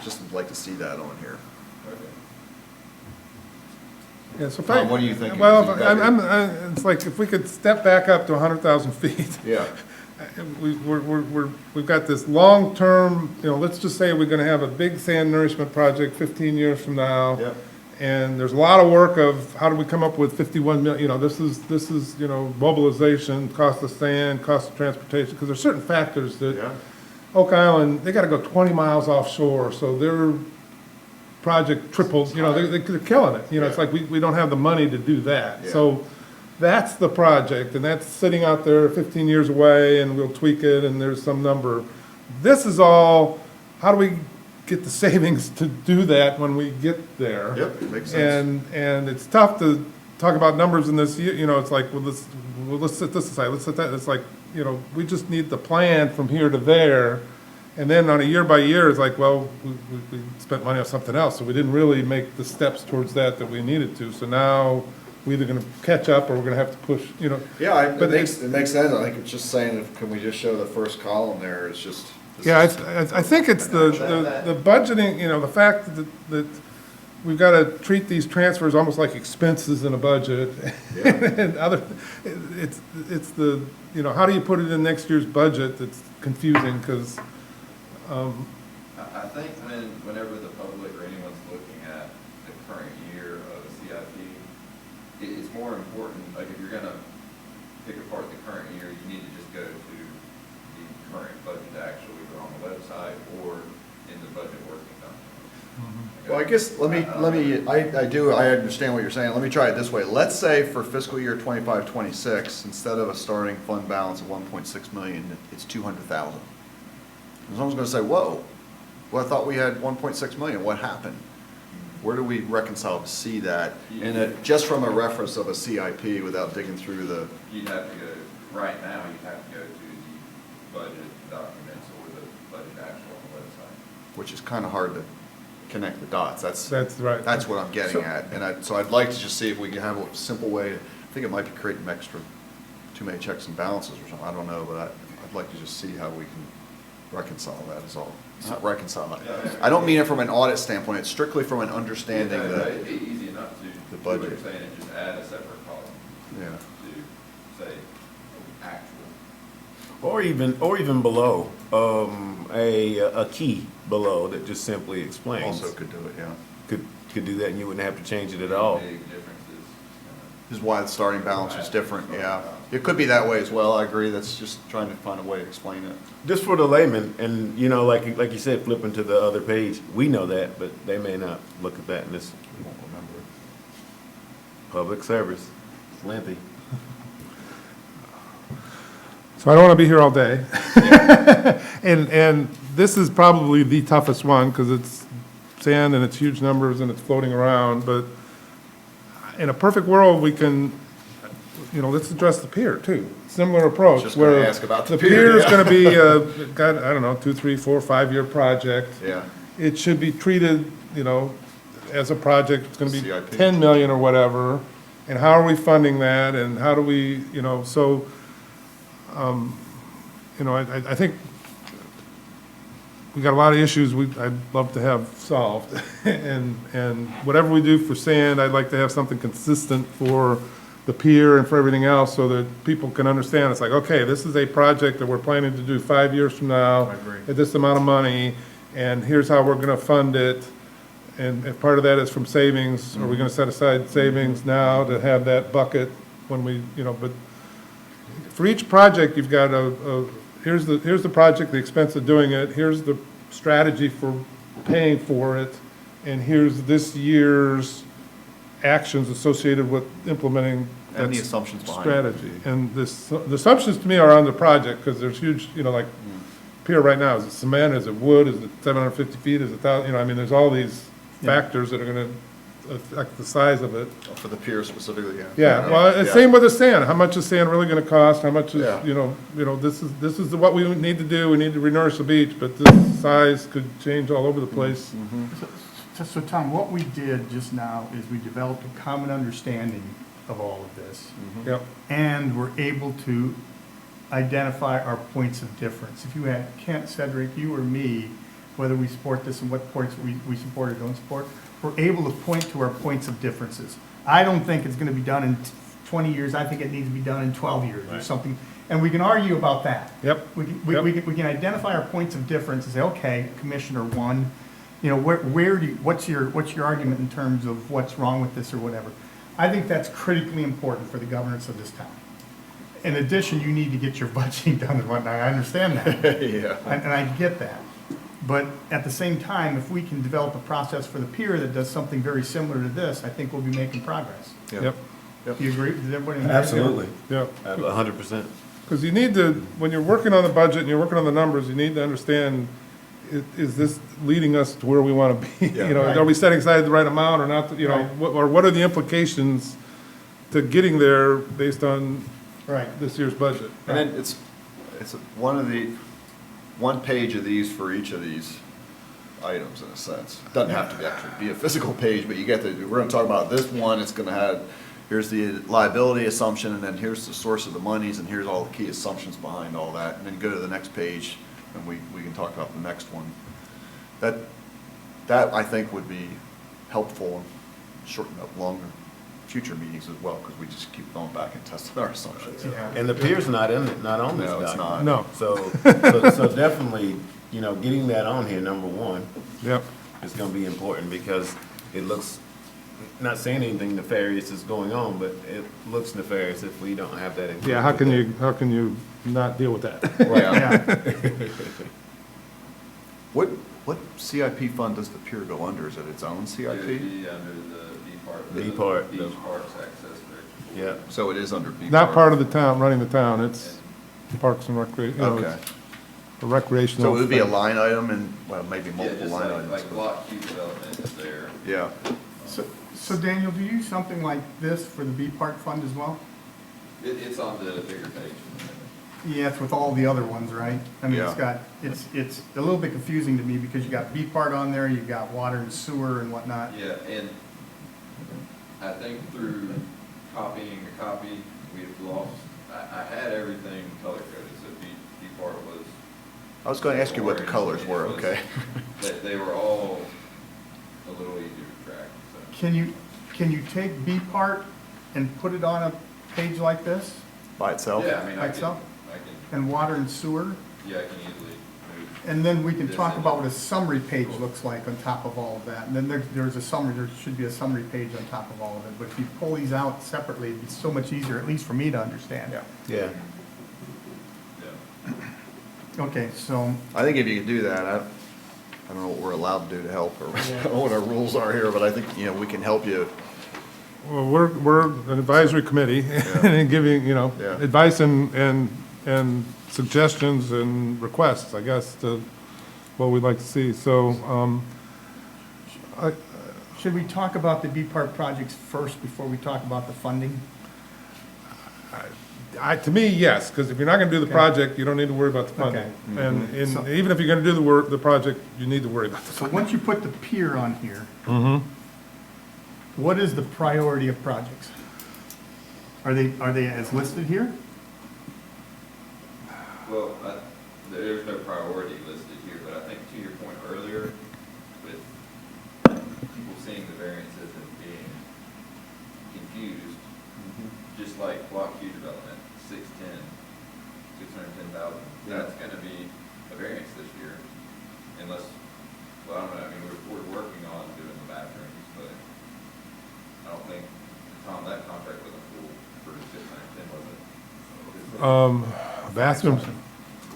just would like to see that on here. Okay. Yeah, so if Tom, what are you thinking? Well, Because you've got it's like, if we could step back up to 100,000 feet. Yeah, We've got this long-term, you know, let's just say we're gonna have a big sand nourishment project 15 years from now. Yep. And there's a lot of work of how do we come up with 51 million, you know, this is, you know, mobilization, cost of sand, cost of transportation, because there's certain factors that yeah, Oak Island, they gotta go 20 miles offshore, so their project triples, you know, they're killing it. You know, it's Yeah. like, we don't have the money to do that. Yeah. So that's the project, and that's sitting out there 15 years away, and we'll tweak it, and there's some number. This is all, how do we get the savings to do that when we get there? Yep, makes sense. And it's tough to talk about numbers in this, you know, it's like, well, let's set this aside, let's set that, it's like, you know, we just need the plan from here to there. And then on a year by year, it's like, well, we spent money on something else, so we didn't really make the steps towards that we needed to. So now, we're either gonna catch up or we're gonna have to push, you know. yeah, But it makes sense. I think it's just saying, can we just show the first column there, it's just. this Yeah, is- I think it's the budgeting, you know, the fact that we've gotta treat these transfers almost like expenses in a budget. Yeah. And it's the, you know, how do you put it in next year's budget that's confusing, because, I think whenever the public or anyone's looking at the current year of a CIP, it's more important, like if you're gonna pick apart the current year, you need to just go to the current budget actual, either on the website or in the budget working document. Well, I guess, I understand what you're saying. Let me try it this way. Let's say for fiscal year 25, 26, instead of a starting fund balance of 1.6 million, it's 200,000. Someone's gonna say, whoa, well, I thought we had 1.6 million, what happened? Where do we reconcile to see that? And just from a reference of a CIP without digging through the, You'd have to go, right now, you'd have to go to the budget documents or the budget actual on the website. which is kind of hard to connect the dots. that's right. That's what I'm getting at. And so I'd like to just see if we can have a simple way, I think it might be creating too many checks and balances or something, I don't know, but I'd like to just see how we can reconcile that is all. Not reconcile it. I don't mean it from an audit standpoint, it's strictly from an understanding Yeah, that, it'd be easy enough to, the do what budget. you're saying, and just add a separate column yeah. to say actual. Or even below, a key below that just simply explains. Also could do it, yeah. Could do that and you wouldn't have to change it at all. Big differences. This is why the starting balance is different, yeah. It could be that way as well, I agree, that's just trying to find a way to explain it. Just for the layman, and you know, like you said, flipping to the other page, we know that, but they may not look at that in this We won't remember it. public service. It's lengthy. So I don't want to be here all day. And this is probably the toughest one, because it's sand and it's huge numbers and it's floating around, but in a perfect world, we can, you know, let's address the pier too. Similar approach. Just gonna where ask about the The pier, pier is yeah. going to be, I don't know, 2, 3, 4, 5-year project. Yeah, It should be treated, you know, as a project, it's gonna be CIP. 10 million or whatever, and how are we funding that, and how do we, you know, so, you know, I think we got a lot of issues I'd love to have solved, and whatever we do for sand, I'd like to have something consistent for the pier and for everything else, so that people can understand, it's like, okay, this is a project that we're planning to do 5 years from now. I agree. At this amount of money, and here's how we're gonna fund it. And if part of that is from savings, are we gonna set aside savings now to have that bucket when we, but for each project, you've got here's the project, the expense of doing it, here's the strategy for paying for it, and here's this year's actions associated with implementing that And the assumptions behind it. strategy. And the assumptions to me are on the project, because there's huge, like pier right now, is it cement, is it wood, is it 750 feet, is it 1,000, I mean, there's all these factors that are gonna affect the size of it. For the pier specifically, yeah. Yeah, well, and Yeah. same with the sand, how much is sand really gonna cost, how much is, Yeah. this is what we need to do, we need to renourish the beach, but this size could change all over the place. So Tom, what we did just now is we developed a common understanding of all of this. Yep, And we're able to identify our points of difference. If you had Kent, Cedric, you or me, whether we support this and what points we support or don't support, we're able to point to our points of differences. I don't think it's gonna be done in 20 years, I think it needs to be done in 12 years or something, and we can argue about that. yep, We can identify our points of difference and say, okay, Commissioner one, what's your argument in terms of what's wrong with this or whatever? I think that's critically important for the governance of this town. In addition, you need to get your budgeting done and whatnot, I understand that. Yeah. And I get that. But at the same time, if we can develop a process for the pier that does something very similar to this, I think we'll be making progress. yep, Do you agree? Does everybody agree? Absolutely, yep. 100%. Because you need to, when you're working on the budget and you're working on the numbers, you need to understand, is this leading us to where we want to be? Yeah. Right. Are we setting aside the right amount or not, Right. or what are the implications to getting there based on Right. this year's budget? And then it's one page of these for each of these items in a sense. Doesn't have to actually be a physical page, but we're gonna talk about this one, it's gonna have, here's the liability assumption, and then here's the source of the monies, and here's all the key assumptions behind all that, and then go to the next page, and we can talk about the next one. That I think would be helpful and shorten up longer future meetings as well, because we just keep going back and testing our assumptions. Yeah. And the pier's not on this No, it's document. not. No, So definitely, getting that on here, number one, yep, is gonna be important because it looks, not saying anything nefarious is going on, but it looks nefarious if we don't have that included. yeah, how can you not deal with that? Yeah. Yeah. What CIP fund does the pier go under? Is it its own It would CIP? be under the B part. B part, Beach the- Parks Access Bridge. Yeah, So it is under B. Not part of the town, running the town, it's Parks and Recreation, Okay. a recreational. So it would be a thing. line item and, well, maybe Yeah, multiple just line like items. block Q development is there. Yeah. So Daniel, do you use something like this for the B Park Fund as well? It's on the bigger page. Yeah, it's with all the other ones, right? I mean, Yeah. it's a little bit confusing to me because you got B part on there, you've got water and sewer and whatnot. Yeah, and I think through copying a copy, we've lost, I had everything color coded, so B part was. I was going to ask you what the colors were, okay? They were all a little easier to track, so. Can you take B part and put it on a page like this? By itself? Yeah, I mean, I Like can, so? And water and sewer? yeah, I can easily move. And then we can this talk into- about what a summary page looks like on top of all of that. And then there should be a summary page on top of all of it. But if you pull these out separately, it'd be so much easier, at least for me to understand. Yeah. yeah. Yeah. Okay, so, I think if you could do that, I don't know what we're allowed to do to help, or I don't know what our rules are here, but I think, we can help you. Well, we're an advisory committee, and giving, Yeah. advice and suggestions and requests, I guess, to what we'd like to see, so, should we talk about the B part projects first before we talk about the funding? to me, yes, because if you're not gonna do the Okay. project, you don't need to worry about the funding. Okay. And So- even if you're gonna do the project, you need to worry about the So funding. once you put the pier on here, Mm-hmm. what is the priority of projects? Are they as listed here? Well, there's no priority listed here, but I think to your point earlier, with people seeing the variances and being confused, like block Q development, 610,000. That's gonna be a variance this year, unless, well, I don't know, I mean, we're working on doing the bathrooms, but I don't think, Tom, that contract wasn't full for 610, was it? Bathrooms,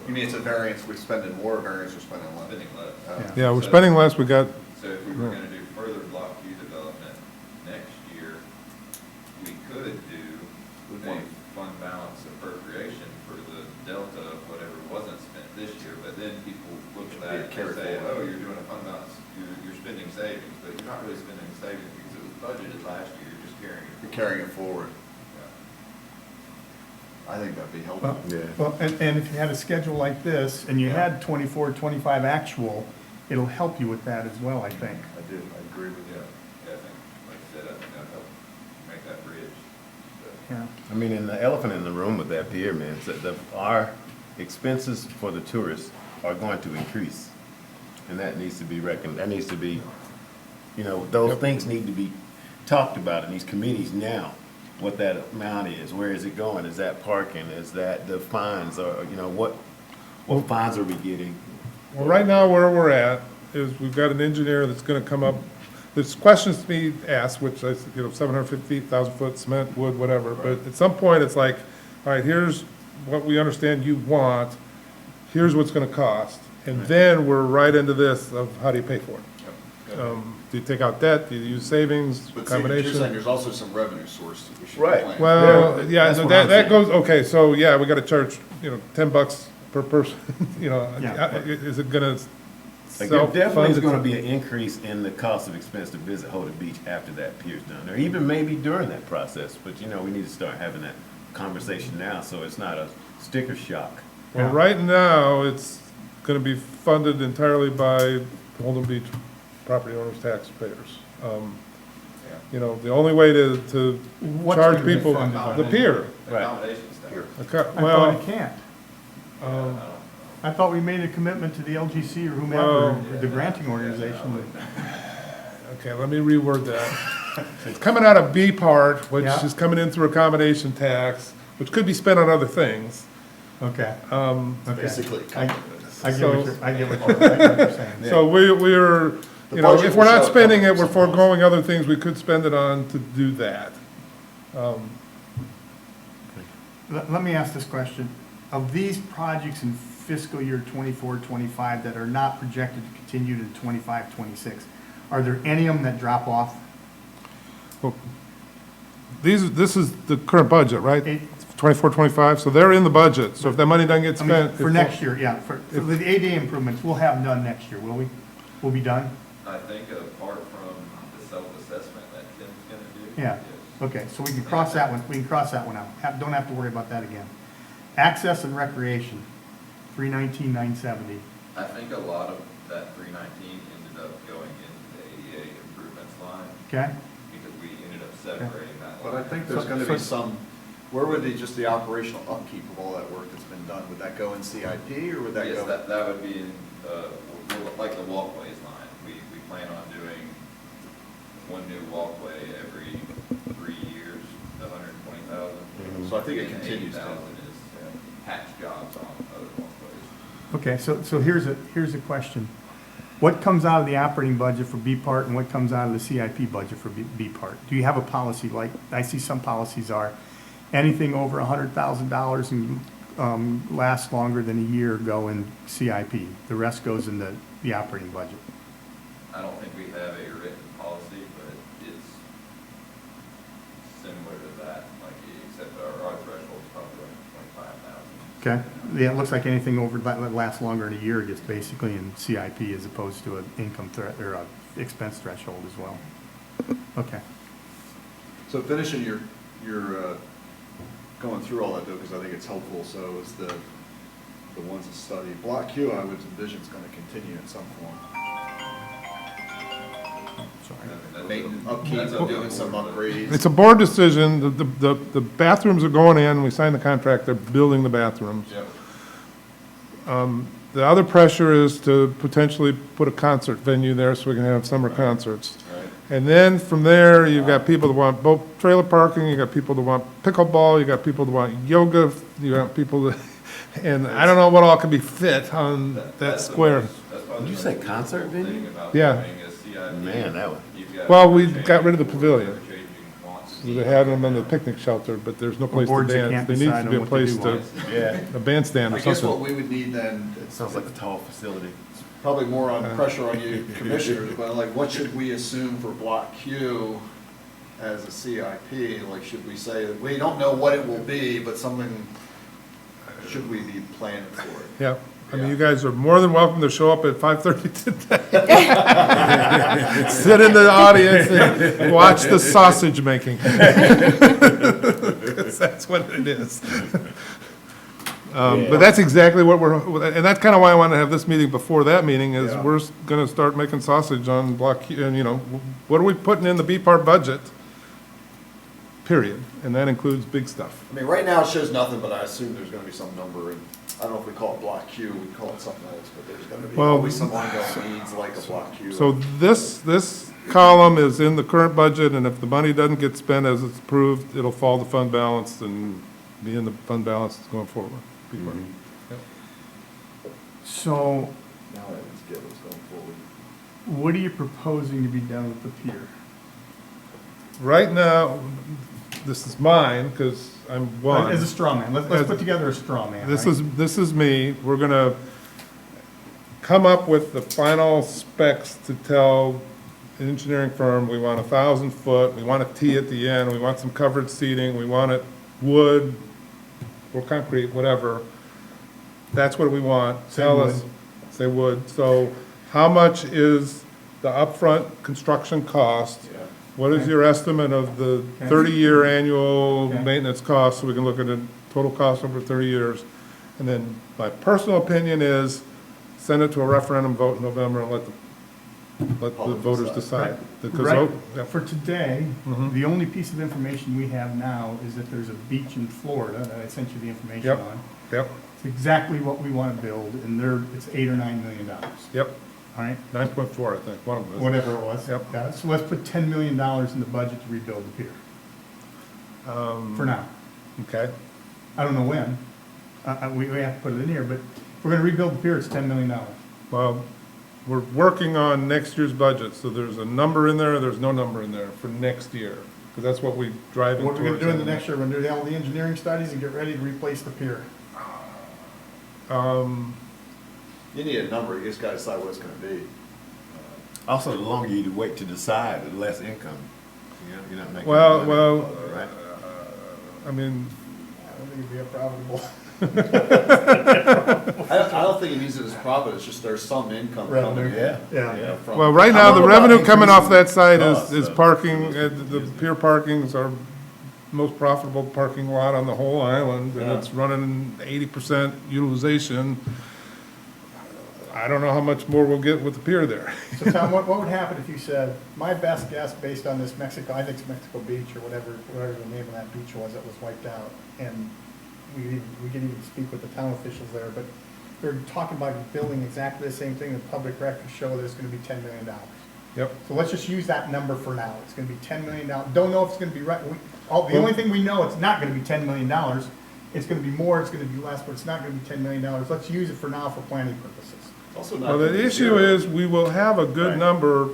You mean it's a variance, we're spending more, or variance we're spending less? Spending less. yeah, we're spending less, we got, So if we were gonna do further block Q development next year, we could do a fund balance appropriation for the delta of whatever wasn't spent this year, but then people look at that and Carry say, forward. oh, you're doing a fund balance, you're spending savings, but you're not really spending savings because it was budgeted last year, you're just carrying it. You're carrying it forward. Yeah. I think that'd be helpful. Yeah. Well, and if you had a schedule like this, and you had 24, 25 actual, it'll help you with that as well, I think. I do, I agree with you. Yeah, I think, like I said, I think that'll help make that bridge. So, Yeah. I mean, and the elephant in the room with that pier, man, is that our expenses for the tourists are going to increase. And that needs to be reckoned, that needs to be, you know, those things need to be talked about in these committees now. What that amount is, where is it going? Is that parking? Is that the fines, or, you know, what fines are we getting? well, right now where we're at is we've got an engineer that's gonna come up, there's questions to be asked, which I, 750,000 foot cement, wood, whatever, but at some point it's like, all right, here's what we understand you want, here's what's gonna cost, and then we're right into this of how do you pay for it? Do you take out debt, do you use savings, But see, you're combination? saying there's also some revenue source that we should Right. plan. Well, yeah, That's so what that, I'm that saying. goes, okay, so, yeah, we gotta charge, $10 per person, Yeah. is it gonna Like, there definitely is self-fund gonna itself? be an increase in the cost of expense to visit Holden Beach after that pier's done, or even maybe during that process, but we need to start having that conversation now, so it's not a sticker shock. Well, right now, it's gonna be funded entirely by Holden Beach property owners, taxpayers. The only way to What's charge gonna be people, funded by the that? pier. Right. accommodations down. The I thought Well, it can't. um, I thought we made a commitment to the LGC or whomever, Well- the granting organization. okay, let me reword that. It's coming out of B part, which Yeah. is coming in through accommodation tax, which could be spent on other things. Okay, Um, okay. Basically, I I get So- what you're, I get what you're saying. So we're, The budget if we're will not show spending it, we're something else. foregoing other things we could spend it on to do that. Let me ask this question. Of these projects in fiscal year 24, 25 that are not projected to continue to 25, 26, are there any of them that drop off? This is the current budget, right? It- 24, 25, so they're in the budget, so if that money doesn't get I mean, spent. for next year, yeah, for the ADA improvements, we'll have done next year, will we? We'll be done? I think apart from the self-assessment that Tim's gonna do. Yeah, yes. okay, so we can cross that one, out. Don't have to worry about that again. Access and recreation, 319, 970. I think a lot of that 319 ended up going into the ADA improvements line Okay? because we ended up separating that line. But I think there's gonna be some, where would just the operational upkeep of all that work that's been done, would that go in CIP, or would that Yes, go? that would be in, like the walkways line. We plan on doing one new walkway every 3 years, 120,000. So I think it And continues to. 80,000 is patch jobs on other walkways. Okay, so here's a question. What comes out of the operating budget for B part and what comes out of the CIP budget for B part? Do you have a policy, like, I see some policies are, anything over $100,000 and lasts longer than a year go in CIP. The rest goes in the operating budget. I don't think we have a written policy, but it's similar to that, like, except our threshold is probably like 25,000. Okay? Yeah, it looks like anything over, that lasts longer than a year gets basically in CIP as opposed to an income or a expense threshold as well. Okay. So finishing your going through all that though, because I think it's helpful, so is the ones to study. Block Q, I would envision is gonna continue in some form. Sorry. Maintenance, upkeep, doing some upgrades. It's a board decision, the bathrooms are going in, we signed the contract, they're building the bathrooms. Yep. The other pressure is to potentially put a concert venue there so we can have summer concerts. Right. And then from there, you've got people that want boat trailer parking, you got people that want pickleball, you got people that want yoga, you got people that, and I don't know what all can be fit on that That's the square. most- that's probably Did you the say most concert difficult thing venue? about Yeah. doing a CIP. Man, that would- You've got Well, we ever-changing got rid of the boards, pavilion. ever-changing wants, They needs. had them in the picnic shelter, but there's no place to boards that dance. can't There needs decide to be on a what they place do to, want. Yeah, a bandstand I or guess what something. we would need then, it sounds like a tall facility. probably more on pressure on you commissioners, but like, what should we assume for block Q as a CIP? Like, should we say, we don't know what it will be, but something, should we be planning for it? Yeah, I mean, you guys are more than welcome to show up at 5:30 today. Sit in the audience and watch the sausage making. 'Cause that's what it is. But that's exactly what and that's kind of why I wanted to have this meeting before that meeting, is Yeah. we're gonna start making sausage on Block Q, and, what are we putting in the B part budget? Period, and that includes big stuff. I mean, right now it shows nothing, but I assume there's gonna be some number, and I don't know if we call it block Q, we call it something else, but there's gonna be Well, always some ongoing needs like a block Q. So this column is in the current budget, and if the money doesn't get spent as it's approved, it'll fall to fund balance and be in the fund balance going forward. So Now everyone's getting what's going forward. what are you proposing to be done with the pier? Right now, this is mine, because I'm one. As a straw man, let's As- put together a straw man, This right? is me. We're gonna come up with the final specs to tell an engineering firm, we want 1,000 foot, we want a T at the end, we want some covered seating, we want it wood or concrete, whatever. That's what we want. Say Tell wood. us, say wood. So how much is the upfront construction cost? Yeah. What is your estimate of the Okay. 30-year annual Okay. maintenance cost, so we can look at the total cost over 30 years? And then my personal opinion is, send it to a referendum vote in November and let the Public voters decide. decide. Because Right, vote- yep. for today, Mhm. the only piece of information we have now is that there's a beach in Florida that I sent you the information Yep. on. Yep, It's exactly what we want to build, and it's $8 or $9 million, all yep, right? 9.4, I think, one of them is. Whatever it was. Yep. Yeah, so let's put $10 million in the budget to rebuild the pier, for now. Okay, I don't know when. We have to put it in here, but if we're gonna rebuild the pier, it's $10 million. well, we're working on next year's budget, so there's a number in there, there's no number in there for next year, because that's what we're driving What towards. are we gonna do in the next year? We're gonna do all the engineering studies and get ready to replace the pier. You need a number, you just gotta decide what it's gonna be. Also, the longer you wait to decide, the less income. You're not making. Well, money, well, Right? I mean, I don't think it'd be a profitable. I don't think it needs it as profit, it's just there's some income coming Revenue. in. Yeah. Yeah. From- well, right I now, don't the know about revenue coming off that increasing side costs, is though. parking, the pier parking's our most profitable parking lot on the whole island, and Yeah. it's running 80% utilization. I don't know how much more we'll get with the pier there. So Tom, what would happen if you said, my best guess based on this Mexico, I think it's Mexico Beach or whatever the name of that beach was that was wiped out, and we could even speak with the town officials there, but they're talking about building exactly the same thing, the public records show that it's gonna be $10 million. Yep. So let's just use that number for now, it's gonna be $10 million, don't know if it's gonna be right, the only thing we know, it's not gonna be $10 million, it's gonna be more, it's gonna be less, but it's not gonna be $10 million, let's use it for now for planning purposes. Also not Well, gonna the be issue zero. is, we will have a good Right. number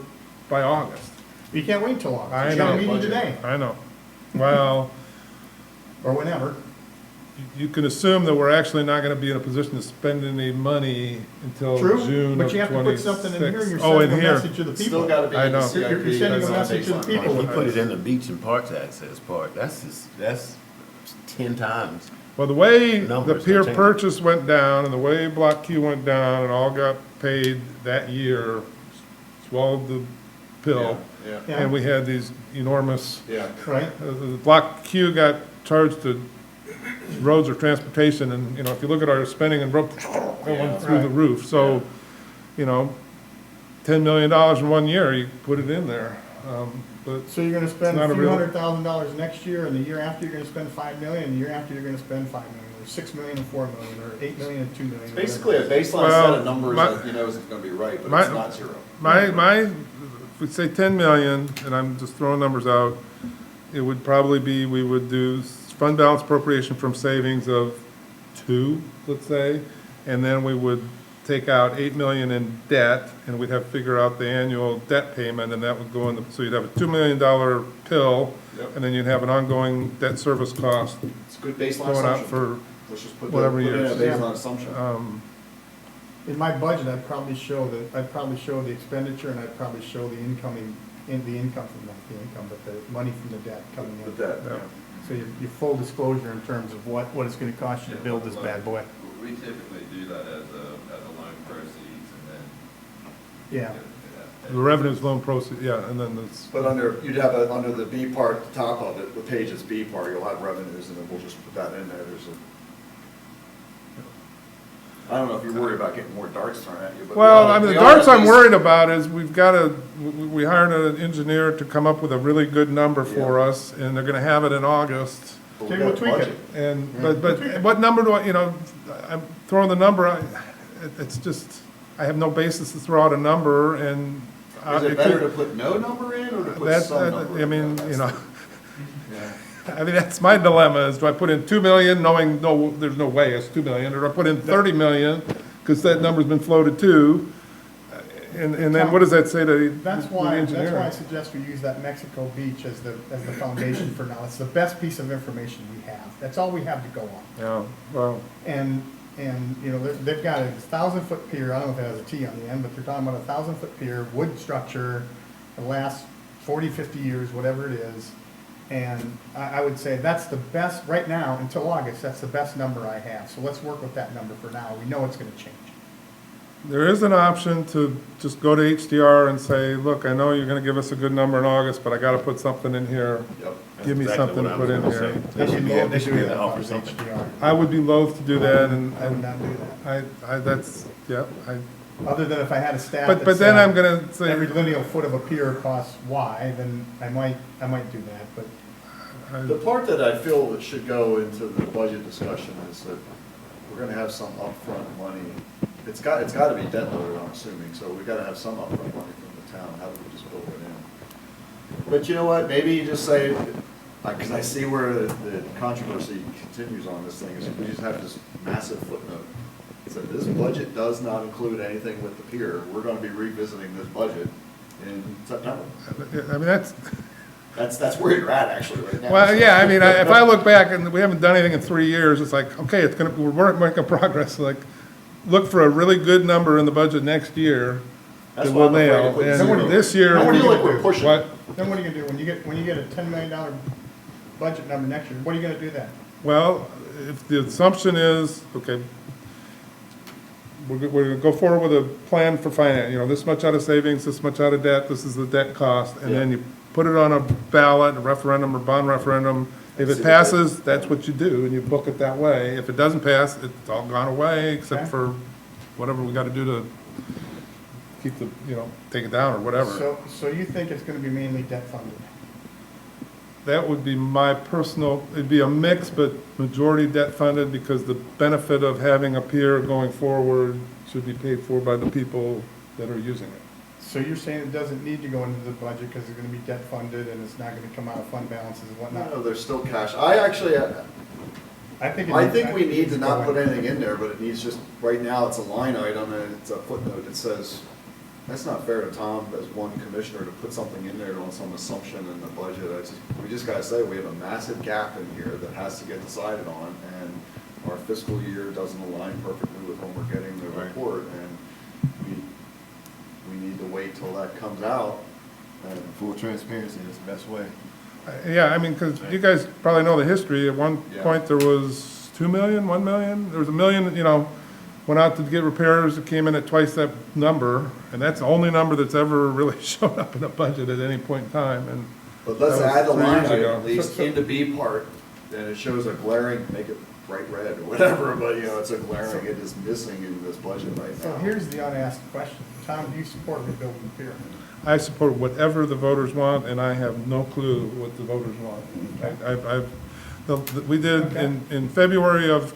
by August. You can't wait until August, I you got a know. meeting today, I know. Well, or whenever. you can assume that we're actually not gonna be in a position to spend any money until True, June but of you have to put something in here, and 26. you're Oh, in sending a here. message to the It's people. still gotta be I in the know. CIP. You're sending a that's message to the baseline. people. If you put it in the beach and parks access part, that's 10 times. Well, the way the Numbers pier are changing. purchase went down, and the way Block Q went down, and all got paid that year, swallowed the pill, Yeah, Yeah. and we had these enormous, yeah. Right? the Block Q got charged to roads or transportation, and, if you look at our spending and road, it Yeah. went through the Right. roof, so, $10 million in 1 year, you put it in there, but, So you're gonna spend It's not a a few real- $100,000 next year, and the year after you're gonna spend $5 million, and the year after you're gonna spend $5 million, or $6 million and $4 million, or $8 million and $2 million. Basically, a baseline Well, set of numbers my- that you know is gonna be right, but my- it's not zero. my we say 10 million, and I'm just throwing numbers out, it would probably be, we would do fund balance appropriation from savings of 2, let's say, and then we would take out 8 million in debt, and we'd have to figure out the annual debt payment, and that would go in the, so you'd have a $2 million pill, Yep. and then you'd have an ongoing debt service cost It's a good baseline going out assumption. for, Let's just put whatever put in a years. baseline assumption. In my budget, I'd probably show the expenditure, and I'd probably show the income from that, the income, but the money from the debt coming in. With that, Yeah. yeah. So your full disclosure in terms of what it's gonna cost you to build this bad boy. We typically do that as a loan proceeds and then. Yeah. the revenues, loan proceeds, yeah, and then it's, But you'd have under the B part, at the top of it, the page is B part, you'll have revenues, and then we'll just put that in there, I don't know if you're worried about getting more darts thrown at you, but. well, I mean, the we ought to darts at I'm least- worried about is we've got to, we hired an engineer to come up with a really good number for Yeah. us, and they're gonna have it in August. but we Okay, got we'll the tweak budget. it. And, but what number do I, I'm throwing the number, it's just, I have no basis to throw out a number, and. Is it better to put no number in, or to put That's, some number in? I mean, That's you know, Yeah. I mean, that's my dilemma, is do I put in 2 million, knowing, no, there's no way it's 2 million, or do I put in 30 million, because that number's been floated too? And then what does that say to That's the why I engineer? suggest we use that Mexico Beach as the foundation for now. It's the best piece of information we have. That's all we have to go on. Yeah, well, And, they've got a 1,000-foot pier, I don't know if it has a T on the end, but they're talking about a 1,000-foot pier, wood structure, the last 40, 50 years, whatever it is. And I would say that's the best, right now, until August, that's the best number I have. So let's work with that number for now. We know it's gonna change. there is an option to just go to HDR and say, look, I know you're gonna give us a good number in August, but I gotta put something in here. Yep. Give me That's something exactly to what I put was in gonna here. say. They should be able to that offer with something. HDR. I would be loath to do that, and, I would not do that. that's, yeah, Other than if I had a stat but that then said I'm gonna say. every lineal foot of a pier costs Y, then I might do that, but The part that I feel that should go into the budget discussion is that we're gonna have some upfront money. It's gotta be debt loaded, I'm assuming, so we gotta have some upfront money from the town. How do we just build it in? But you know what, maybe you just say, because I see where the controversy continues on this thing, is we just have this massive footnote. So this budget does not include anything with the pier. We're gonna be revisiting this budget in September. I mean, That's where you're at actually right now. well, yeah, I mean, if I look back and we haven't done anything in 3 years, it's like, okay, we're making progress, like, look for a really good number in the budget next year That's that why we'll I'm afraid to nail. put And zero. this year. I feel like we're pushing. What? then what are you gonna do? When you get a $10 million budget number next year, what are you gonna do then? Well, if the assumption is, okay, we're gonna go forward with a plan for finance, this much out of savings, this much out of debt, this is the debt cost, and then Yeah. you put it on a ballot, a referendum or bond referendum. If See it what passes, that's what you do, and you book it that way. If it doesn't pass, it's all gone away, except Okay. for whatever we gotta do to keep the, take it down or whatever. So you think it's gonna be mainly debt funded? That would be my personal, it'd be a mix, but majority debt funded, because the benefit of having a pier going forward should be paid for by the people that are using it. So you're saying it doesn't need to go into the budget because it's gonna be debt funded and it's not gonna come out of fund balances and whatnot? No, there's still cash. I think we need to not put anything in there, but it needs just, right now, it's a line item and it's a footnote that says, that's not fair to Tom as one commissioner to put something in there on some assumption in the budget. We just gotta say, we have a massive gap in here that has to get decided on, and our fiscal year doesn't align perfectly with when we're getting the report, and we need to wait till that comes out. And Full transparency is the best way. Yeah, I mean, because you guys probably know the history. At one Yeah. point, there was 2 million, 1 million. There was a million, went out to get repairs. It came in at twice that number. And that's the only number that's ever really shown up in a budget at any point in time. And But let's that was add the 3 line years item ago. at least into B part, and it shows a glaring, make it bright red or whatever, but it's a glaring, it is missing in this budget right So now. here's the unasked question. Tom, do you support rebuilding the pier? I support whatever the voters want, and I have no clue what the voters want. We did, in February of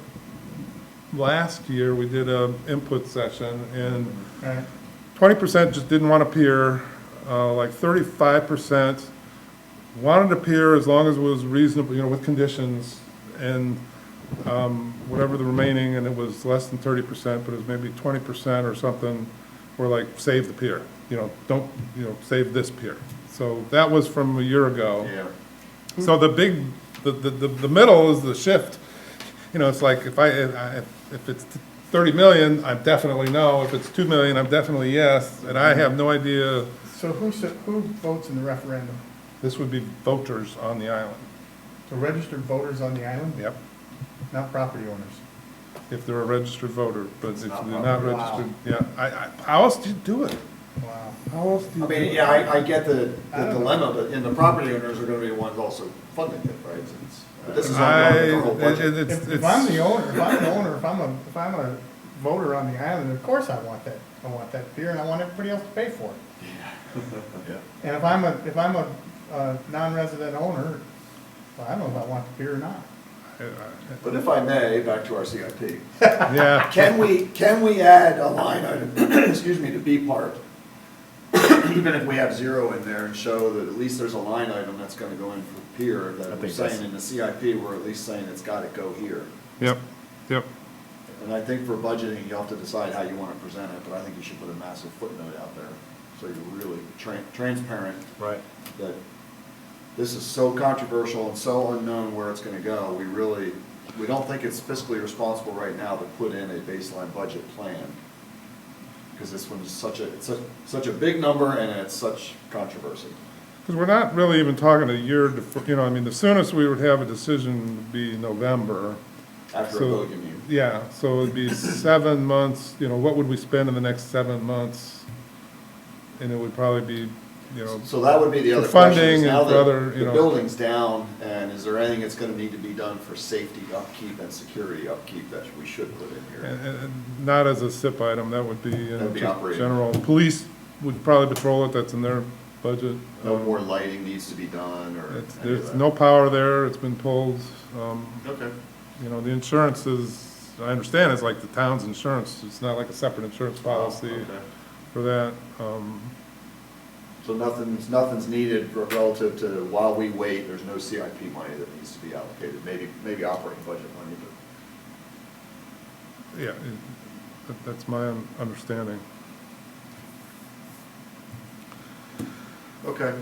last year, we did a input session, and All right. 20% just didn't want a pier. like 35%, wanted a pier as long as it was reasonable, you know, with conditions, and whatever the remaining, and it was less than 30%, but it was maybe 20% or something, were like, save the pier, you know, don't, you know, save this pier. So that was from a year ago. Yeah. So the big, the middle is the shift. You know, it's like if it's 30 million, I'm definitely no. If it's 2 million, I'm definitely yes. And I have no idea, So who votes in the referendum? this would be voters on the island. So registered voters on the island, Yep, not property owners? if they're a registered voter, but if they're not not proper. registered, yeah. How else do you do it? Wow. How else do you I do it? mean, yeah, I get the I don't know. dilemma, but, and the property owners are gonna be the ones also funding it, right? Since- But this is ongoing, the whole budget. If I'm the owner, if I'm a voter on the island, of course I want that pier, and I want everybody else to pay for it. Yeah. And if I'm a non-resident owner, well, I don't know if I want the pier or not. But if I may, back to our CIP, Yeah, can we add a line item, excuse me, to B part? Even if we have 0 in there, and show that at least there's a line item that's gonna go in for pier, I that we're think that's- saying in the CIP, we're at least saying it's gotta go here. yep, yep. And I think for budgeting, you have to decide how you wanna present it, but I think you should put a massive footnote out there, so you're really transparent Right. that this is so controversial and so unknown where it's gonna go, we don't think it's fiscally responsible right now to put in a baseline budget plan. Because this one's such a big number and it's such controversy. Because we're not really even talking a year, you know, I mean, the soonest we would have a decision would be November. After a So- vote, you mean? Yeah, so it'd be 7 months, you know, what would we spend in the next 7 months? And it would probably be, you know, So that would be the For other question, is funding now and for that other, you the know- building's down, and is there anything that's gonna need to be done for safety upkeep and security upkeep that we should put in here? and not as a SIP item, that would be That'd be just operating. general. Police would probably patrol it, that's in their budget. No more lighting needs to be done, or any of There's that? no power there, it's been pulled. Okay. You know, the insurance is, I understand, it's like the town's insurance, it's not like a separate insurance policy Okay. for that. So nothing's needed relative to, while we wait, there's no CIP money that needs to be allocated, maybe operating budget money, but. Yeah, that's my understanding. Okay.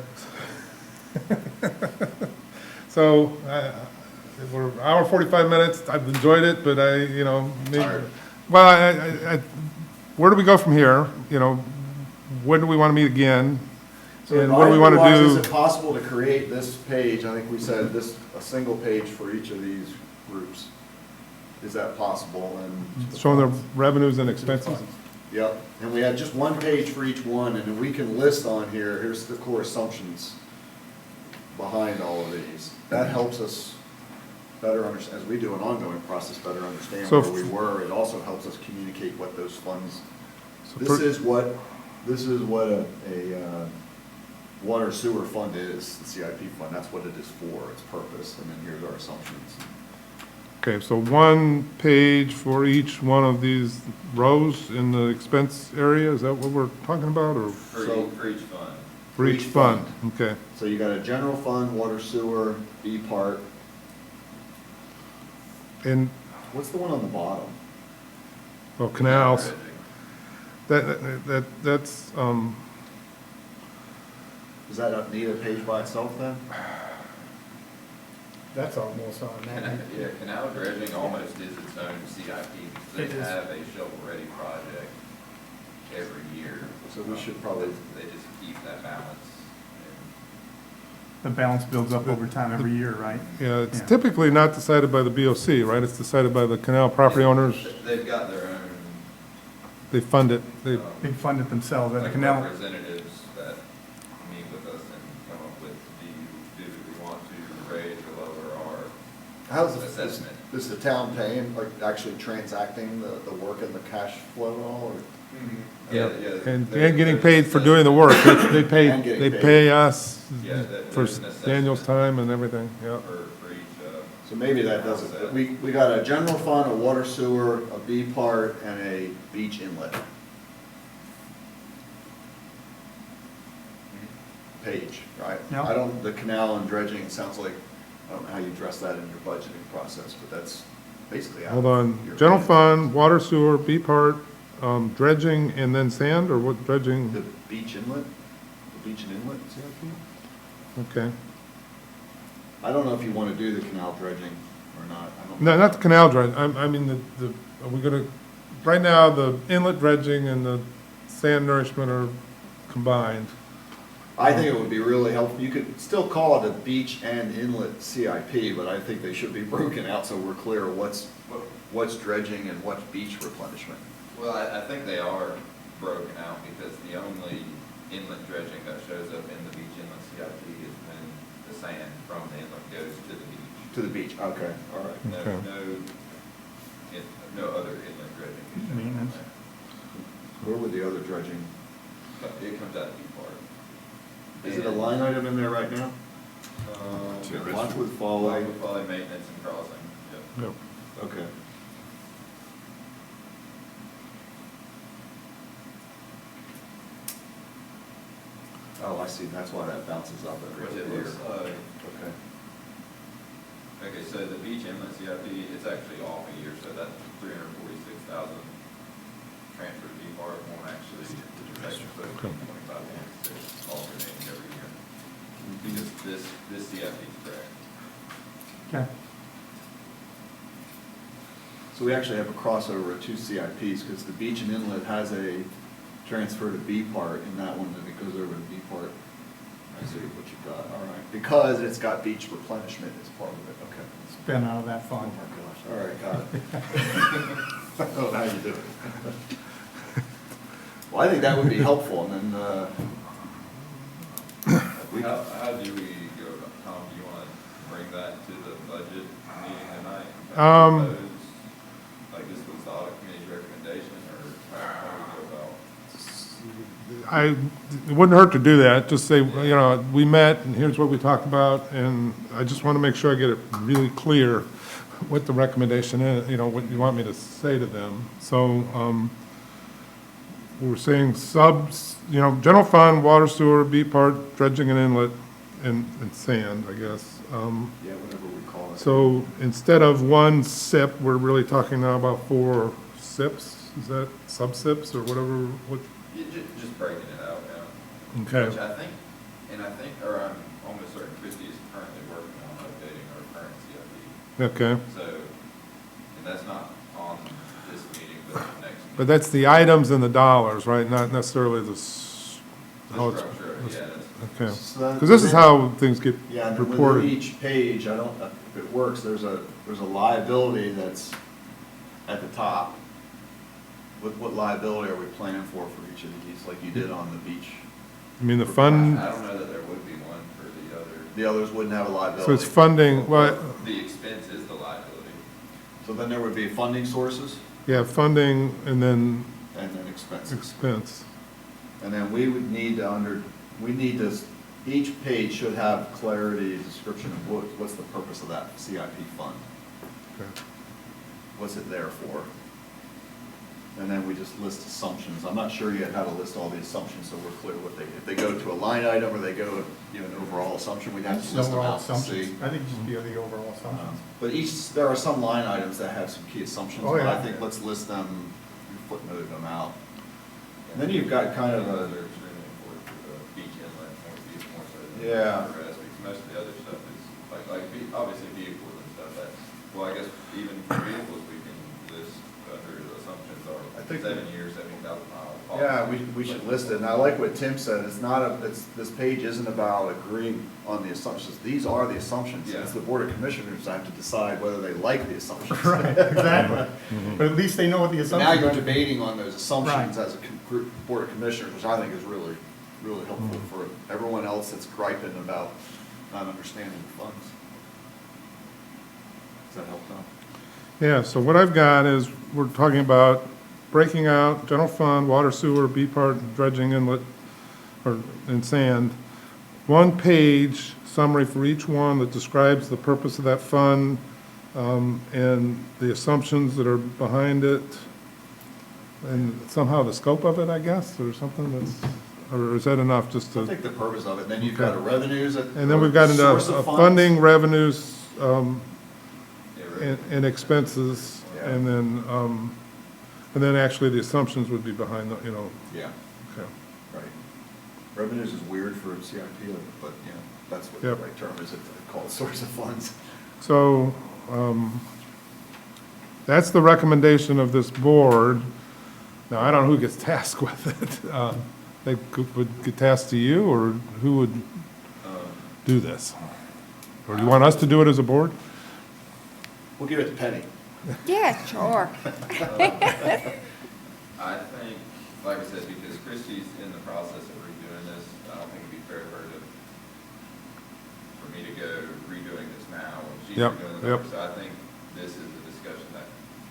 So, we're hour 45 minutes, I've enjoyed it, but you know, maybe, Tired. well, where do we go from here? You know, when do we want to meet again? So And what do we want advisory-wise, to is do? it possible to create this page, I think we said this, a single page for each of these groups? Is that possible? And Showing the revenues and expenses? Yep, and we had just one page for each one, and then we can list on here, here's the core assumptions behind all of these. That helps us better understand, as we do an ongoing process, better understand So where we were. It also helps us communicate what those funds, So this is what a water sewer fund is, the CIP fund, that's what it is for, its purpose, and then here's our assumptions. Okay, so one page for each one of these rows in the expense area, is that what we're talking about, or So- For each fund. for each fund? Okay, So you got a general fund, water sewer, B part, and, what's the one on the bottom? well, canals, that's, Does that need a page by itself then? That's almost on that. Yeah, canal dredging almost is its own CIP, because It they is. have a shovel-ready project every year. So we should probably- They just keep that balance. The balance builds up over time every year, right? yeah, it's Yeah. typically not decided by the BOC, right? It's decided by the canal property owners, They've got their own, they fund it, they, They fund it themselves, and the like canal, representatives that meet with us and come up with, do we want to raise or lower our How's assessment? is the town paying, like actually transacting the work and the cash flow and all, or? Yeah, and they're- getting they're paid for doing the work. They pay, And getting they paid. pay us Yeah, for there's an assessment. Daniel's time and everything, yeah. For each, So maybe that doesn't, we got a general fund, a water sewer, a B part, and a beach inlet. page, right? Yeah. I don't, the canal and dredging, it sounds like, I don't know how you address that in your budgeting process, but that's basically. out Hold of on, your general hands. fund, water sewer, B part, dredging and then sand, or what The dredging? beach inlet, the beach and inlet CIP? Okay. I don't know if you want to do the canal dredging or not. I don't. No, not the canal dredge, I mean, are we gonna, right now, the inlet dredging and the sand nourishment are combined. I think it would be really helpful, you could still call it a beach and inlet CIP, but I think they should be broken out so we're clear what's dredging and what's beach replenishment. Well, I think they are broken out because the only inlet dredging that shows up in the beach inlet CIP is when the sand from the inlet goes to the beach. To the beach, okay, all right. No, Okay. no other inlet dredging. is shown Maintenance. there. Where would the other dredging, But it comes out of the part. is it a line item in there right now? Lockwood Folly, Lockwood Folly maintenance and crossing, yep. No. okay. Oh, I see, that's why that bounces up every Which it year. looks like, Okay. okay, so the beach inlet CIP, it's actually off a year, so that 346,000 transfer to B part won't actually technically be 25 months, it's alternating every year. Because this CIP is correct. Okay. So we actually have a crossover of two CIPs, because the beach and inlet has a transfer to B part in that one, and it goes over to B part. I see what you got, all right. Because it's got beach replenishment as part of it, okay. Spin out of that Oh fund. my gosh, all right, got it. Oh, now you do it. Well, I think that would be helpful, and then, How do we go, Tom, do you want to bring that to the budget meeting tonight? Propose, like this was the audit committee's recommendation, or how do we go about? It wouldn't hurt to do that, just say, you know, we met, and here's what we talked about, and I just want to make sure I get it really clear what the recommendation is, you know, what you want me to say to them. So, we're saying subs, you know, general fund, water sewer, B part, dredging and inlet, and sand, I guess. yeah, whatever we call it. So instead of one SIP, we're really talking now about 4 SIPs, is that sub-SIPs or whatever, what? Just breaking it out now. Okay. Which I think, or I'm almost certain Christie is currently working on updating our current CIP. Okay, So, and that's not on this meeting, but next meeting. but that's the items and the dollars, right, not necessarily the how The it's, structure, yeah, that's. okay. So that- Because this is how things get Yeah, and within reported. each page, I don't, if it works, there's a liability that's at the top. What liability are we planning for each of these, like you did on the beach? I mean, the fund, I don't know that there would be one for the other. The others wouldn't have a liability. so it's funding, well, The expense is the liability. So then there would be funding sources yeah, funding and then and then expenses. expense. And then we would need to each page should have clarity, description of what's the purpose of that CIP fund? Okay. What's it there for? And then we just list assumptions. I'm not sure yet how to list all the assumptions, so we're clear what if they go to a line item or they go to, you know, an overall assumption, we'd have to list them Overall out to assumptions. see. I think it should be the overall assumptions. But there are some line items that have some key assumptions, Oh, but I yeah. think let's list them, footnote them out. And then you've got kind of a, They're extremely important for the beach inlet, more so than Yeah. the rest, because most of the other stuff is, obviously vehicles and stuff, that's, well, I guess even for vehicles, we can list under the assumptions I are think- 7 years, 70,000 miles. yeah, we should list it. And I like what Tim said, this page isn't about agreeing on the assumptions. These are the assumptions. Yeah. It's the Board of Commissioners that have to decide whether they like the assumptions. Right, exactly. But at least they know what the Now assumptions you're are. debating on those assumptions Right. as a group, Board of Commissioners, which I think is really, really helpful for everyone else that's griping about not understanding the funds. Does that help, Tom? Yeah, so what I've got is, we're talking about breaking out general fund, water sewer, B part, dredging inlet, and sand. 1 page summary for each one that describes the purpose of that fund, and the assumptions that are behind it, and somehow the scope of it, I guess, or something that's, Or is that enough just I to? think the purpose of it, then you've got a revenues. And then we've got into source of funds. funding, revenues, Yeah, right. and expenses, Yeah. and then actually the assumptions would be behind the, Yeah, okay. right. Revenues is weird for CIP, but, that's what the Yep. right term is, it's called source of funds. So, that's the recommendation of this board. Now, I don't know who gets tasked with it. They would get tasked to you, or who would do this? Or do you want us to do it as a board? We'll give it to Penny. Yeah, sure. I think, like I said, because Christie's in the process of redoing this, I don't think it'd be fair for me to go redoing this now when she's Yep, redoing the yep. numbers. So I think this is the discussion that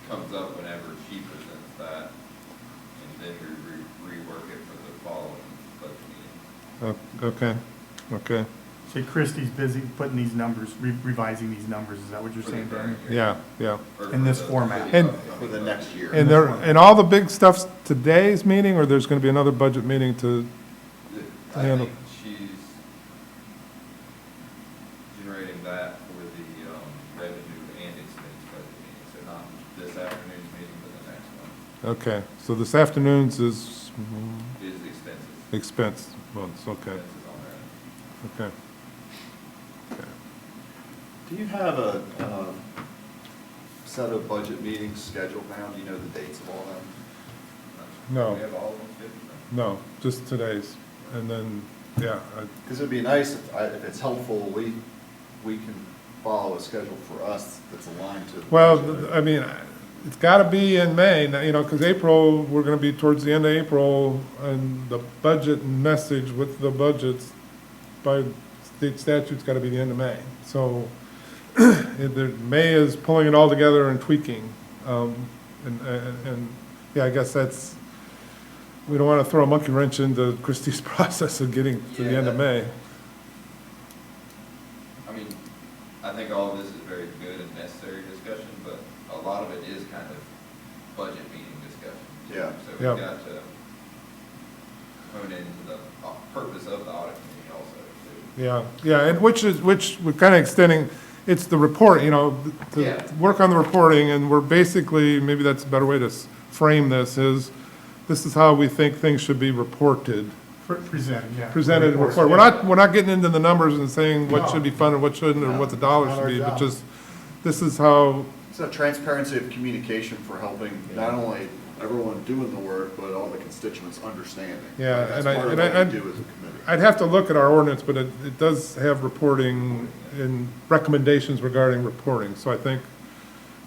comes up whenever she presents that, and then we rework it for the following budget meeting. Okay. Say Christie's busy putting these numbers, revising these numbers, is that what you're For the saying, current Danny? year. Yeah. Or In for this the- format. for And- upcoming For the budget. next year. And all the big stuff's today's meeting, or there's gonna be another budget meeting to, I handle- think she's generating that for the revenue and expense budget meeting, so not this afternoon's meeting, but the next one okay, so this afternoon's is is expenses. expense months, okay, Expenses on that. okay. Do you have a set of budget meetings scheduled now? Do you know the dates of all them? No. We have all of them scheduled? No, just today's, and then, yeah, Because it'd be nice if it's helpful, we can follow a schedule for us that's aligned to. the well, budget. I mean, it's gotta be in May, because April, we're gonna be towards the end of April, and the budget message with the budgets by state statute's gotta be the end of May, so May is pulling it all together and tweaking, and, yeah, I guess that's, we don't wanna throw a monkey wrench into Christie's process of getting to the Yeah, end of that- May. I mean, I think all of this is very good and necessary discussion, but a lot of it is kind of budget meeting discussion. too. Yeah. So Yeah. we've got to hone into the purpose of the audit committee also, too. Yeah, and which we're kind of extending, it's the report, to Yeah. work on the reporting, and we're basically, maybe that's a better way to frame this, is this is how we think things should be reported, Presented, yeah. presented in Reports, report. yeah. We're not getting into the numbers and saying what No. should be funded, what shouldn't, or what the dollars Not should our be, but job. just, this is how, It's a transparency of communication for helping not only everyone doing the work, but all the constituents understanding. Yeah, That's and I- part of and what I- we do as a committee. I'd have to look at our ordinance, but it does have reporting and recommendations regarding reporting. So I think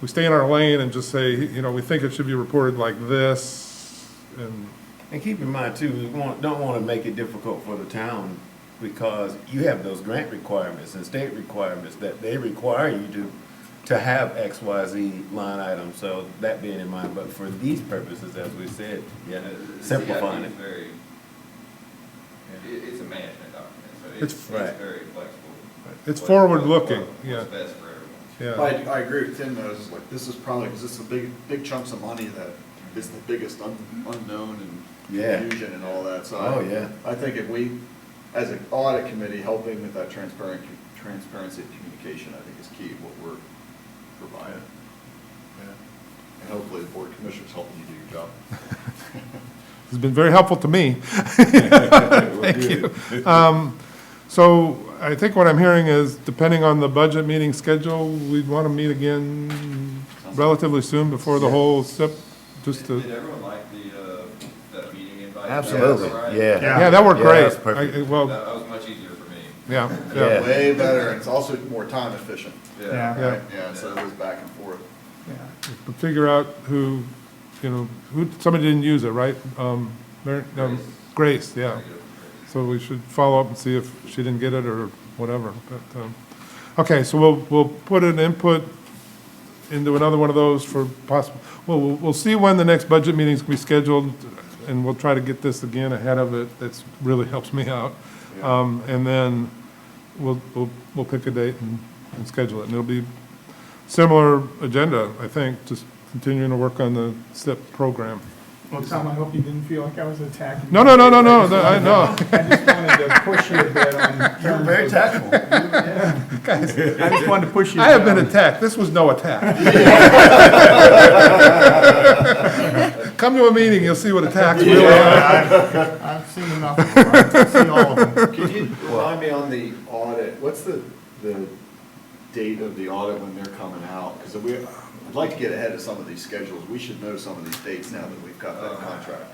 we stay in our lane and just say, we think it should be reported like this, And keep in mind too, don't want to make it difficult for the town because you have those grant requirements and state requirements that they require you to have X, Y, Z line items. So that being in mind, but for these purposes, as we said, yeah, The simplifying CIP it. is very, it's a management document, so It's- it's Right. very flexible. it's What- forward-looking, what's yeah. best for everyone. yeah. I agree with Tim, though, it's like, this is probably, because this is big chunks of money that is the biggest unknown and Yeah. confusion and all that, so. Oh, yeah. I think if we, as an audit committee, helping with that transparency of communication, I think is key, what we're providing. And hopefully the board of commissioners helping you do your job. It's been very helpful to me. Thank you. So I think what I'm hearing is, depending on the budget meeting schedule, we'd want to meet again relatively soon before the whole SIP, just to, Did everyone like that meeting invite? Absolutely, That was all right? yeah. yeah, that worked Yeah, great. that's perfect. Well, That was much easier for me. yeah, Yeah. yeah, Way better, and it's also more time efficient, Yeah. yeah. yeah, so it was back and forth. Yeah. But figure out who, somebody didn't use it, right? Grace, yeah. So we should follow up and see if she didn't get it or whatever, but, okay, so we'll put an input into another one of those for possible, we'll see when the next budget meeting's gonna be scheduled, and we'll try to get this again ahead of it, that's really helps me out. And then we'll pick a date and schedule it, and it'll be similar agenda, I think, just continuing to work on the SIP program. Well, Tom, I hope you didn't feel like I was attacking. No, you. no, no, no, no, I know. I just wanted to push you a bit on. You're very tactful. I just wanted to push you. I have been down. attacked. This was no attack. Come to a meeting, you'll see what attacks really are. Yeah, I've seen enough of them. I've seen all of them. Can you remind me on the audit, what's the date of the audit when they're coming out? Because I'd like to get ahead of some of these schedules. We should know some of these dates now that we've got that contract.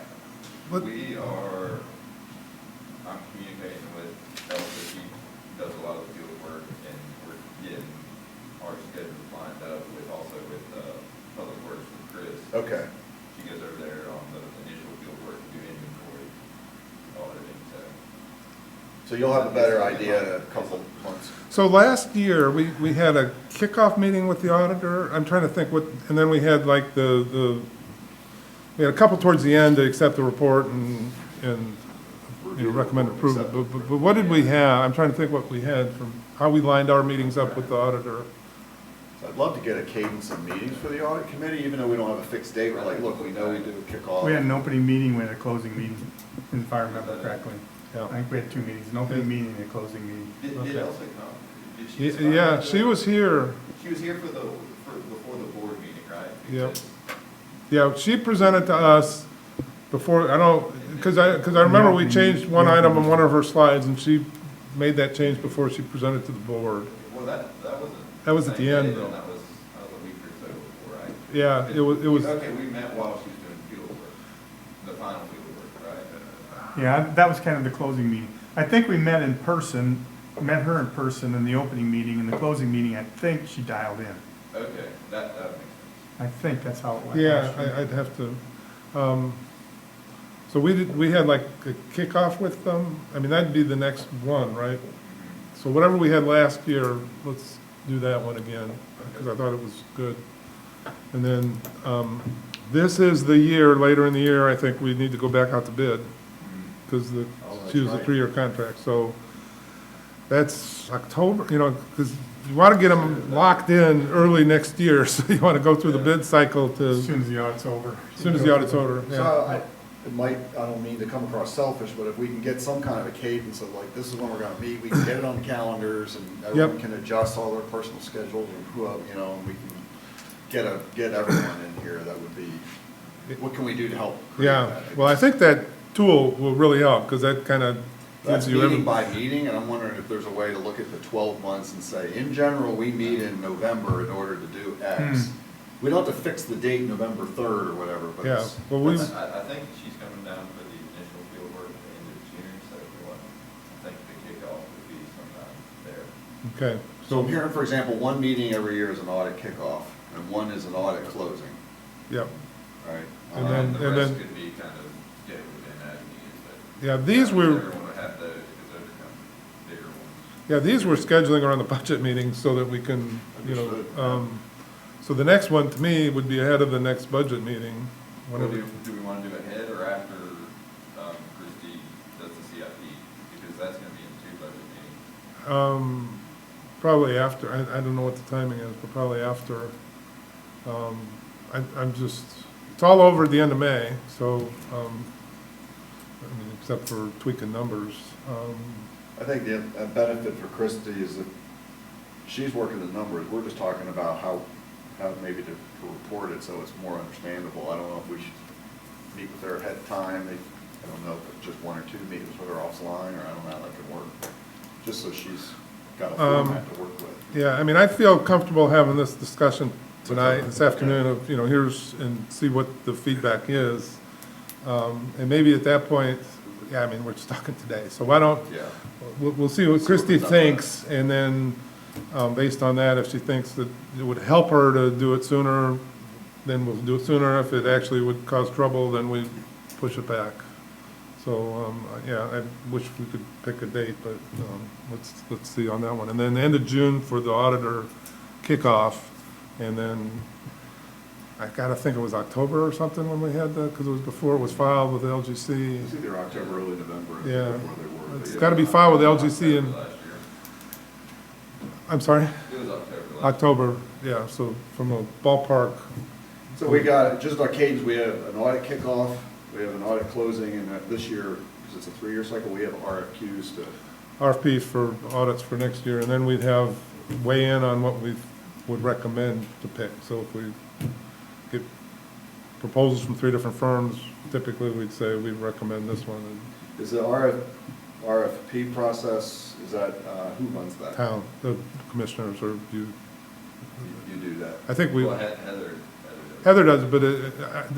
What- I'm communicating with Elsa, she does a lot of the field work, and we're getting our schedules lined up also with Public Works with Chris. Okay. She goes over there on the initial field work, do inventory auditing, So you'll have a better idea in a couple of months. So last year, we had a kickoff meeting with the auditor. I'm trying to think what, and then we had like we had a couple towards the end to accept the report and recommend approval. But what did we have? I'm trying to think what we had from, how we lined our meetings up with the auditor. So I'd love to get a cadence of meetings for the audit committee, even though we don't have a fixed date. We're like, look, we know we do a kickoff. We had an opening meeting, we had a closing meeting, if I remember correctly. Yeah. I think we had two meetings, an opening meeting and a closing meeting. Did Okay. Elsa come? Did she respond Yeah, to she that? was here. She was here before the board meeting, right? Yep. Because- Yeah, she presented to us before, I don't, because I remember we changed one item on one of her slides, and she made that change before she presented to the board. Well, that wasn't. That was at the same end, day, though. That was a week or so before, right? Yeah, it was, Okay, we met while she was doing field work, the final field work, right? Yeah, that was kind of the closing meeting. I think we met in person, met her in person in the opening meeting, and the closing meeting, I think she dialed in. Okay, that makes sense. I think that's how it went. yeah, last year. I'd have to, so we had like a kickoff with them. I mean, that'd be the next one, right? So whatever we had last year, let's do that one again, because I thought it was good. And then, this is the year, later in the year, I think we need to go back out to bid, because she was a right. 3-year contract, so that's October, because you want to get them locked in early next year, so you want to go through the bid cycle As to, soon as the audit's over. as soon as the audit's over, So yeah. I don't mean to come across selfish, but if we can get some kind of a cadence of like, this is when we're gonna meet, we can get it on the calendars and everyone can adjust all their personal schedules and who, and we can get everyone in here, that would be, what can we do to help? create Yeah, that? well, I think that tool will really help, because that kind of That's gives you meeting every, by meeting, and I'm wondering if there's a way to look at the 12 months and say, in general, we meet in November in order to do X. We don't have to fix the date November 3rd or whatever, but yeah, it's, well, we, I think she's coming down for the initial field work at the end of June, so I think the kickoff would be sometime there. okay, so I'm so, hearing, for example, one meeting every year is an audit kickoff, and one is an audit closing, yeah, right? And then- The rest then- could be kind of scheduled in as needed, but. yeah, these were, Everyone would have those, because those are kind of bigger ones. yeah, these we're scheduling around the budget meetings so that we can, Understood. so the next one, to me, would be ahead of the next budget meeting, Well, whenever. do we want to do it ahead or after Christie does the CIP? Because that's going to be in 2 budget meetings. Probably after, I don't know what the timing is, but probably after. I'm just, it's all over at the end of May, so, I mean, except for tweaking numbers. I think the benefit for Christie is that she's working the numbers, we're just talking about how maybe to report it so it's more understandable. I don't know if we should meet with her ahead of time, I don't know if it's just 1 or 2 meetings with her offline, or I don't know how that could work, just so she's got a format to work with. Yeah, I mean, I feel comfortable having this discussion tonight, this afternoon, of, here's, and see what the feedback is. And maybe at that point, yeah, I mean, we're just talking today, so why don't, Yeah. we'll see what Christie thinks, and then, based on that, if she thinks that it would help her to do it sooner, then we'll do it sooner. If it actually would cause trouble, then we push it back. So, yeah, I wish we could pick a date, but, let's see on that one. And then the end of June for the auditor kickoff, and then, I gotta think it was October or something when we had that, because it was before it was filed with LGC. It's either October, early November, Yeah. before they were. It's but gotta be yeah. filed with LGC in, Last year. I'm sorry, It was October last year. October, yeah, so from a ballpark, So we got, just our cadence, we have an audit kickoff, we have an audit closing, and this year, because it's a 3-year cycle, we have RFQs to, RFPs for audits for next year, and then we'd have weigh in on what we would recommend to pick. So if we get proposals from 3 different firms, typically we'd say we recommend this one. is the RFP process, is that, who runs that? Town, the commissioners, or you, You do that. I think we, Well, Heather does, but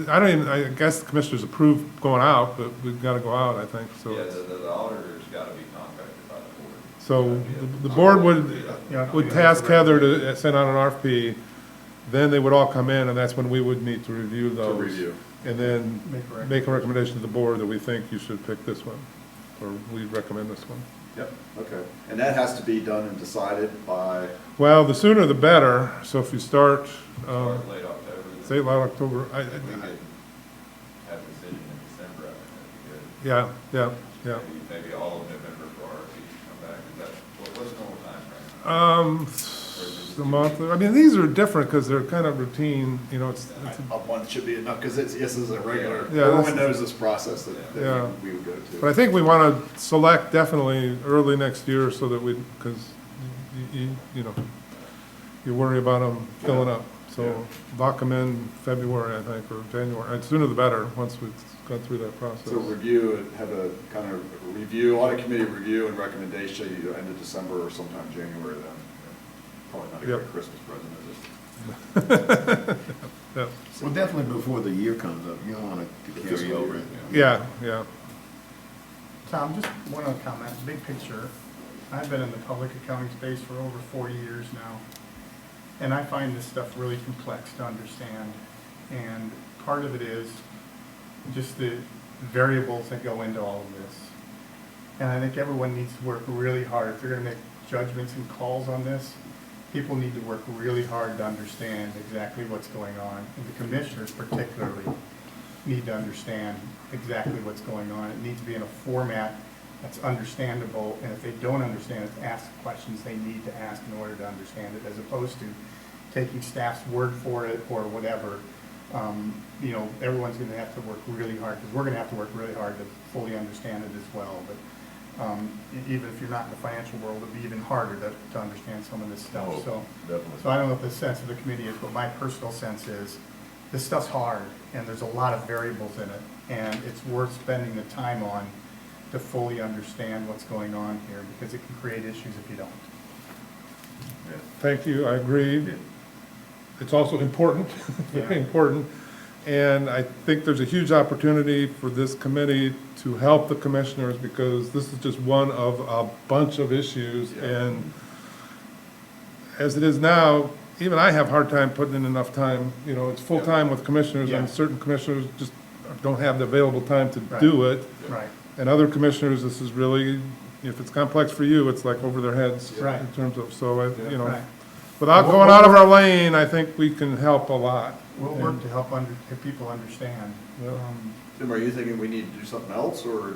I don't even, I guess the commissioners approve going out, but we've got to go out, I think, so. Yeah, the auditor's got to be contracted by the board. So the board would task Heather to send out an RFP, then they would all come in, and that's when we would need to review those. review. And then Make a make a recommendation to the board that we think you should pick this one, or we recommend this one. Yep, okay. And that has to be done and decided by, Well, the sooner the better, so if you start, Start late October. say late October, We could have a decision in December, I think that'd be good. yeah, yeah. Maybe all of November for RFPs to come back. Is that, what's the normal time frame? A month, I mean, these are different because they're kind of routine, you know, it's, a month should be enough, because it's, this is a regular, Yeah, everyone that's- knows this process Yeah. that we would go but I to. think we want to select definitely early next year so that we, because you know, you worry about them filling up. So lock them in February, I think, or January, and sooner the better, once we've gone through that process. So review, have a kind of review, audit committee review and recommendation, either end of December or sometime January then. Probably not a Yep. great Christmas present, is it? Yeah, Well, definitely before the year comes up, you don't want to carry Fiscal over. year, yeah. Tom, just one other comment, big picture. I've been in the public accounting space for over 40 years now, and I find this stuff really complex to understand. And part of it is just the variables that go into all of this. And I think everyone needs to work really hard. If they're gonna make judgments and calls on this, people need to work really hard to understand exactly what's going on. And the commissioners particularly need to understand exactly what's going on. It needs to be in a format that's understandable, and if they don't understand it, ask the questions they need to ask in order to understand it, as opposed to taking staff's word for it or whatever. You know, everyone's gonna have to work really hard, because we're gonna have to work really hard to fully understand it as well. But even if you're not in the financial world, it'd be even harder to understand some of this stuff. Oh, So definitely. I don't know what the sense of the committee is, but my personal sense is, this stuff's hard, and there's a lot of variables in it, and it's worth spending the time on to fully understand what's going on here, because it can create issues if you don't. Thank you, I agree. It's also important, very Yeah. important. And I think there's a huge opportunity for this committee to help the commissioners, because this is just one of a bunch of issues. Yeah. And as it is now, even I have a hard time putting in enough time. You know, it's full-time with commissioners, and Yeah. certain commissioners just don't have the available time to Right. do it. Right. And other commissioners, this is really, if it's complex for you, it's like over their heads. Right. In terms of, so, you know. Right. Without going out of our lane, I think we can help a lot. We'll work to help people understand. Yeah. Tim, are you thinking we need to do something else, or?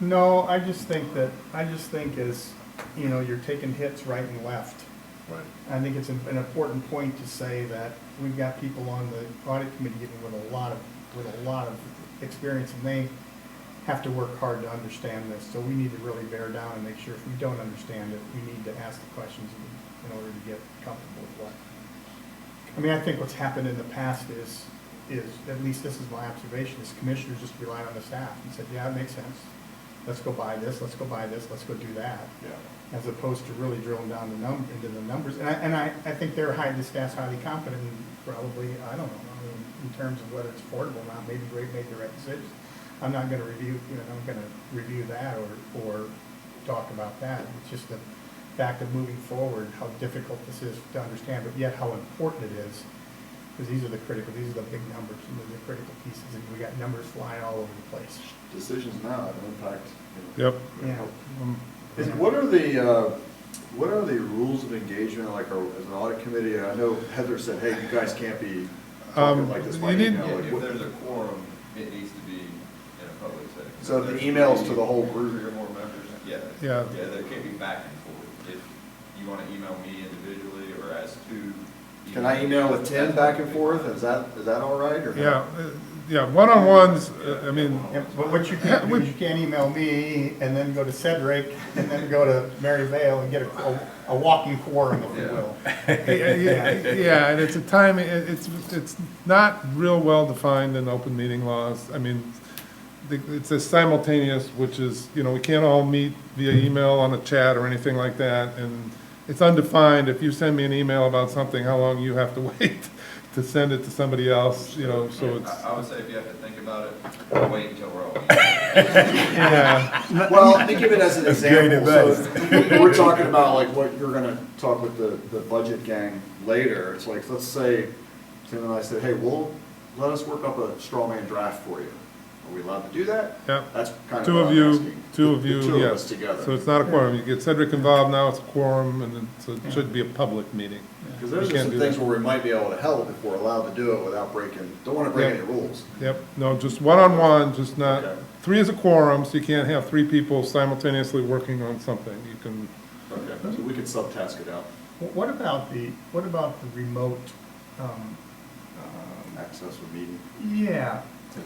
No, I just think as, you know, you're taking hits right and left. Right. I think it's an important point to say that we've got people on the audit committee with a lot of experience, and they have to work hard to understand this. So we need to really bear down and make sure if we don't understand it, we need to ask the questions in order to get comfortable with what. I mean, I think what's happened in the past is, at least this is my observation, is commissioners just relied on the staff and said, yeah, it makes sense. Let's go buy this, let's go buy this, let's go do that. Yeah. As opposed to really drilling down into the numbers. And I think the staff's highly confident, and probably, I don't know, I mean, in terms of whether it's affordable or not, maybe Greg made the right decisions. I'm not gonna review that or talk about that. It's just the fact of moving forward, how difficult this is to understand, but yet how important it is. Because these are the big numbers, and they're the critical pieces, and we got numbers flying all over the place. Decisions now have an impact. You know. Yep. Yeah. What are the rules of engagement, like, as an audit committee? I know Heather said, hey, you guys can't be talking like this by you need- email. Yeah, Like, if what- there's a quorum, it needs to be in a public setting. So the There's emails to the 3 whole group? or more members, yeah. Yeah. Yeah, there can't be back and forth. If you want to email me individually or as 2 Can I email with Tim back and forth? Is that all right, or? no? Yeah, one-on-ones, I mean, Yeah, but what you can't do is you can't email me and then go to Cedric and then go to Mary Vale and get a walking quorum, if you will. yeah, and it's a timing, it's not real well defined in open meeting laws. I mean, it's a simultaneous, which is, we can't all meet via email on a chat or anything like that, and it's undefined. If you send me an email about something, how long you have to wait to send it to somebody else, so it's, I would say if you have to think about it, wait until we're all. yeah. Well, think of it as an That's great example. So we're talking about like what you're gonna talk with the budget gang later. It's like, let's say, Tim and I said, hey, let us work up a straw man draft for you. Are we allowed to do that? Yeah. That's kind of Two what of I'm you, asking. two of The you, two of yes. us together. So it's not a quorum. You get Cedric involved, now it's a quorum, and so it should be a public meeting. Because those You are can't some do things that. where we might be able to help if we're allowed to do it without don't want to break Yeah. any rules. Yep, no, just one-on-one, just not, Okay. 3 is a quorum, so you can't have 3 people simultaneously working on something. You can, Okay, so we can subtask it out, What about the remote, access with meeting. yeah.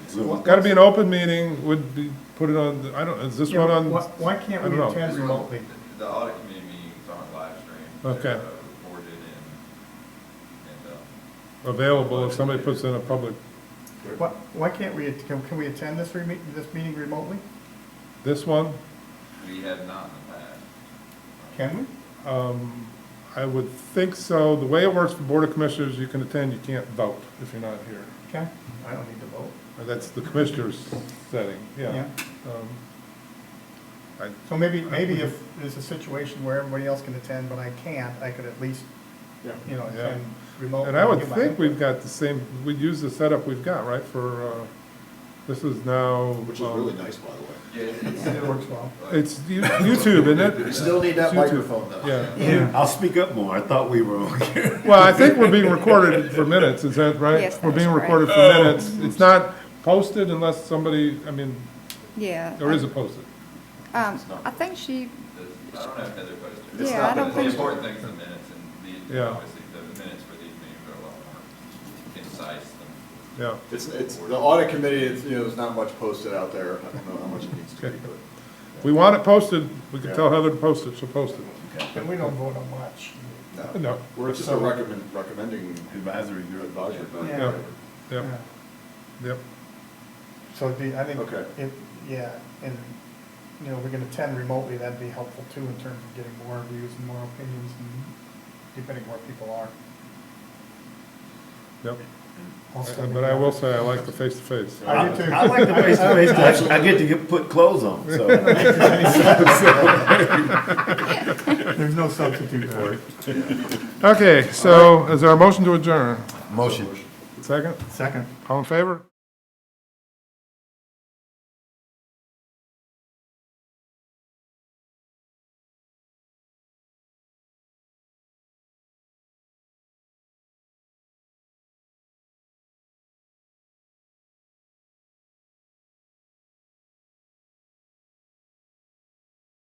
Zoom. gotta be an open meeting, would be, put it on, is this one on? Why can't I we don't know. attend This one, remotely? The audit committee meetings aren't live streamed. Okay. They're, recorded and, Available if somebody puts in a public, Why can't we, can we attend this meeting remotely? this one, we have not in the past. Can we? I would think so. The way it works for Board of Commissioners, you can attend, you can't vote if you're not here. Okay, I don't need to vote. That's the commissioner's setting, yeah. So maybe if there's a situation where everybody else can attend, but I can't, I could at least, Yeah. attend remotely. And I would give my think input. we've got the same, we'd use the setup we've got, right, for, this is now. Which is really nice, by the way. Yeah, it's, It works well. It's YouTube, isn't it? We still need that It's YouTube. microphone though. Yeah. I'll speak up more. I thought we were okay. Well, I think we're being recorded for minutes, is that right? Yes, We're being that's recorded for minutes. It's not posted unless somebody, I mean, Yeah. or is it posted? I think she, I don't have Heather posted. It's Yeah, not I don't The think so. important thing's the minutes, and Yeah. obviously, the minutes for these meetings are a lot more concise than. Yeah. It's the audit committee, there's not much posted out there. I don't know how much it needs to be, Okay. but. We want it posted, we can Yeah. tell Heather to post it, she'll post it. And we don't vote on much. No. We're just a recommending Advisory group. advisory. body. Yeah. Yep, yep. So it'd be, I think, Okay. and, we can attend remotely, that'd be helpful too in terms of getting more views and more opinions and depending where people are. Yep. Also- But I will say, I like the face-to-face. I do too. I like the face-to-face, 'cause I get to put clothes on, so. There's no substitute for it. Okay, so is there a motion to adjourn? Motion. Second? Second. All in favor?